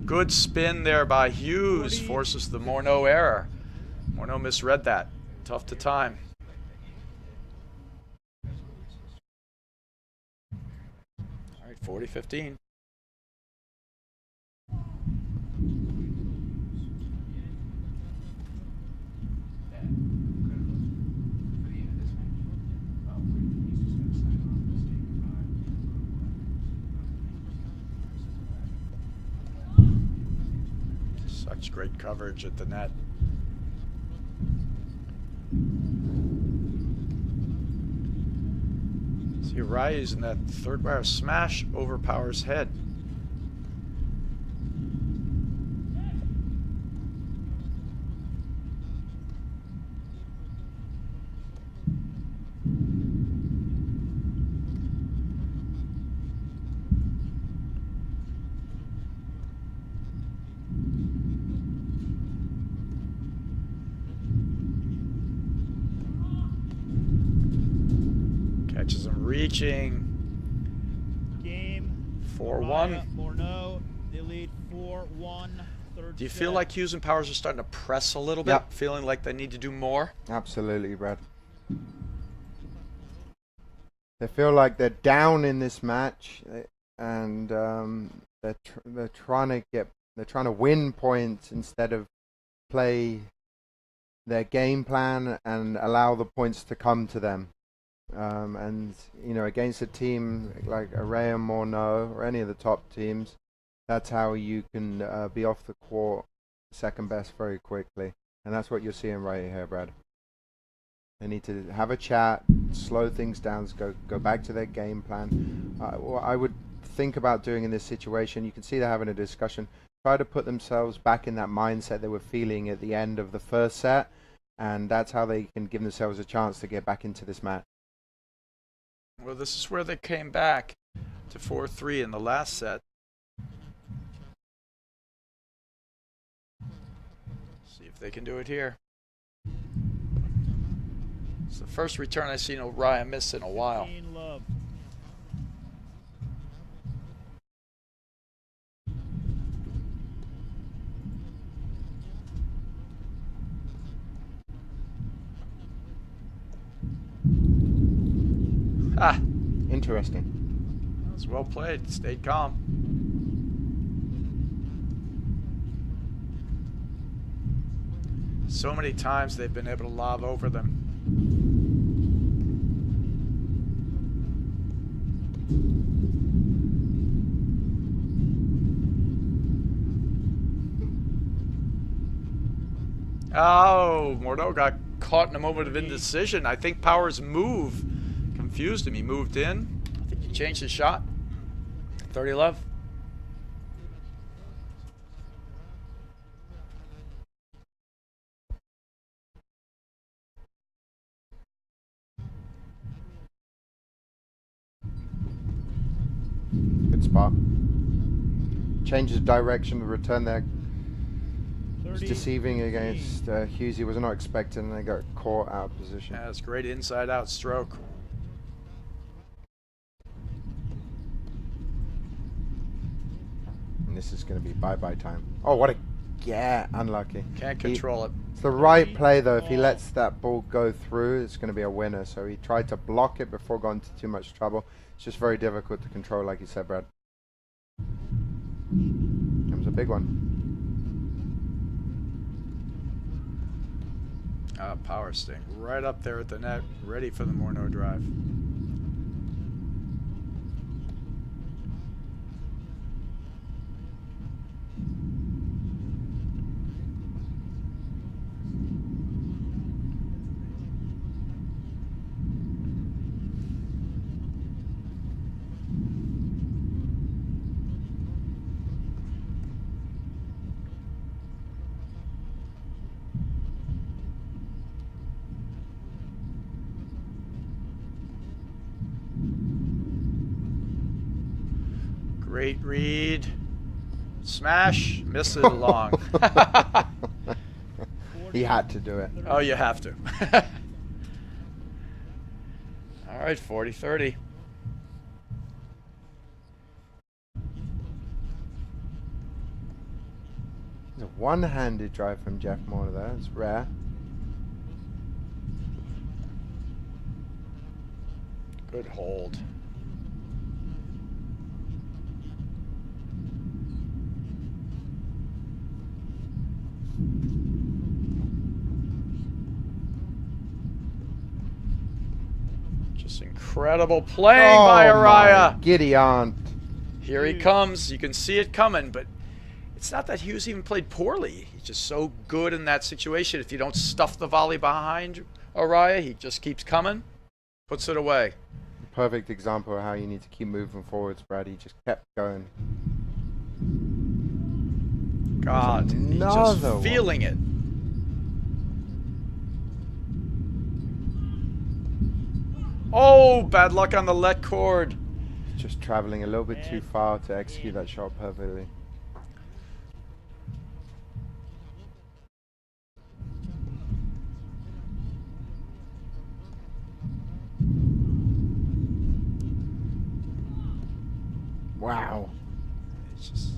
Good spin there by Hughes. Forces the Morneau error. Morneau misread that. Tough to time. All right, 40-15. Such great coverage at the net. See Araya using that third wire smash over Powers' head. catches him reaching. Game. 4-1. Araya, Morneau, they lead 4-1. Third Do you feel set. like Hughes and Powers are starting to press a little bit? Yep. Feeling like they need to do more? Absolutely, Brad. They feel like they're down in this match, and they're trying to win points instead of play their game plan and allow the points to come to them. And you know, against a team like Araya, Morneau, or any of the top teams, that's how you can be off the court second best very quickly. And that's what you're seeing right here, Brad. They need to have a chat, slow things down, go back to their game plan. What I would think about doing in this situation, you can see they're having a discussion. Try to put themselves back in that mindset they were feeling at the end of the first set, and that's how they can give themselves a chance to get back into this match. Well, this is where they came back to 4-3 in the last set. See if they can do it here. It's the first return I've seen Araya miss in a while. 15 love. Ah, Interesting. that was well played. Stayed calm. So many times they've been able to lob over them. Oh, Morneau got caught in a moment of indecision. I think Powers' move confused him. He moved in. I think he changed his shot. 30 love. Good spot. Changes direction, the return there. Was 30, deceiving 15. against Hughes. He was not expecting, and they got caught out of position. Yeah, that's great inside-out stroke. And this is going to be bye-bye time. Oh, what a... Yeah, unlucky. Can't control it. It's the right play, though. If he lets that ball go through, it's going to be a winner. So he tried to block it before going into too much trouble. It's just very difficult to control, like you said, Brad. Comes a big one. Power staying right up there at the net, ready for the Morneau drive. Great read. Smash. Miss it long. He had to do it. Oh, you have to. All right, 40-30. It's a one-handed drive from Jeff Moore there. It's rare. Good hold. Just incredible playing by Araya. My giddy aunt. Here he comes. You can see it coming, but it's not that Hughes even played poorly. He's just so good in that situation. If you don't stuff the volley behind Araya, he just keeps coming, puts it away. Perfect example of how you need to keep moving forwards, Brad. He just kept going. God, he's Another just one. feeling it. Oh, bad luck on the let cord. Just traveling a little bit too far to execute that shot perfectly. Wow. It's just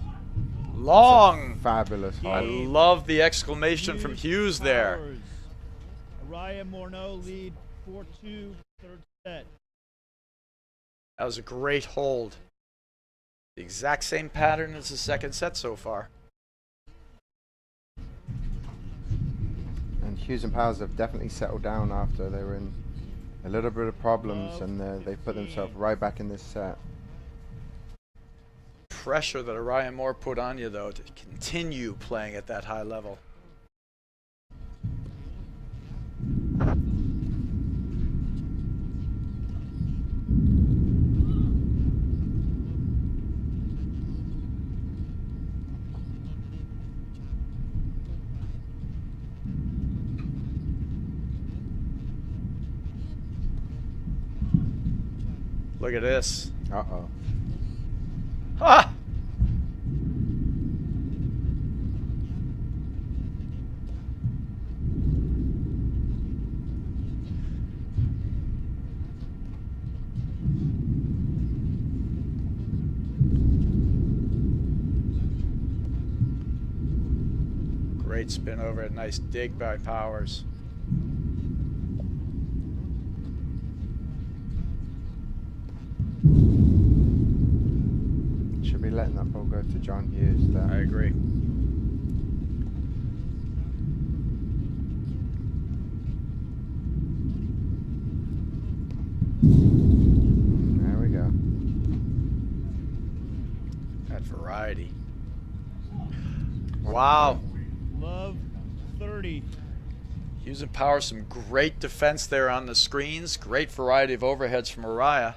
long. Fabulous I hole. love the exclamation from Hughes there. Powers. Araya Morneau lead 4-2, third set. That was a great hold. The exact same pattern as the second set so far. And Hughes and Powers have definitely settled down after they were in a little bit of problems, and they put themselves right back in this set. Pressure that Araya Moore put on you, though, to continue playing at that high level. Look at this. Uh-oh. Ha! Great spin over it. Nice dig by Powers. Should be letting that ball go to John Hughes there. I agree. There we go. That variety. Wow. Love 30. Hughes and Powers, some great defense there on the screens. Great variety of overheads from Araya.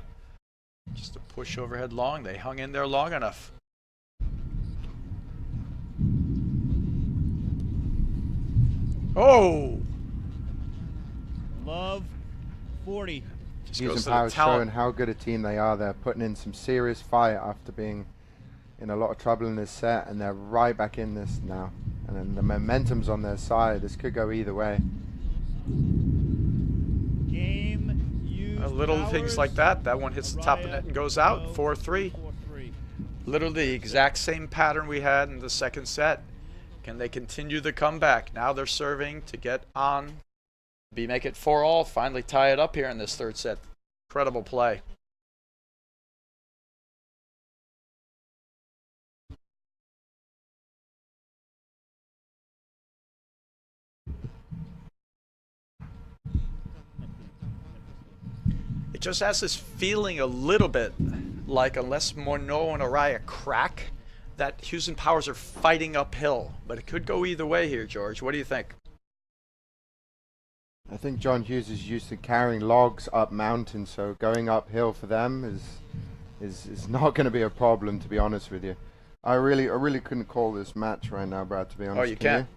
Just a push overhead long. They hung in there long enough. Oh! Love 40. Just Hughes goes and to the Powers talent. showing how good a team they are. They're putting in some serious fight after being in a lot of trouble in this set, and they're right back in this now. And then the momentum's on their side. This could go either way. Game used. Little Powers. things like that. That one hits the top of the Araya net and goes out. Morneau, 4-3. 4-3. Literally the exact same pattern we had in the second set. Can they continue the comeback? Now they're serving to get on. Make it 4-all. Finally tie it up here in this third set. Incredible play. It just has this feeling a little bit like, unless Morneau and Araya crack, that Hughes and Powers are fighting uphill. But it could go either way here, George. What do you think? I think John Hughes is used to carrying logs up mountains, so going uphill for them is not going to be a problem, to be honest with you. I really couldn't call this match right now, Brad, to be honest. Oh, you can't?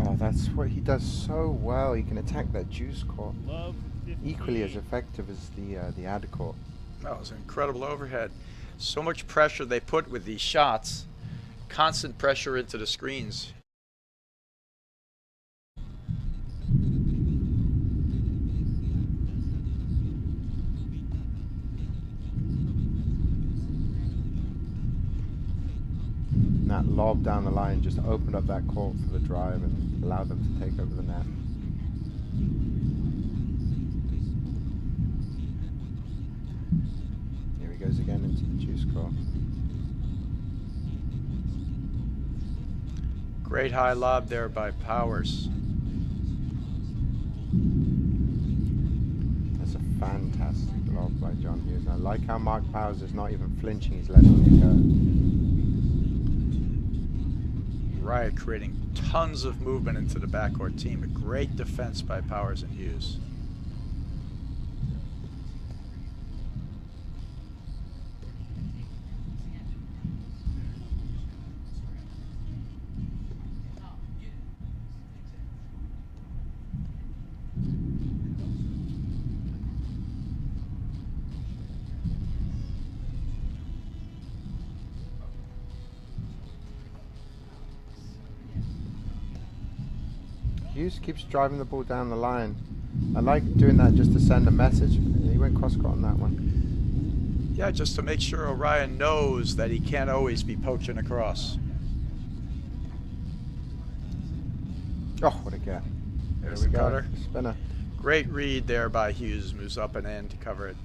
Oh, that's what he does so well. He can attack that juice court Love 50. equally as effective as the ad court. That was an incredible overhead. So much pressure they put with these shots. Constant pressure into the screens. that lob down the line just opened up that court for the drive and allowed them to take over the net. Here he goes again into the juice court. Great high lob there by Powers. That's a fantastic lob by John Hughes. I like how Mark Powers is not even flinching, he's letting it go. Araya creating tons of movement into the backcourt team. A great defense by Powers and Hughes. Hughes keeps driving the ball down the line. I like doing that just to send a message. He went cross-court on that one. Yeah, just to make sure Araya knows that he can't always be poaching across. Oh, what a get. There's There the we go. cutter. Spinner. Great read there by Hughes. Moves up and in to cover it.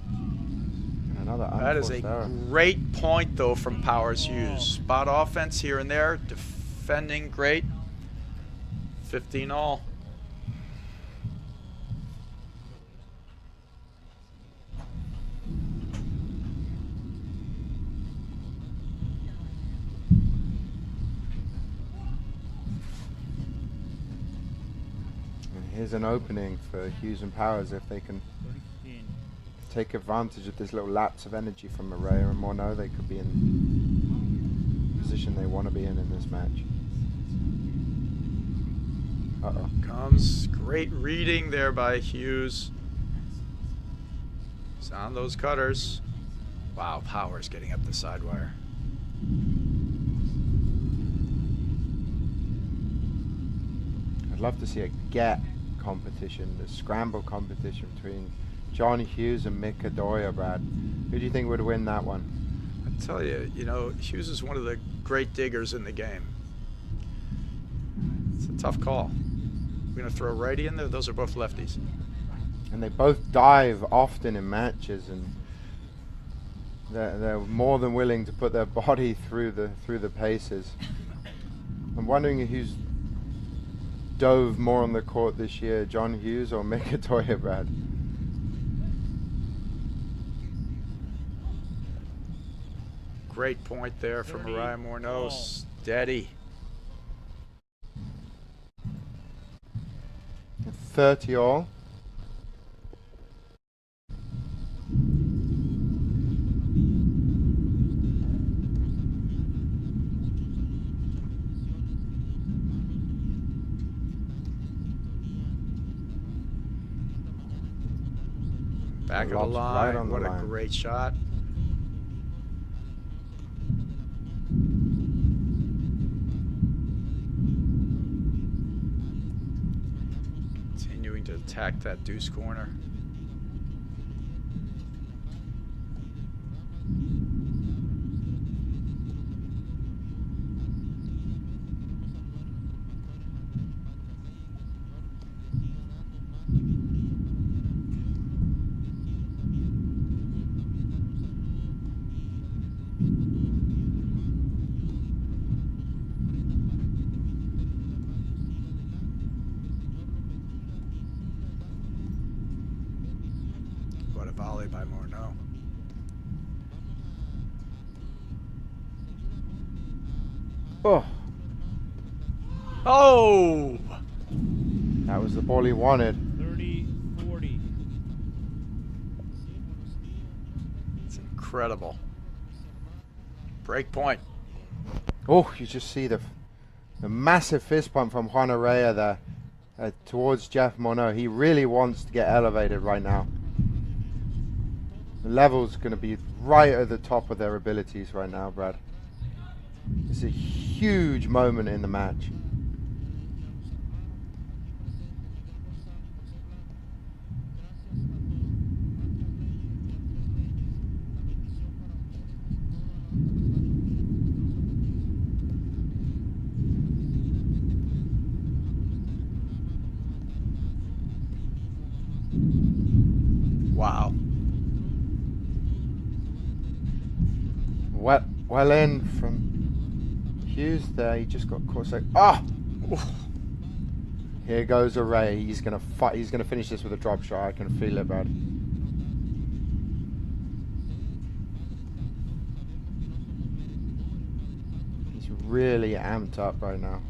And another That is a unforced error. great point, though, from Powers Hughes. Spot offense here and there. Defending great. 15 all. And here's an opening for Hughes and Powers if they can 30-15. take advantage of this little lapse of energy from Araya and Morneau. They could be in the position they want to be in this match. Uh-oh. Comes great reading there by Hughes. Sound those cutters. Wow, Powers getting up the side wire. I'd love to see a get competition, the scramble competition between John Hughes and Mick Adoya, Brad. Who do you think would win that one? I tell you, Hughes is one of the great diggers in the game. It's a tough call. We're going to throw a righty in there. Those are both lefties. And they both dive often in matches, and they're more than willing to put their body through the paces. I'm wondering who's dove more on the court this year, John Hughes or Mick Adoya, Brad? Great point there from 30 Araya Morneau. all. Steady. 30 all. Back of the Lobs line. right on the What a line. great shot. Continuing to attack that deuce corner. What a volley by Morneau. Oh, Oh! that was the ball he wanted. 30-40. It's incredible. Break point. Oh, you just see the massive fist bump from Juan Araya there towards Jeff Morneau. He really wants to get elevated right now. The level's going to be right at the top of their abilities right now, Brad. It's a huge moment in the match. Wow. Well in from Hughes there. He just got caught. Ah! Here goes Araya. He's gonna fight. He's gonna finish this with a drop shot. I can feel it, bud. He's really amped up right now.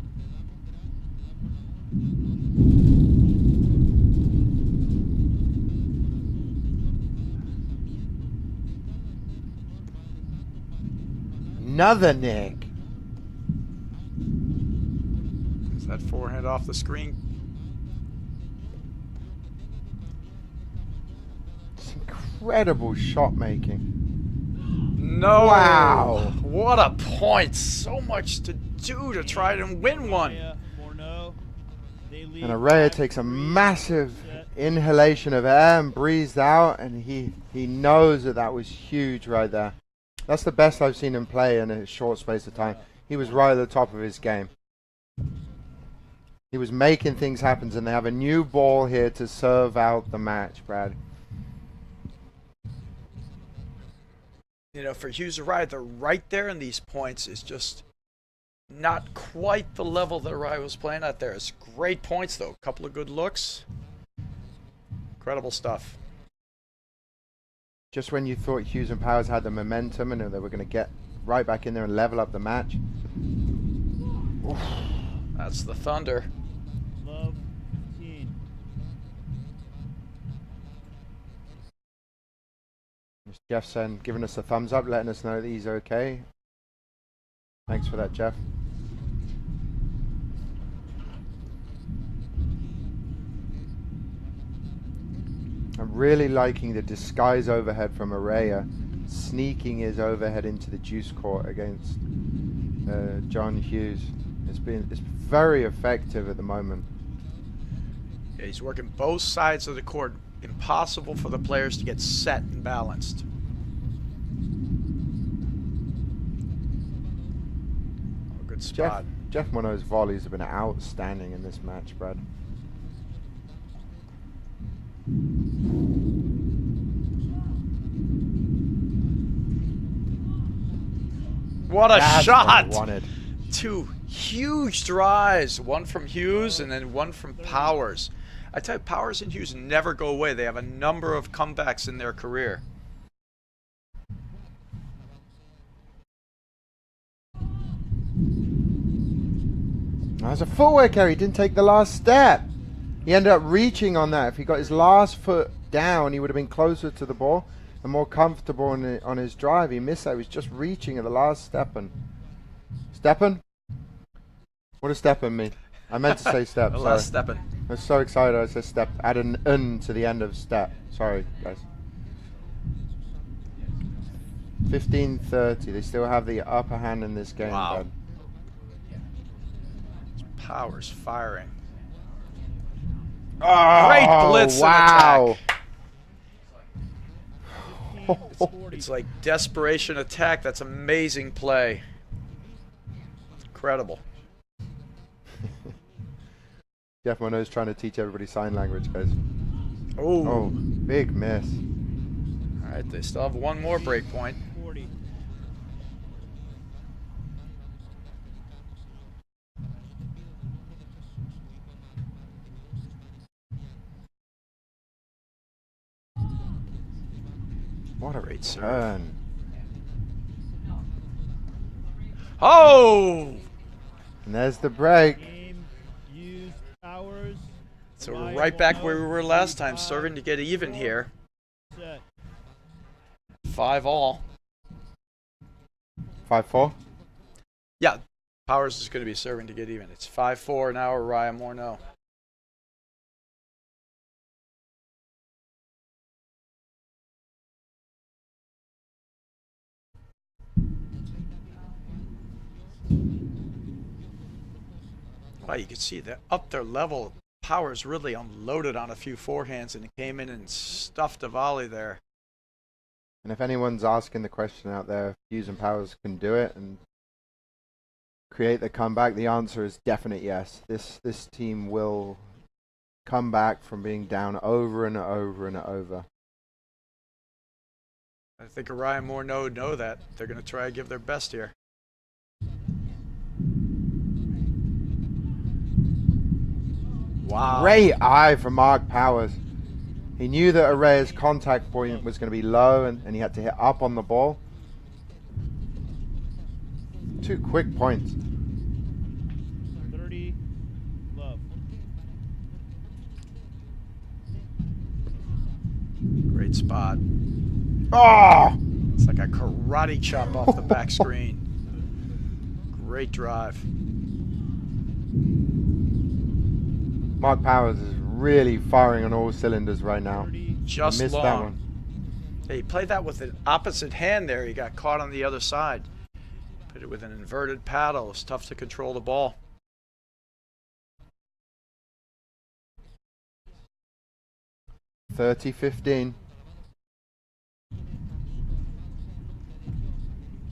Another Nick. Is that forehand off the screen? It's incredible shot making. No. Wow. What a point. So much to do to try to win one. And Araya takes a massive inhalation of air and breathes out, and he knows that was huge right there. That's the best I've seen him play in a short space of time. He was right at the top of his game. He was making things happen, and they have a new ball here to serve out the match, Brad. You know, for Hughes Araya, they're right there in these points is just not quite the level that Araya was playing at there. It's great points, though. A couple of good looks. Incredible stuff. Just when you thought Hughes and Powers had the momentum and they were going to get right back in there and level up the match. Oof. That's the Thunder. Love 15. Jeff saying, giving us a thumbs up, letting us know that he's okay. Thanks for that, Jeff. I'm really liking the disguise overhead from Araya, sneaking his overhead into the juice court against John Hughes. It's very effective at the moment. Yeah, he's working both sides of the court. Impossible for the players to get set and balanced. Oh, good spot. Jeff Monod's volleys have been outstanding in this match, Brad. What a That's shot! what I wanted. Two huge drives. One from Hughes and then one from Powers. I tell you, Powers and Hughes never go away. They have a number of comebacks in their career. That was a footwork error. He didn't take the last step. He ended up reaching on that. If he got his last foot down, he would have been closer to the ball and more comfortable on his drive. He missed that. He was just reaching at the last steppin'. Steppin'? What does steppin' mean? I meant to say step. The Sorry. last stepping. I was so excited I said step. Add an "un" to the end of step. Sorry, guys. 15-30. They still have the upper hand in this game. Wow. Bud. Powers firing. Oh, Great blitz wow. and attack. It's like desperation attack. That's amazing play. Incredible. Jeff Monod's trying to teach everybody sign language, guys. Oh, big miss. all right. They still have one more break point. 40. What a Great serve. turn. Oh! And there's the break. Game used Powers. So we're right back where we were last time, serving to get even here. Set. 5-all. 5-4. Yeah, Powers is going to be serving to get even. It's 5-4 now, Araya Morneau. Wow, you can see that up their level. Powers really unloaded on a few forehands and came in and stuffed a volley there. And if anyone's asking the question out there, if Hughes and Powers can do it and create the comeback, the answer is definite yes. This team will come back from being down over and over and over. I think Araya and Morneau know that. They're going to try to give their best here. Wow. Great eye from Mark Powers. He knew that Araya's contact point was going to be low and he had to hit up on the ball. 2 quick points. 30, love. Great spot. Oh! It's like a karate chop off the back screen. Great drive. Mark Powers is really firing on all cylinders right now. Just missed long. that one. Yeah, he played that with an opposite hand there. He got caught on the other side. Put it with an inverted paddle. It's tough to control the ball. $30-15.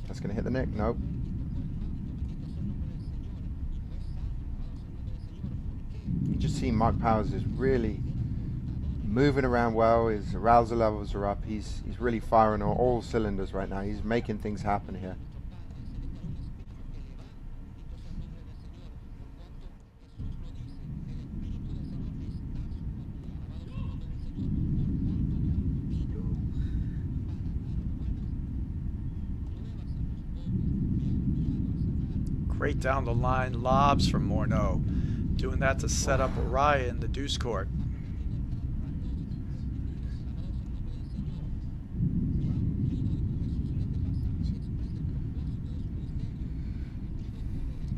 That's going to hit the neck. Nope. You just see Mark Powers is really moving around well. His arousal levels are up. He's really firing on all cylinders right now. He's making things happen here. Great down the line lobs from Morneau. Doing that to set up Araya in the deuce court.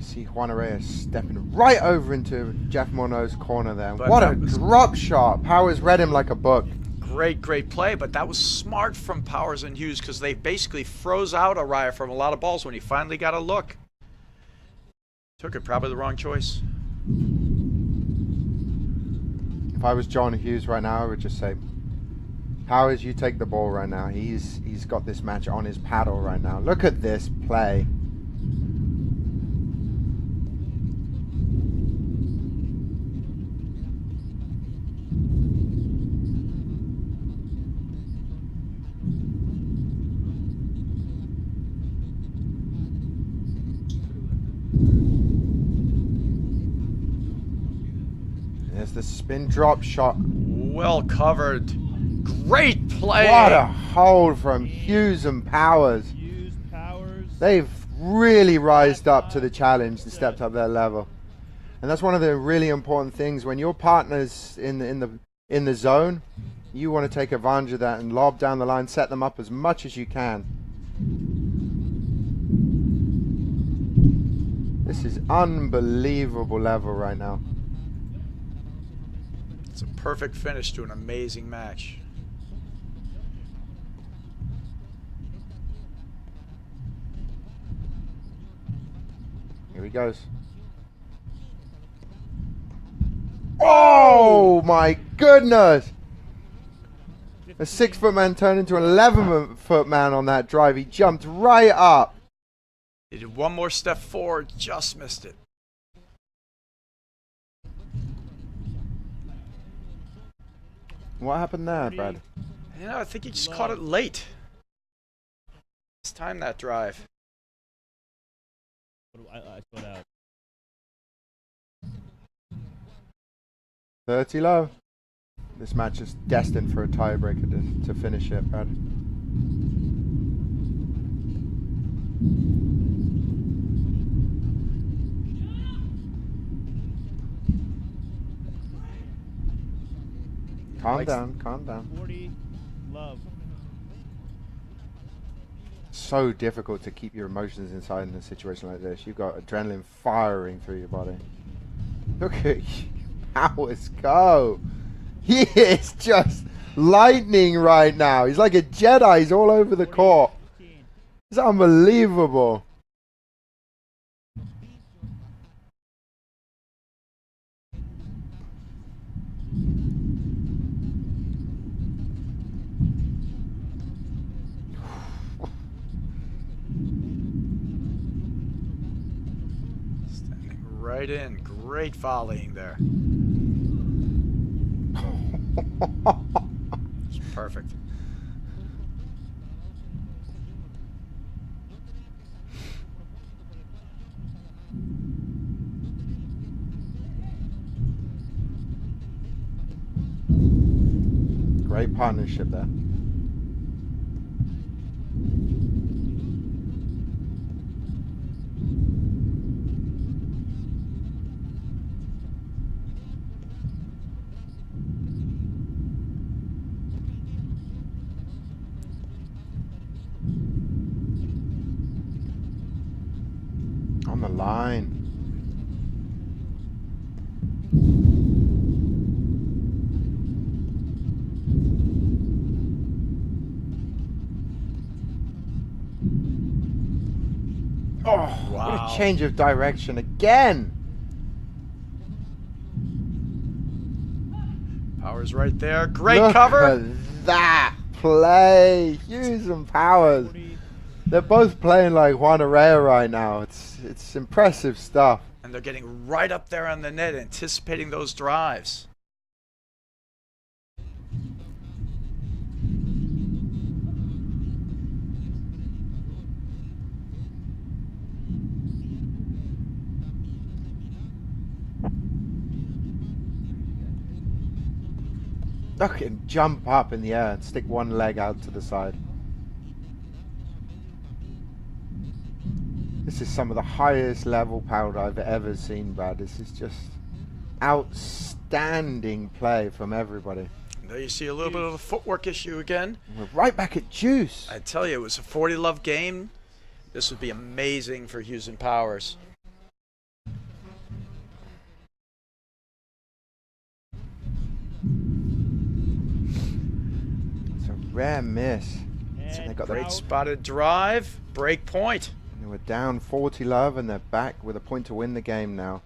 See Juan Araya stepping right over into Jeff Morneau's corner there. But what a drop shot. Powers read him like a book. Great play, but that was smart from Powers and Hughes because they basically froze out Araya from a lot of balls when he finally got a look. Took it, probably the wrong choice. If I was John Hughes right now, I would just say, Powers, you take the ball right now. He's got this match on his paddle right now. Look at this play. There's the spin drop shot. Well covered. Great play. What a hold from Hughes and Powers. Hughes, Powers. They've really rised up to the challenge and stepped up their level. And that's one of the really important things. When your partner's in the zone, you want to take advantage of that and lob down the line, set them up as much as you can. This is unbelievable level right now. It's a perfect finish to an amazing match. Here he goes. Oh my goodness! A 6-foot man turned into an 11-foot man on that drive. He jumped right up. He did one more step forward, just missed it. What happened there, Brad? You know, I think he just caught it late. It's time that drive. I put out. 30 low. This match is destined for a tiebreaker to finish it, Brad. Calm down, calm down. 40, love. So difficult to keep your emotions inside in a situation like this. You've got adrenaline firing through your body. Look at Powers go. He is just lightning right now. He's like a Jedi. He's all over the court. It's unbelievable. Standing right in. Great volleying there. 30 It's perfect. Great partnership there. On the line. Oh, what Wow. a change of direction again. Powers right there. Great Look cover. at that play. Hughes and Powers. They're both playing like Juan Araya right now. It's impressive stuff. And they're getting right up there on the net, anticipating those drives. Look at him jump up in the air and stick one leg out to the side. This is some of the highest level power I've ever seen, Brad. This is just outstanding play from everybody. And there you see a little bit of a footwork issue again. We're right back at juice. I tell you, it was a 40-love game. This would be amazing for Hughes and Powers. It's a rare miss. So they got the Great spotted drive. Break point. They were down 40 love and they're back with a point to win the game now.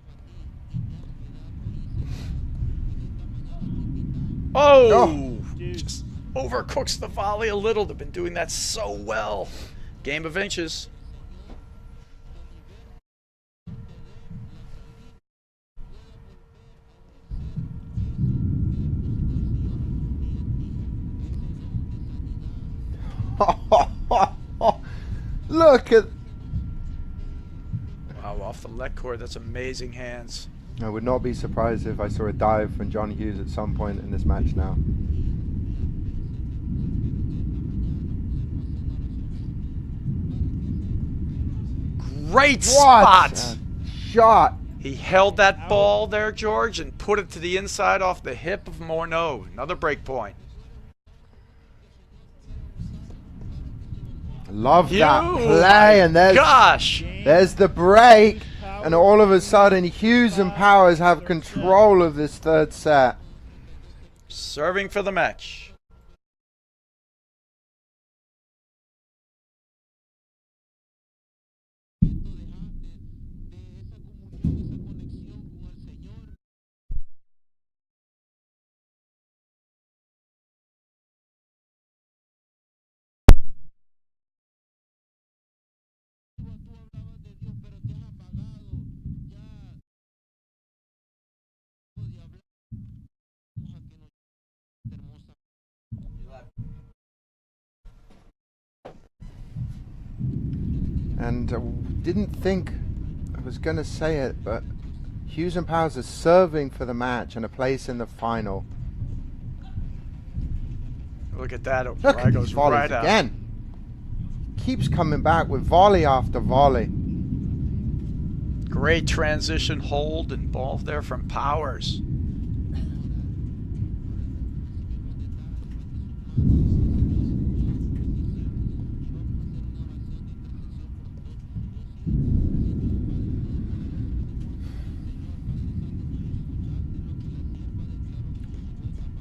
Oh! Just overcooks the volley a little. They've been doing that so well. Game of inches. Look at... Wow, off the let cord. That's amazing hands. I would not be surprised if I saw a dive from John Hughes at some point in this match now. Great What spot. a shot! He held that ball there, George, and put it to the inside off the hip of Morneau. Another break point. Love that Oh play, and there's the break, and all of a sudden Hughes and Powers have control of this third set. serving for the match. And didn't think I was going to say it, but Hughes and Powers are serving for the match and a place in the final. Look at that. Look at Goes these volleys right out. again. Keeps coming back with volley after volley. Great transition hold and ball there from Powers.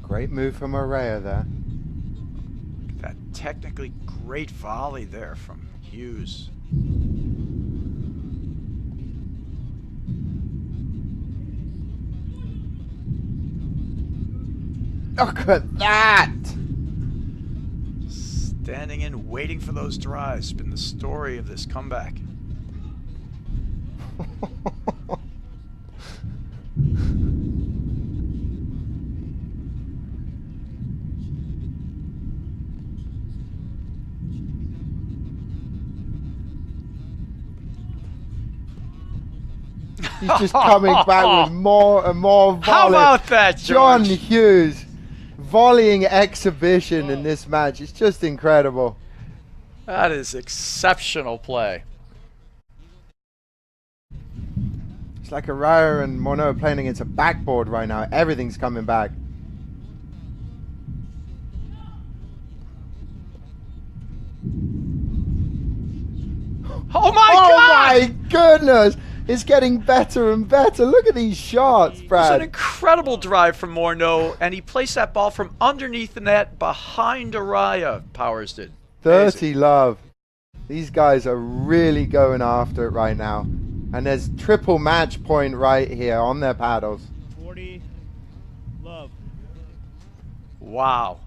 Great move from Araya there. That technically great volley there from Hughes. Look at that! Standing in, waiting for those drives. Been the story of this comeback. He's just coming back with more and more volley. How about that, John George? Hughes, volleying exhibition in this match. It's just incredible. That is exceptional play. It's like Araya and Morneau playing against a backboard right now. Everything's coming back. Oh my Oh God! my goodness! It's getting better and better. Look at these shots, It was Brad. an incredible drive from Morneau, and he placed that ball from underneath the net behind Araya. Powers did. 30 love. These guys are really going after it right now. And there's triple match point right here on their paddles. 40 love. Wow.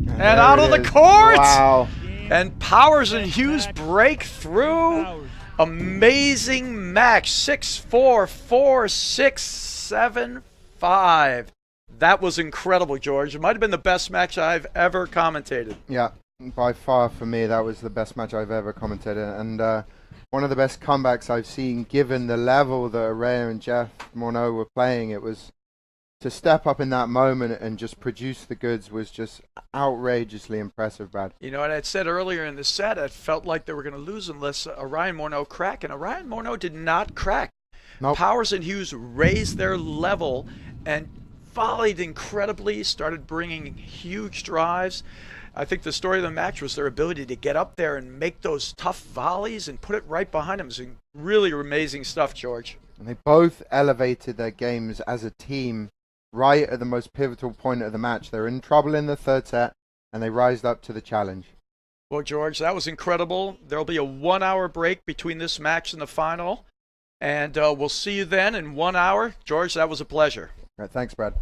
And there out it of the is. court! Wow. And Powers and Hughes break through. Powers. Amazing match. 6-4, 4-6, 7-5. That was incredible, George. It might have been the best match I've ever commentated. Yeah, by far for me, that was the best match I've ever commentated. And one of the best comebacks I've seen, given the level that Araya and Jeff Morneau were playing. It was to step up in that moment and just produce the goods was just outrageously impressive, Brad. You know, and I said earlier in the set, it felt like they were going to lose unless Araya and Morneau crack. And Araya and Morneau did not crack. Nope. Powers and Hughes raised their level and volleyed incredibly, started bringing huge drives. I think the story of the match was their ability to get up there and make those tough volleys and put it right behind them. It was really amazing stuff, George. And they both elevated their games as a team right at the most pivotal point of the match. They were in trouble in the third set, and they rised up to the challenge. Well, George, that was incredible. There'll be a 1 hour break between this match and the final. And we'll see you then in 1 hour. George, that was a pleasure. All right, thanks, Brad.